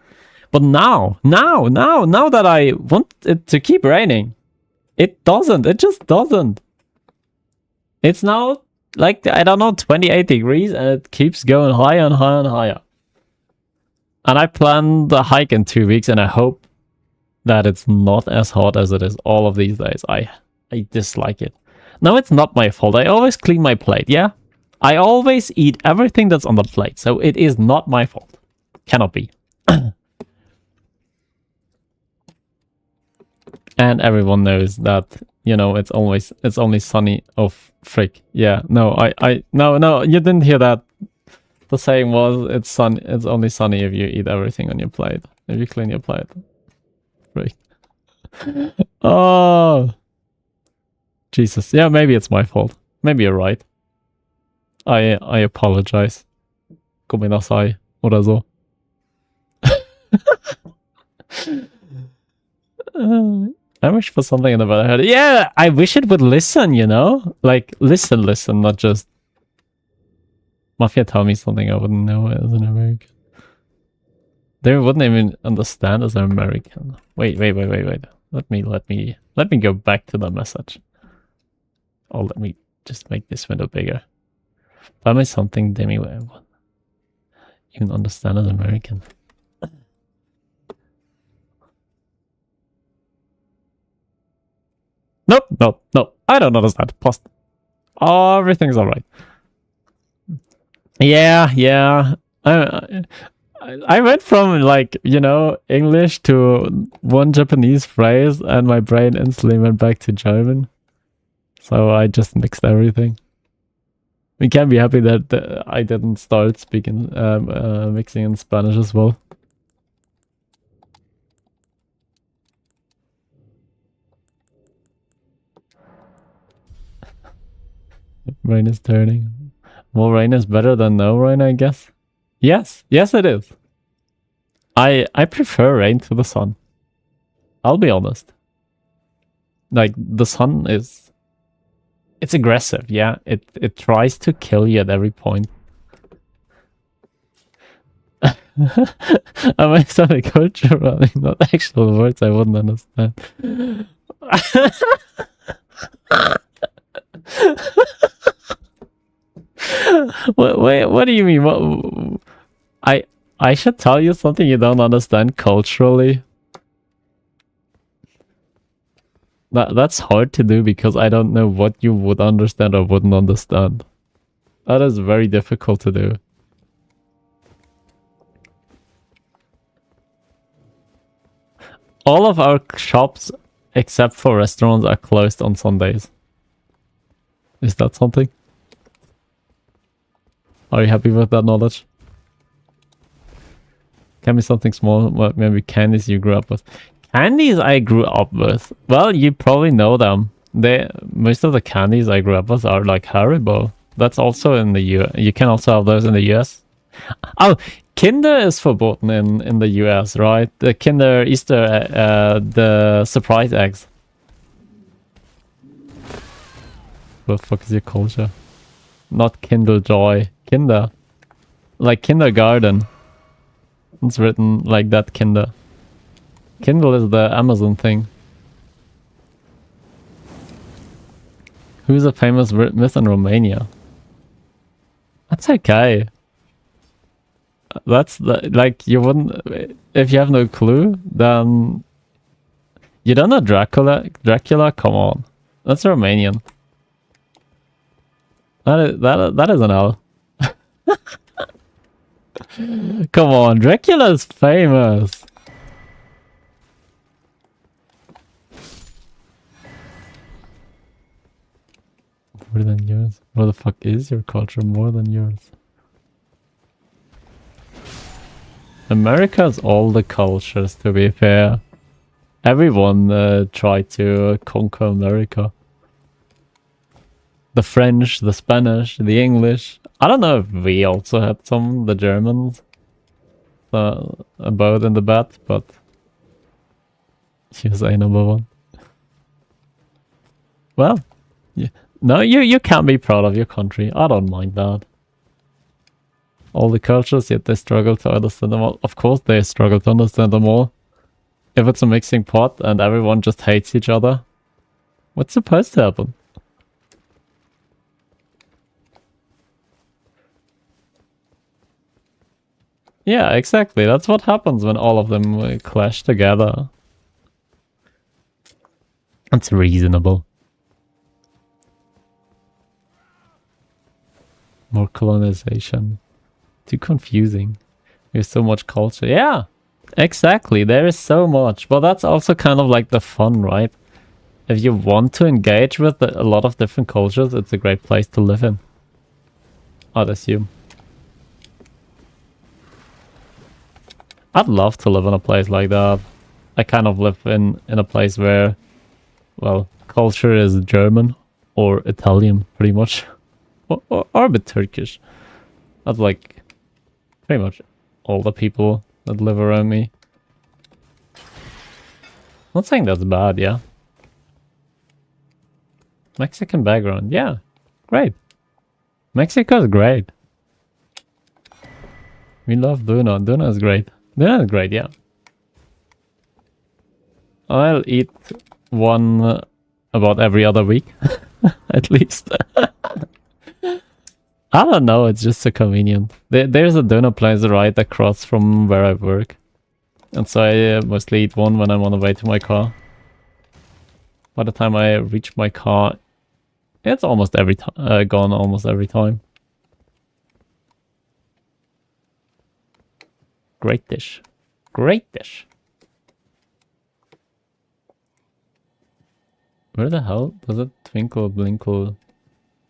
But now that I want it to keep raining, it doesn't. It just doesn't. It's now, like, I don't know, 28 degrees, and it keeps going higher and higher and higher. And I planned the hike in 2 weeks, and I hope that it's not as hot as it is all of these days. I dislike it. No, it's not my fault. I always clean my plate, yeah? I always eat everything that's on the plate, so it is not my fault. Cannot be. And everyone knows that, you know, it's only sunny. Oh, frick. Yeah, no, no, you didn't hear that. The saying was, it's only sunny if you eat everything on your plate. If you clean your plate. Frick. Oh. Jesus. Yeah, maybe it's my fault. Maybe you're right. I apologize. Gomenasai. Oder so. I wish for something in the better head. Yeah, I wish it would listen, you know? Like, listen, not just... Mafia tell me something I wouldn't know as an American. They wouldn't even understand as an American. Wait. Let me go back to the message. Oh, let me just make this window bigger. Buy me something Demi would even understand as American. Nope. I don't understand. Post. Oh, everything's alright. Yeah. I went from, like, you know, English to one Japanese phrase, and my brain instantly went back to German. So I just mixed everything. We can be happy that I didn't start speaking, mixing in Spanish as well. Rain is turning. More rain is better than no rain, I guess. Yes, it is. I prefer rain to the sun. I'll be honest. Like, the sun is... It's aggressive, yeah. It tries to kill you at every point. I might sound like culture running, not actual words I wouldn't understand. What do you mean? What? I should tell you something you don't understand culturally. That's hard to do because I don't know what you would understand or wouldn't understand. That is very difficult to do. All of our shops, except for restaurants, are closed on Sundays. Is that something? Are you happy with that knowledge? Can be something small, maybe candies you grew up with. Candies I grew up with. Well, you probably know them. Most of the candies I grew up with are like Haribo. That's also in the US. You can also have those in the US. Oh, Kinder is verboten in the US, right? The Kinder Easter, the surprise eggs. What the fuck is your culture? Not Kindle Joy. Kinder. Like kindergarten. It's written like that, Kinder. Kindle is the Amazon thing. Who's a famous myth in Romania? That's okay. That's like, you wouldn't... If you have no clue, then... You don't know Dracula? Dracula? Come on. That's Romanian. That is an L. Come on, Dracula is famous. More than yours? What the fuck is your culture more than yours? America's all the cultures, to be fair. Everyone tried to conquer America. The French, the Spanish, the English. I don't know if we also had some, the Germans. About in the bat, but... USA #1. Well, yeah. No, you can be proud of your country. I don't mind that. All the cultures, yet they struggle to understand them all. Of course they struggle to understand them all. If it's a mixing pot and everyone just hates each other, what's supposed to happen? Yeah, exactly. That's what happens when all of them clash together. It's reasonable. More colonization. Too confusing. There's so much culture. Yeah, exactly. There is so much. But that's also kind of like the fun, right? If you want to engage with a lot of different cultures, it's a great place to live in. I'd assume. I'd love to live in a place like that. I kind of live in a place where, well, culture is German or Italian, pretty much. Or a bit Turkish. That's like pretty much all the people that live around me. Not saying that's bad, yeah. Mexican background, yeah. Great. Mexico's great. We love Duna. Duna is great. Duna is great, yeah. I'll eat one about every other week. At least. I don't know, it's just so convenient. There's a donut place right across from where I work. And so I mostly eat one when I'm on the way to my car. By the time I reach my car, It's almost every time, gone almost every time. Great dish. Great dish. Where the hell does it twinkle, blinkle?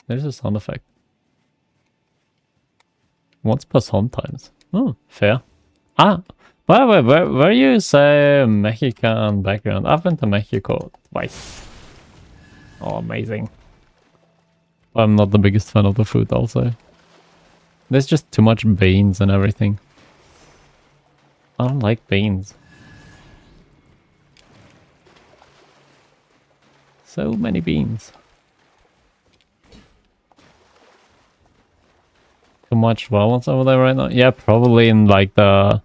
There's a sound effect. Once per sometimes. Oh, fair. Ah, by the way, where you say Mexican background? I've been to Mexico twice. Oh, amazing. I'm not the biggest fan of the food, I'll say. There's just too much beans and everything. I don't like beans. So many beans. Too much violence over there right now? Yeah, probably in like the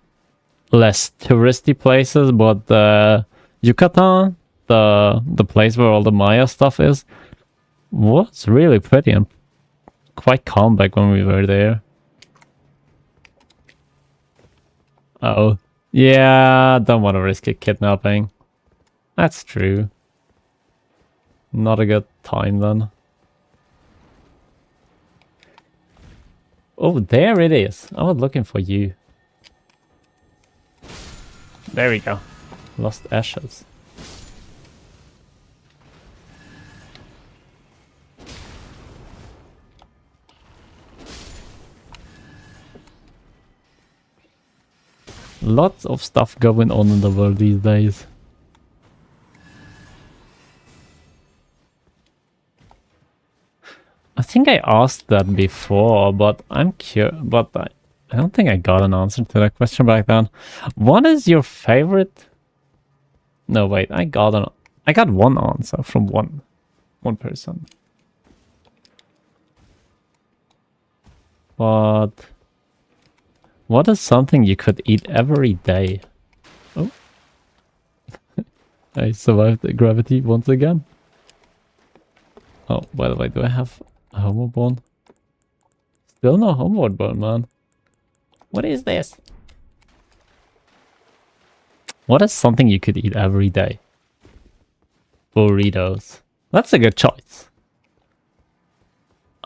less touristy places, but Yucatan, the place where all the Maya stuff is, was really pretty and quite calm back when we were there. Uh-oh. Yeah, don't want to risk a kidnapping. That's true. Not a good time then. Oh, there it is. I was looking for you. There we go. Lost ashes. Lots of stuff going on in the world these days. I think I asked that before, but I'm curious. But I don't think I got an answer to that question back then. What is your favorite? No, wait. I got one answer from one person. But what is something you could eat every day? Oh, I survived the gravity once again. Oh, by the way, do I have a homeward bone? Still no homeward bone, man. What is this? What is something you could eat every day? Burritos. That's a good choice.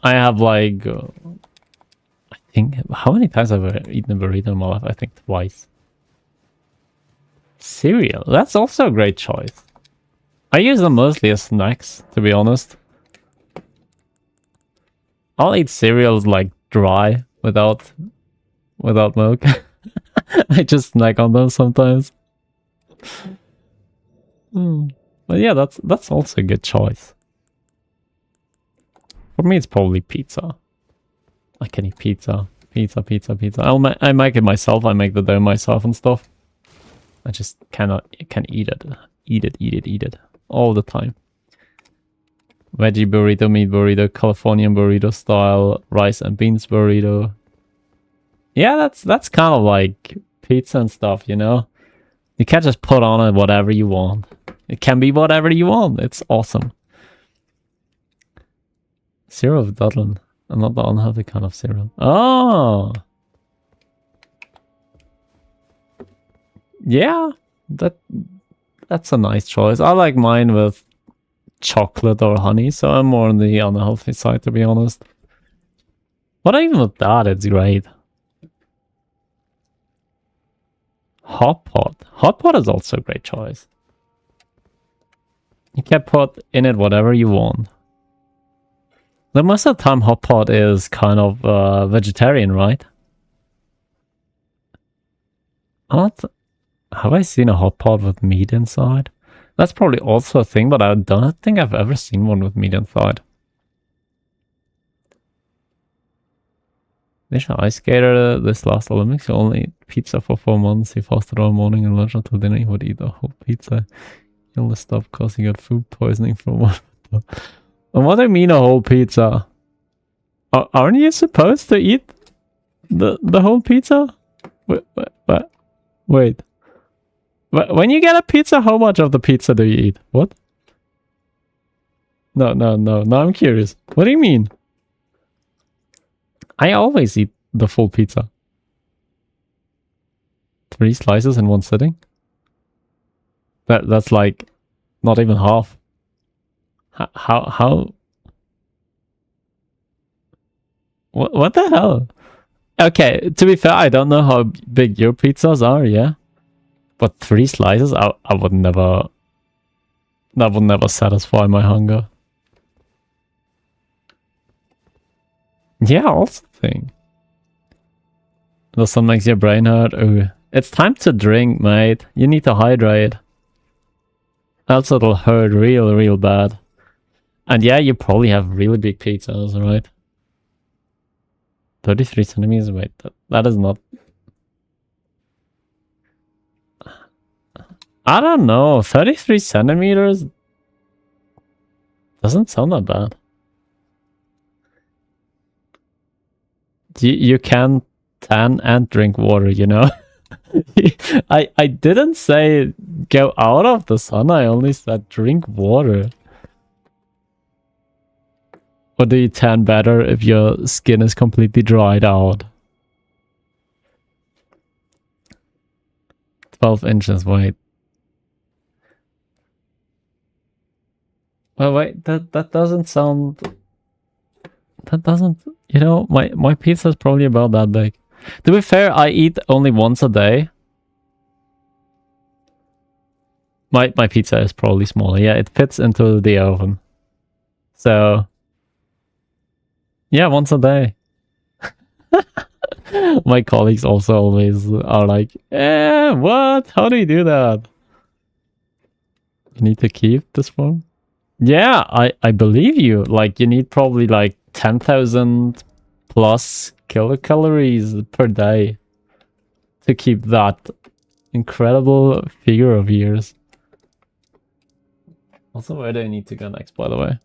I have like... I think... How many times have I eaten a burrito in my life? I think twice. Cereal. That's also a great choice. I use them mostly as snacks, to be honest. I'll eat cereals like dry, without milk. I just snack on them sometimes. But yeah, that's also a good choice. For me, it's probably pizza. I can eat pizza. Pizza. I make it myself. I make the dough myself and stuff. I just can't eat it. Eat it. All the time. Veggie burrito, meat burrito, Californian burrito style, rice and beans burrito. Yeah, that's kind of like pizza and stuff, you know? You can't just put on it whatever you want. It can be whatever you want. It's awesome. Cereal of Dublin. I'm not the unhealthy kind of cereal. Oh! Yeah, that's a nice choice. I like mine with chocolate or honey, so I'm more on the unhealthy side, to be honest. But even with that, it's great. Hot pot. Hot pot is also a great choice. You can put in it whatever you want. But most of the time, hot pot is kind of vegetarian, right? Have I seen a hot pot with meat inside? That's probably also a thing, but I don't think I've ever seen one with meat inside. National ice skater this last Olympics, he only ate pizza for 4 months. He fasted all morning and lunch until dinner. He would eat a whole pizza. He only stopped because he got food poisoning from one. And what do you mean a whole pizza? Aren't you supposed to eat the whole pizza? Wait. When you get a pizza, how much of the pizza do you eat? What? No. Now I'm curious. What do you mean? I always eat the full pizza. 3 slices in one sitting? That's like not even half. How? What the hell? Okay, to be fair, I don't know how big your pizzas are, yeah? But 3 slices, I would never... That would never satisfy my hunger. Yeah, also think. The sun makes your brain hurt. Ooh. It's time to drink, mate. You need to hydrate. Else it'll hurt real bad. And yeah, you probably have really big pizzas, right? 33 centimeters? Wait, that is not... I don't know. 33 centimeters? Doesn't sound that bad. You can tan and drink water, you know? I didn't say go out of the sun. I only said drink water. Or do you tan better if your skin is completely dried out? 12 inches, wait. Well, wait, that doesn't sound... That doesn't... You know, my pizza is probably about that big. To be fair, I eat only once a day. My pizza is probably smaller. Yeah, it fits into the oven. So... Yeah, once a day. My colleagues also always are like, what? How do you do that? You need to keep this one? Yeah, I believe you. Like, you need probably like 10,000 plus kilocalories per day to keep that incredible figure of yours. Also, where do I need to go next, by the way?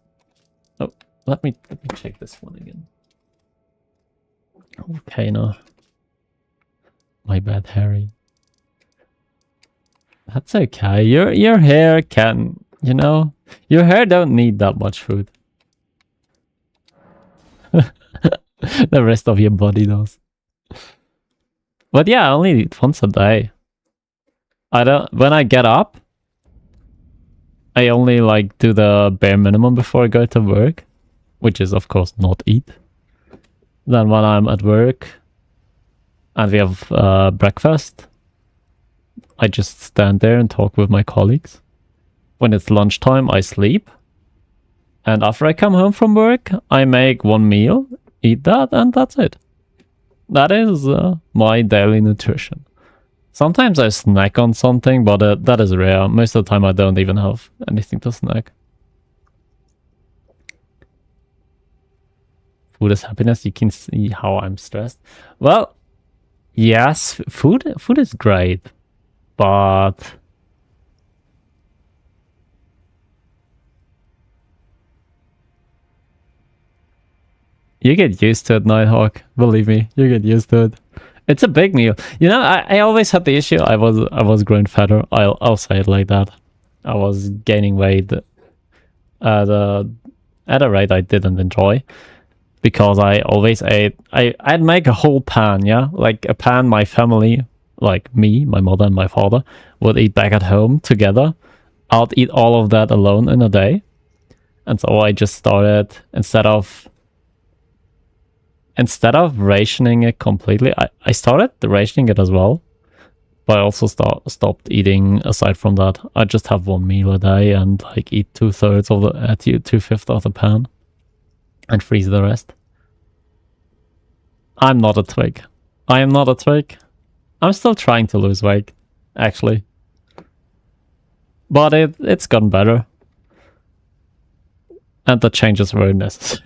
Oh, let me check this one again. Okay, no. My bad, Harry. That's okay. Your hair can, you know, your hair don't need that much food. The rest of your body does. But yeah, I only eat once a day. When I get up, I only like do the bare minimum before I go to work, which is of course not eat. Then when I'm at work and we have breakfast, I just stand there and talk with my colleagues. When it's lunchtime, I sleep. And after I come home from work, I make one meal, eat that, and that's it. That is my daily nutrition. Sometimes I snack on something, but that is rare. Most of the time I don't even have anything to snack. Food is happiness. You can see how I'm stressed. Well, yes, food is great, but you get used to it, Nighthawk. Believe me, you get used to it. It's a big meal. You know, I always had the issue. I was growing fatter. I'll say it like that. I was gaining weight at a rate I didn't enjoy. Because I always ate, I'd make a whole pan, yeah? Like a pan my family, like me, my mother and my father, would eat back at home together. I'd eat all of that alone in a day. And so I just started, instead of rationing it completely, I started rationing it as well. But I also stopped eating aside from that. I just have one meal a day and like eat 2/3 of the, 2/5 of the pan. And freeze the rest. I'm not a twig. I am not a twig. I'm still trying to lose weight, actually. But it's gotten better. And the changes were necessary.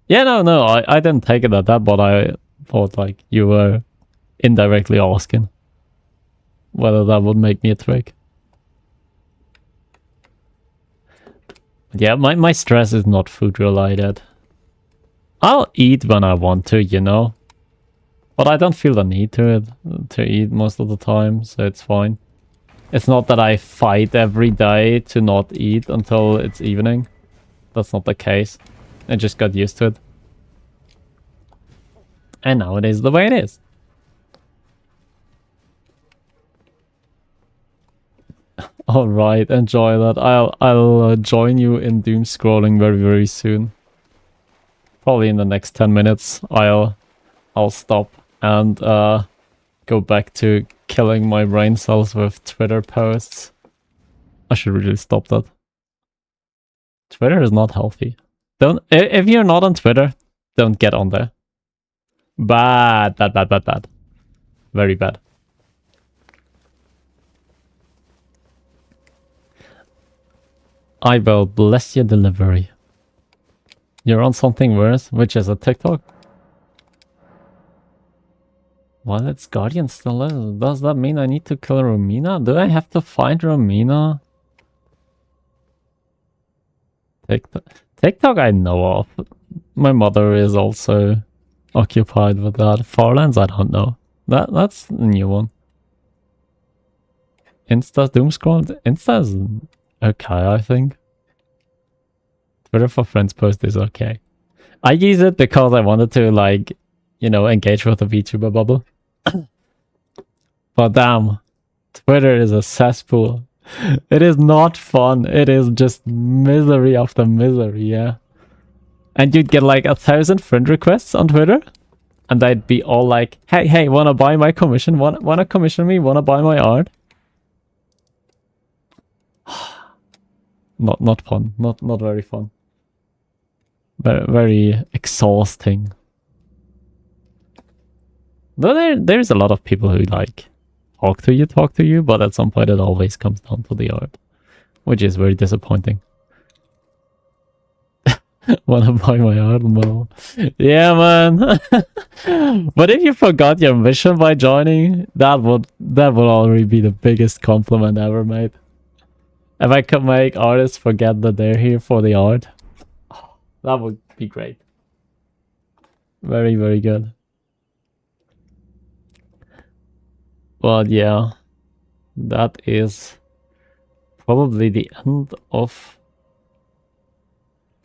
Yeah, no, I didn't take it at that, but I thought like you were indirectly asking whether that would make me a twig. Yeah, my stress is not food related. I'll eat when I want to, you know. But I don't feel the need to eat most of the time, so it's fine. It's not that I fight every day to not eat until it's evening. That's not the case. I just got used to it. And now it is the way it is. Alright, enjoy that. I'll join you in doom scrolling very, very soon. probably in the next 10 minutes, I'll stop and go back to killing my brain cells with Twitter posts. I should really stop that. Twitter is not healthy. If you're not on Twitter, don't get on there. Bad. Very bad. I will bless your delivery. You're on something worse, which is a TikTok? Well, it's Guardian still is. Does that mean I need to kill Romina? Do I have to find Romina? TikTok I know of. My mother is also occupied with that. Farlands I don't know. That's a new one. Insta's doomscroll? Insta's okay, I think. Twitter for friends post is okay. I use it because I wanted to, like, you know, engage with the VTuber bubble. But damn, Twitter is a cesspool. It is not fun. It is just misery after misery, yeah. And you'd get like 1,000 friend requests on Twitter, and they'd be all like, hey, wanna buy my commission? Wanna commission me? Wanna buy my art? Not fun. Not very fun. Very exhausting. Though there's a lot of people who like talk to you, but at some point it always comes down to the art, which is very disappointing. Wanna buy my art? Well, yeah, man. But if you forgot your mission by joining, that would already be the biggest compliment ever, mate. If I could make artists forget that they're here for the art, that would be great. Very, very good. But yeah, that is probably the end of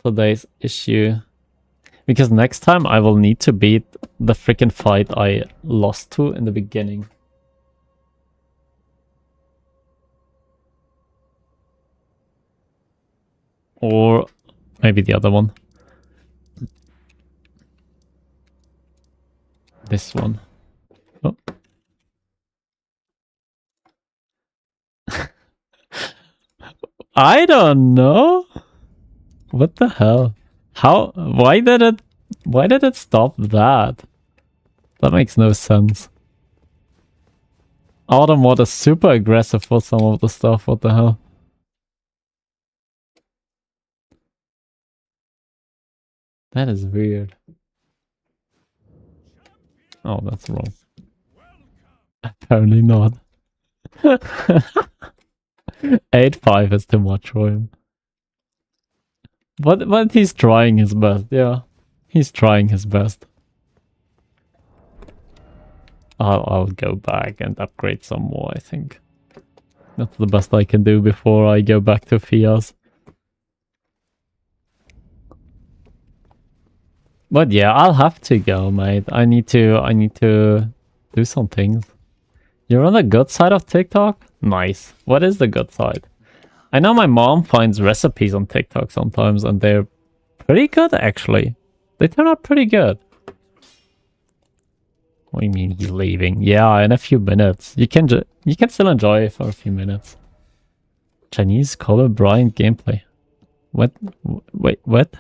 today's issue. Because next time I will need to beat the freaking fight I lost to in the beginning. Or maybe the other one. This one. Oh. I don't know. What the hell? How? Why did it stop that? That makes no sense. Autumn Water is super aggressive for some of the stuff. What the hell? That is weird. Oh, that's wrong. Apparently not. 8-5 is too much for him. But he's trying his best, yeah. He's trying his best. I'll go back and upgrade some more, I think. That's the best I can do before I go back to Fias. But yeah, I'll have to go, mate. I need to do some things. You're on the good side of TikTok? Nice. What is the good side? I know my mom finds recipes on TikTok sometimes, and they're pretty good, actually. They turn out pretty good. What do you mean he's leaving? Yeah, in a few minutes. You can still enjoy it for a few minutes. Chinese Color Bryant gameplay. What? Wait, what?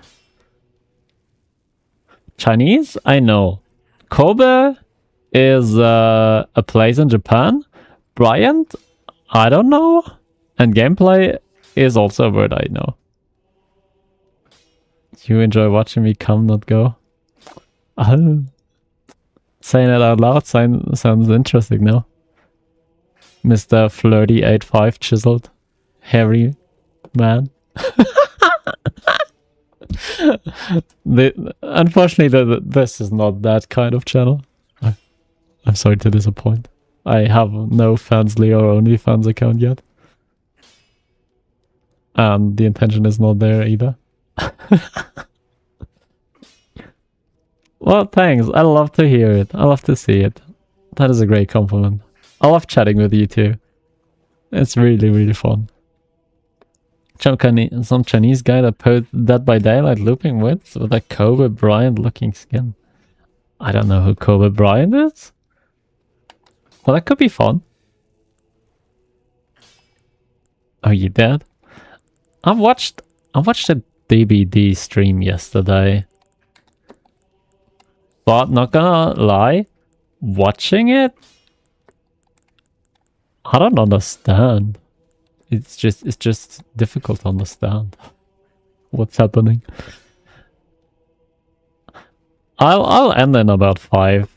Chinese? I know. Kobe is a place in Japan. Bryant? I don't know. And gameplay is also a word I know. You enjoy watching me come, not go? Saying it out loud sounds interesting, no? Mr. Flirty 85 chiseled. Hairy man. Unfortunately, this is not that kind of channel. I'm sorry to disappoint. I have no Fansly or OnlyFans account yet. And the intention is not there either. Well, thanks. I love to hear it. I love to see it. That is a great compliment. I love chatting with you too. It's really, really fun. some Chinese guy that posted Dead by Daylight looping with a Kobe Bryant looking skin. I don't know who Kobe Bryant is. Well, that could be fun. Oh, you dead? I watched a DBD stream yesterday. But not gonna lie, watching it, I don't understand. It's just difficult to understand what's happening. I'll end in about 5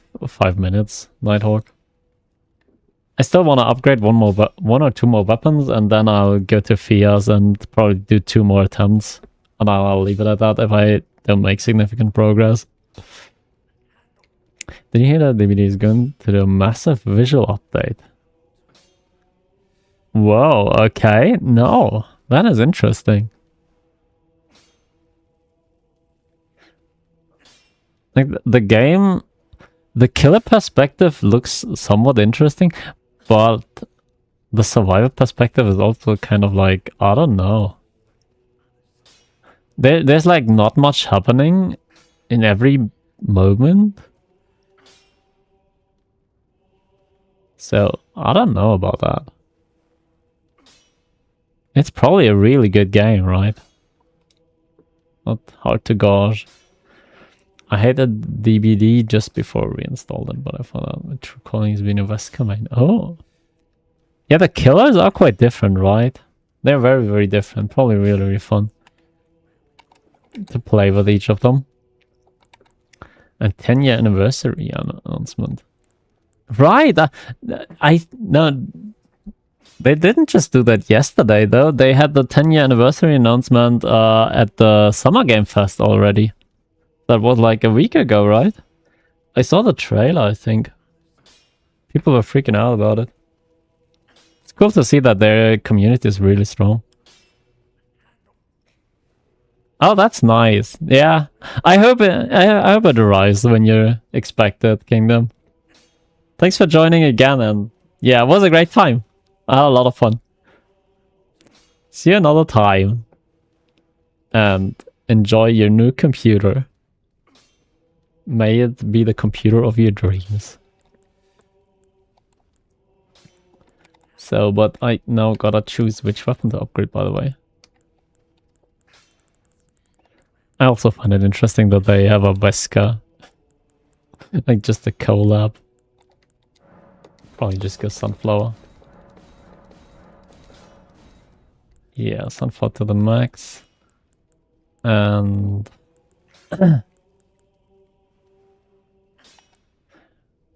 minutes, Nighthawk. I still want to upgrade one or two more weapons, and then I'll go to Fias and probably do 2 more attempts, and I'll leave it at that if I don't make significant progress. Did you hear that DVD is going to do a massive visual update? Whoa, okay. No, that is interesting. Like the game, the killer perspective looks somewhat interesting, but the survivor perspective is also kind of like, I don't know. There's like not much happening in every moment. So, I don't know about that. It's probably a really good game, right? Not hard to gauge. I hated DBD just before I reinstalled it, but I found out the true calling has been a Wesker main. Oh! Yeah, the killers are quite different, right? They're very, very different. Probably really, really fun to play with each of them. And 10-year anniversary announcement. Right! No, they didn't just do that yesterday, though. They had the 10-year anniversary announcement at the Summer Game Fest already. That was like a week ago, right? I saw the trailer, I think. People were freaking out about it. It's cool to see that their community is really strong. Oh, that's nice. Yeah, I hope it arrives when you expect it, Kingdom. Thanks for joining again, and yeah, it was a great time. I had a lot of fun. See you another time. And enjoy your new computer. May it be the computer of your dreams. So, but I now gotta choose which weapon to upgrade, by the way. I also find it interesting that they have a Wesker. Like just a collab. Probably just go Sunflower. Yeah, Sunflower to the max. And...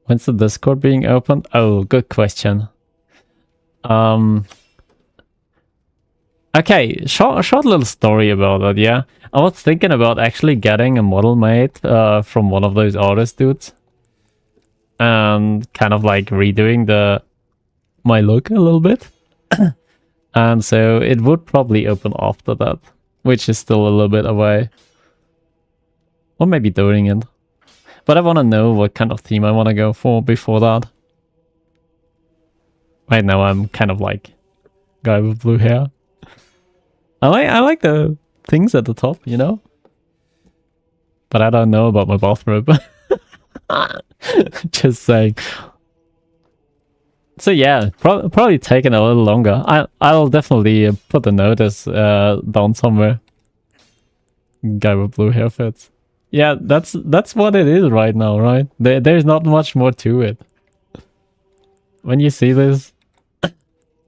when's the Discord being opened? Oh, good question. Okay, short little story about it, yeah. I was thinking about actually getting a model made from one of those artist dudes. And kind of like redoing my look a little bit. And so it would probably open after that, which is still a little bit away. Or maybe during it. But I want to know what kind of theme I want to go for before that. Right now I'm kind of like guy with blue hair. I like the things at the top, you know? But I don't know about my bathrobe. Just saying. So yeah, probably taking a little longer. I'll definitely put the notice down somewhere. Guy with blue hair fits. Yeah, that's what it is right now, right? There's not much more to it. When you see this,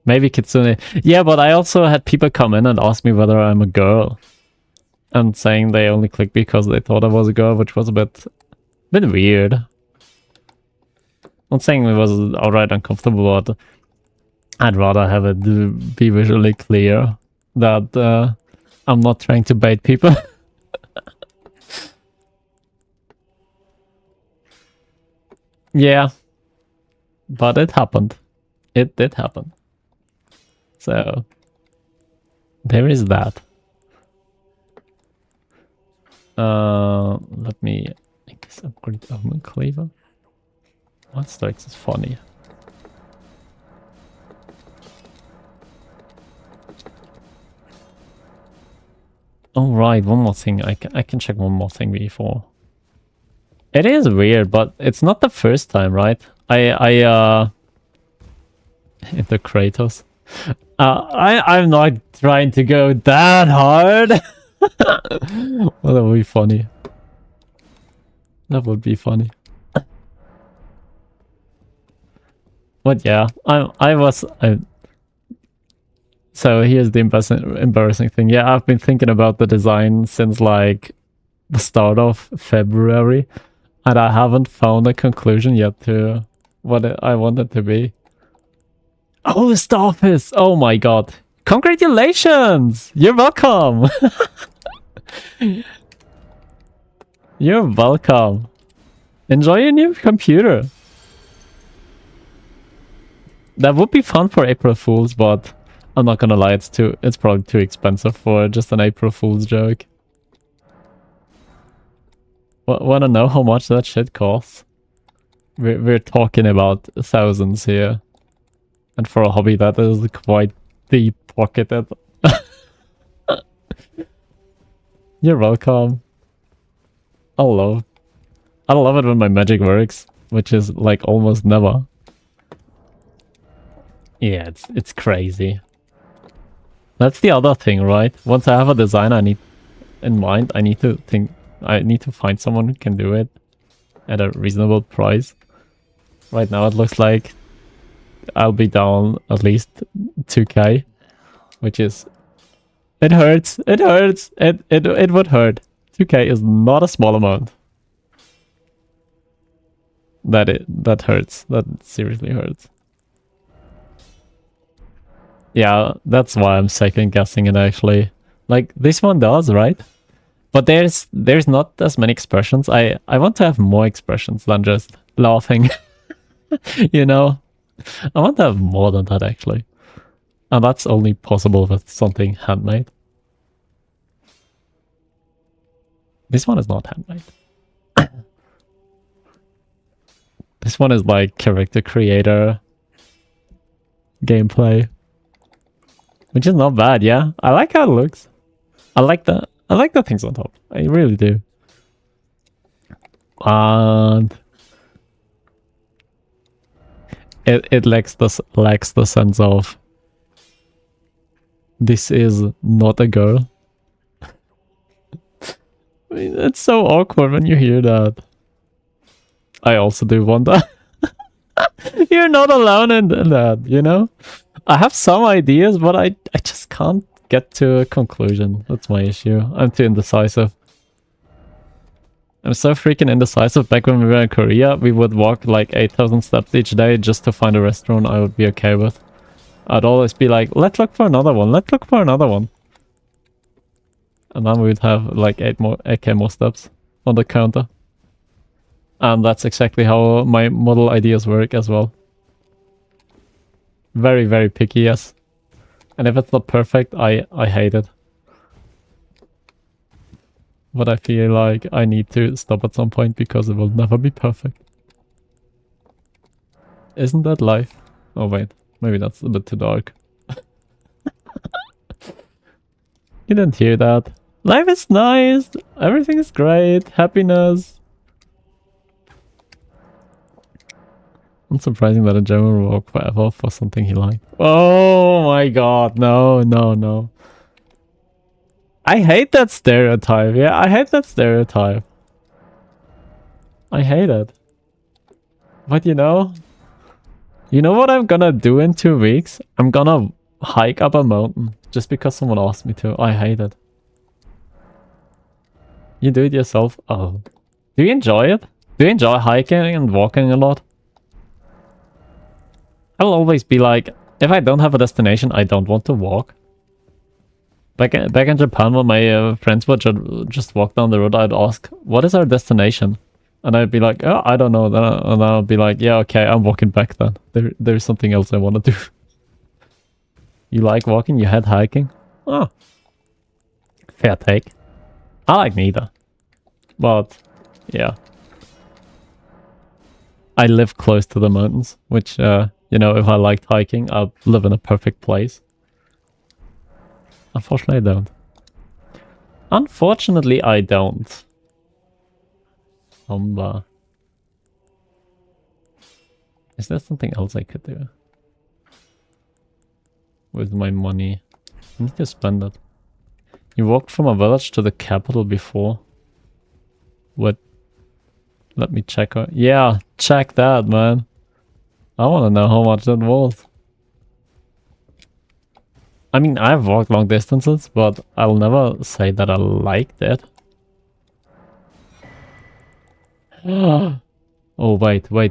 maybe Kitsune. Yeah, but I also had people come in and ask me whether I'm a girl. And saying they only clicked because they thought I was a girl, which was a bit weird. Not saying it was outright uncomfortable, but I'd rather have it be visually clear that I'm not trying to bait people. Yeah, but it happened. It did happen. So, there is that. Let me, I guess, upgrade Omen Cleaver. What strikes is funny? Oh right, one more thing. I can check one more thing before. It is weird, but it's not the first time, right? Into Kratos. I'm not trying to go that hard. Well, that would be funny. That would be funny. But yeah, so here's the embarrassing thing. Yeah, I've been thinking about the design since like the start of February, and I haven't found a conclusion yet to what I want it to be. Oh, Starfish! Oh my god. Congratulations! You're welcome! You're welcome. Enjoy your new computer. That would be fun for April Fools, but I'm not gonna lie, it's probably too expensive for just an April Fool's joke. Wanna know how much that shit costs? We're talking about thousands here. And for a hobby that is quite deep pocketed. You're welcome. I love it when my magic works, which is like almost never. Yeah, it's crazy. That's the other thing, right? Once I have a design I need in mind, I need to find someone who can do it at a reasonable price. Right now it looks like I'll be down at least 2k, which is... It hurts. It hurts. It would hurt. 2k is not a small amount. That hurts. That seriously hurts. Yeah, that's why I'm second guessing it actually. Like this one does, right? But there's not as many expressions. I want to have more expressions than just laughing. You know? I want to have more than that actually. And that's only possible with something handmade. This one is not handmade. This one is like character creator gameplay. Which is not bad, yeah. I like how it looks. I like the things on top. I really do. And it lacks the sense of this is not a girl. I mean, it's so awkward when you hear that. I also do wonder. You're not alone in that, you know? I have some ideas, but I just can't get to a conclusion. That's my issue. I'm too indecisive. I'm so freaking indecisive. Back when we were in Korea, we would walk like 8,000 steps each day just to find a restaurant I would be okay with. I'd always be like, let's look for another one. Let's look for another one. And then we'd have like 8k more steps on the counter. And that's exactly how my model ideas work as well. Very, very picky, yes. And if it's not perfect, I hate it. But I feel like I need to stop at some point because it will never be perfect. Isn't that life? Oh wait, maybe that's a bit too dark. You didn't hear that. Life is nice, everything is great, happiness. Unsurprising that a German will walk forever for something he liked. Oh my god, no, no, no. I hate that stereotype, yeah, I hate that stereotype. I hate it. But you know what I'm gonna do in 2 weeks? I'm gonna hike up a mountain just because someone asked me to. I hate it. You do it yourself? Oh. Do you enjoy it? Do you enjoy hiking and walking a lot? I'll always be like, if I don't have a destination, I don't want to walk. Back in Japan, when my friends would just walk down the road, I'd ask, what is our destination? And I'd be like, oh, I don't know. And I'll be like, yeah, okay, I'm walking back then. There's something else I want to do. You like walking? You had hiking? Oh. Fair take. I like neither. But, yeah. I live close to the mountains, which, you know, if I liked hiking, I'd live in a perfect place. Unfortunately, I don't. Unfortunately, I don't. Is there something else I could do with my money? I need to spend it. You walked from a village to the capital before. What? Let me check. Yeah, check that, man. I want to know how much that was. I mean, I've walked long distances, but I'll never say that I liked it. Oh, wait. I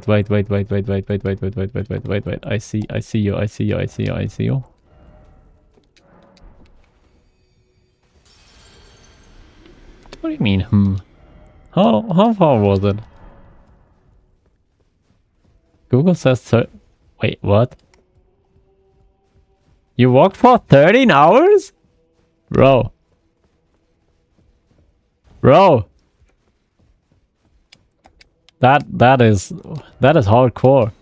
see you. What do you mean, How far was it? Google says wait, what? You walked for 13 hours? Bro. That is hardcore.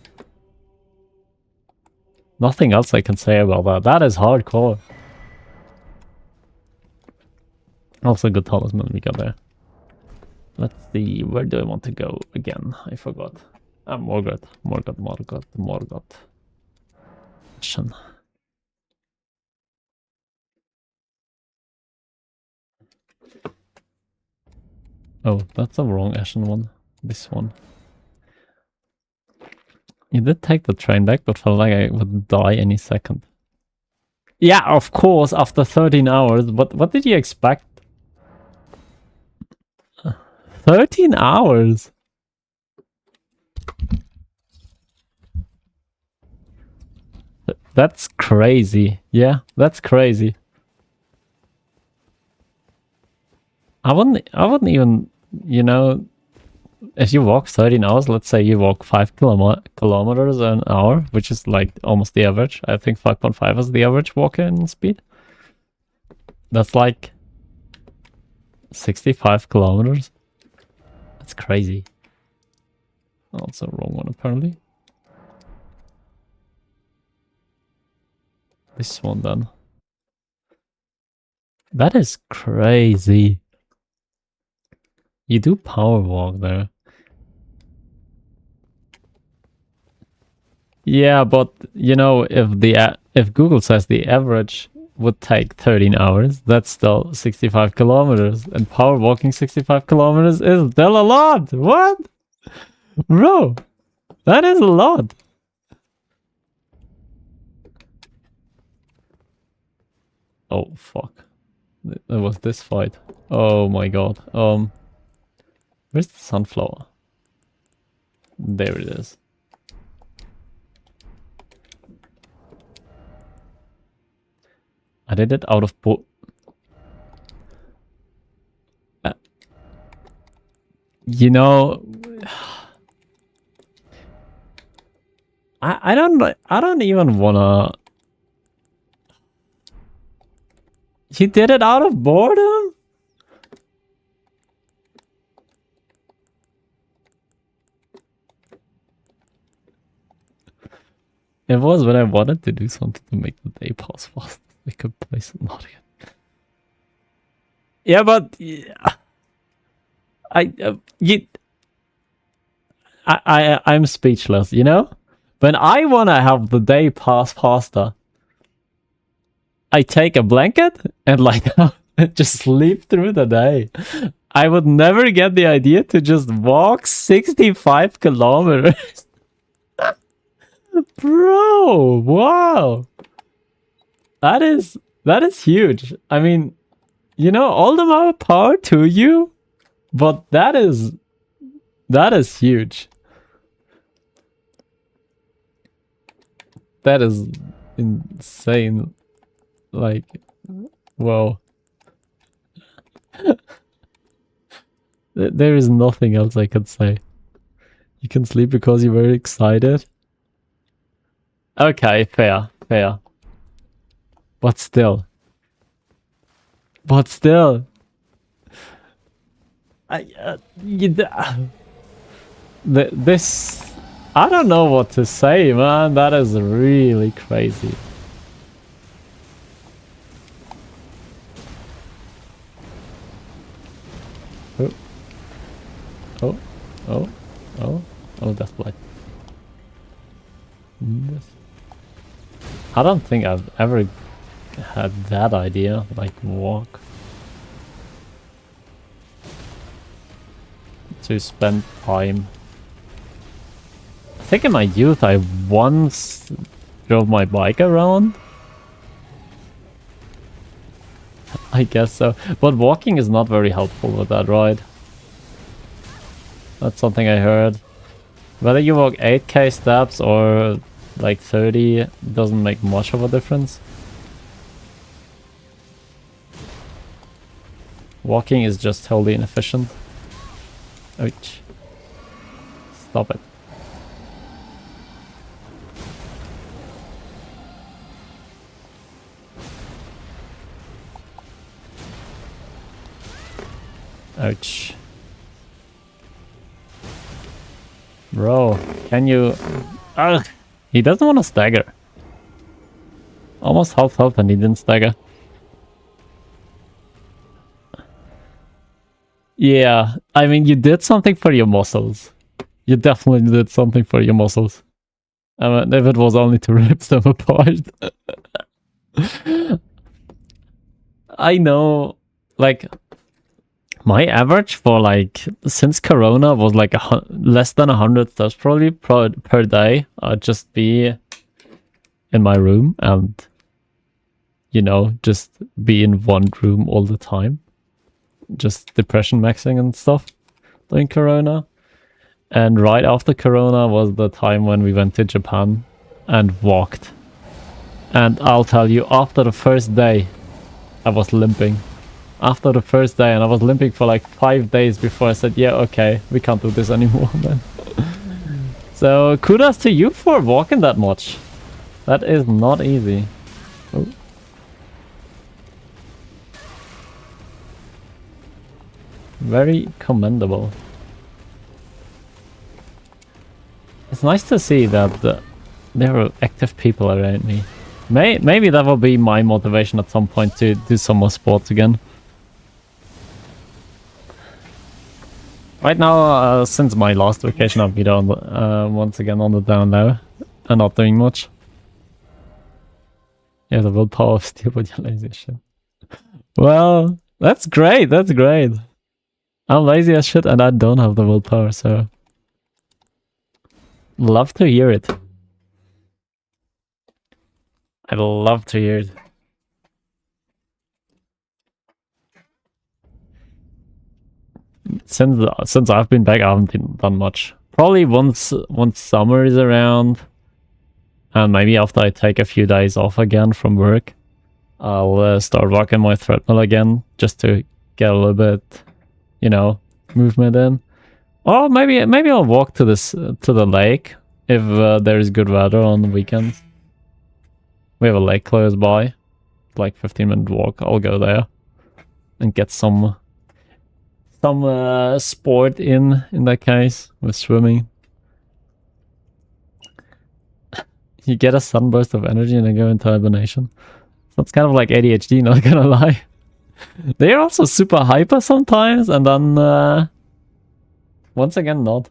Nothing else I can say about that. That is hardcore. Also good talisman we got there. Let's see, where do I want to go again? I forgot. Morgoth. Ashen. Oh, that's the wrong Ashen one. This one. You did take the train back, but felt like I would die any second. Yeah, of course, after 13 hours. But what did you expect? 13 hours? That's crazy. Yeah, that's crazy. I wouldn't even, you know, if you walk 13 hours, let's say you walk 5 kilometers an hour, which is like almost the average. I think 5.5 is the average walking speed. That's like 65 kilometers. That's crazy. Also wrong one apparently. This one then. That is crazy. You do power walk there. Yeah, but you know, if Google says the average would take 13 hours, that's still 65 kilometers. And power walking 65 kilometers is still a lot. What? Bro, that is a lot. Oh, fuck. There was this fight. Oh my god. Where's the sunflower? There it is. I did it out of you know, I don't even wanna. You did it out of boredom? It was when I wanted to do something to make the day pass fast. I could play some again. Yeah, but I'm speechless. You know, when I wanna have the day pass faster, I take a blanket and lie down and just sleep through the day. I would never get the idea to just walk 65 kilometers. Bro, wow. That is huge. I mean, you know, all the more power to you, but that is huge. That is insane. Like, whoa. There is nothing else I can say. You can sleep because you were excited. Okay, fair. But still. This, I don't know what to say, man. That is really crazy. Oh, oh, oh, oh, that's blood. Yes. I don't think I've ever had that idea, like walk. To spend time. I think in my youth I once drove my bike around. I guess so. But walking is not very helpful with that ride. That's something I heard. Whether you walk 8k steps or like 30 doesn't make much of a difference. Walking is just totally inefficient. Ouch. Stop it. Ouch. Bro, can you... Ugh! He doesn't want to stagger. Almost half health and he didn't stagger. Yeah, I mean, you did something for your muscles. You definitely did something for your muscles. I mean, if it was only to rip them apart. I know, like, my average for, like, since Corona was, like, less than 100 steps probably per day. I'd just be in my room and, you know, just be in one room all the time. Just depression maxing and stuff during Corona. And right after Corona was the time when we went to Japan and walked. And I'll tell you, after the first day, I was limping. After the first day, and I was limping for like 5 days before I said, yeah, okay, we can't do this anymore, man. So kudos to you for walking that much. That is not easy. Oh. Very commendable. It's nice to see that there are active people around me. Maybe that will be my motivation at some point to do some more sports again. Right now, since my last vacation, I've been on once again on the down low and not doing much. Yeah, the willpower of steel, but you're lazy as shit. Well, that's great. That's great. I'm lazy as shit and I don't have the willpower, so love to hear it. I'd love to hear it. Since I've been back, I haven't done much. Probably once summer is around, and maybe after I take a few days off again from work, I'll start walking my treadmill again, just to get a little bit, you know, movement in. Or maybe I'll walk to the lake if there is good weather on the weekends. We have a lake close by, like 15-minute walk. I'll go there and get some sport in that case with swimming. You get a sunburst of energy and then go into hibernation. So it's kind of like ADHD, not gonna lie. They're also super hyper sometimes, and then once again not.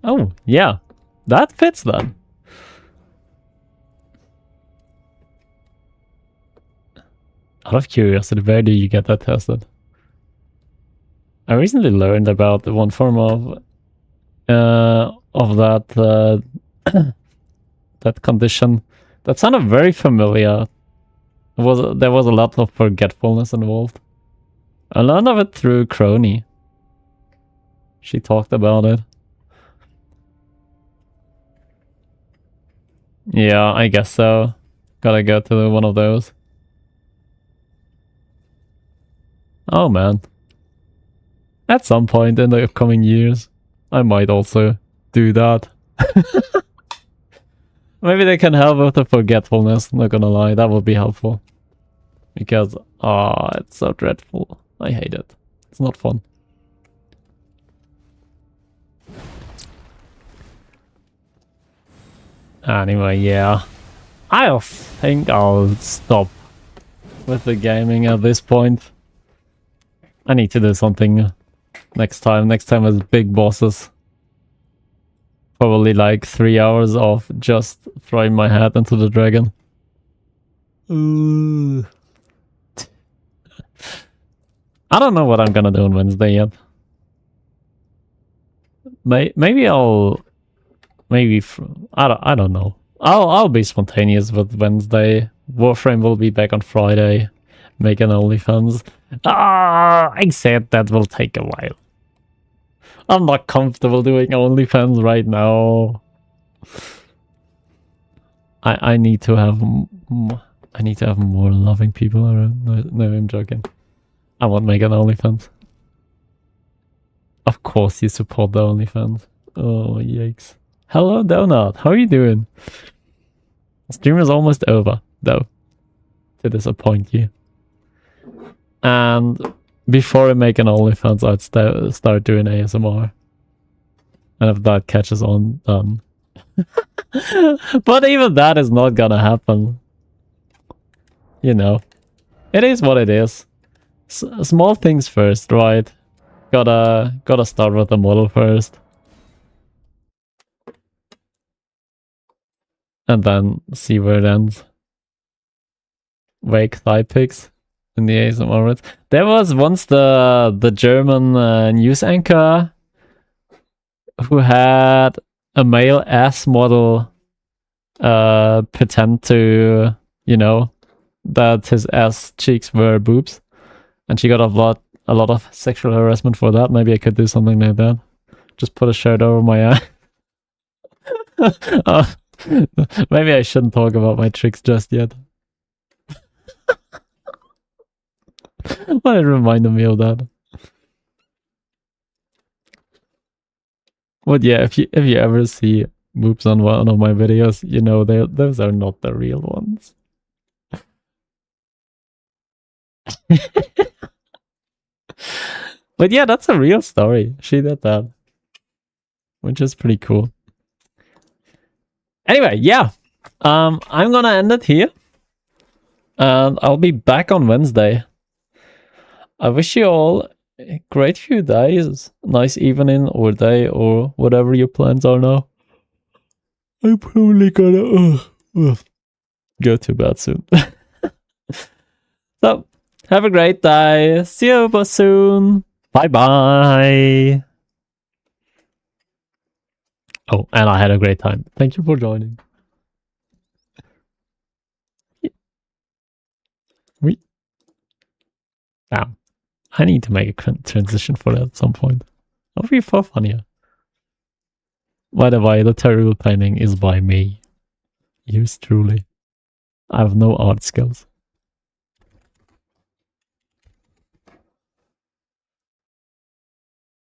Oh, yeah. That fits then. Out of curiosity, where do you get that tested? I recently learned about one form of that that condition that sounded very familiar. There was a lot of forgetfulness involved. I learned of it through Crony. She talked about it. Yeah, I guess so. Gotta go to one of those. Oh man. At some point in the upcoming years, I might also do that. Maybe they can help with the forgetfulness, not gonna lie, that would be helpful. Because, it's so dreadful. I hate it. It's not fun. Anyway, yeah. I think I'll stop with the gaming at this point. I need to do something next time. Next time with big bosses. Probably like 3 hours of just throwing my head into the dragon. I don't know what I'm gonna do on Wednesday yet. Maybe I'll... Maybe... I don't know. I'll be spontaneous with Wednesday. Warframe will be back on Friday. Make an OnlyFans. I said that will take a while. I'm not comfortable doing OnlyFans right now. I need to have more loving people around. No, I'm joking. I won't make an OnlyFans. Of course you support the OnlyFans. Oh, yikes. Hello, Donut. How are you doing? Stream is almost over, though. To disappoint you. And before I make an OnlyFans, I'd start doing ASMR. And if that catches on, done. But even that is not gonna happen. You know. It is what it is. Small things first, right? Gotta start with the model first. And then see where it ends. Wake thigh pics in the ASMR. There was once the German news anchor who had a male ass model pretend to, you know, that his ass cheeks were boobs. And she got a lot of sexual harassment for that. Maybe I could do something like that. Just put a shirt over my eye. Maybe I shouldn't talk about my tricks just yet. But it reminded me of that. But yeah, if you ever see boobs on one of my videos, you know those are not the real ones. But yeah, that's a real story. She did that. Which is pretty cool. Anyway, yeah. I'm gonna end it here. And I'll be back on Wednesday. I wish you all a great few days. Nice evening or day or whatever your plans are now. I'm probably gonna go to bed soon. So, have a great day. See you soon. Bye-bye. Oh, and I had a great time. Thank you for joining. I need to make a transition for that at some point. That'll be far funnier. By the way, the terrible painting is by me. Yours truly. I have no art skills.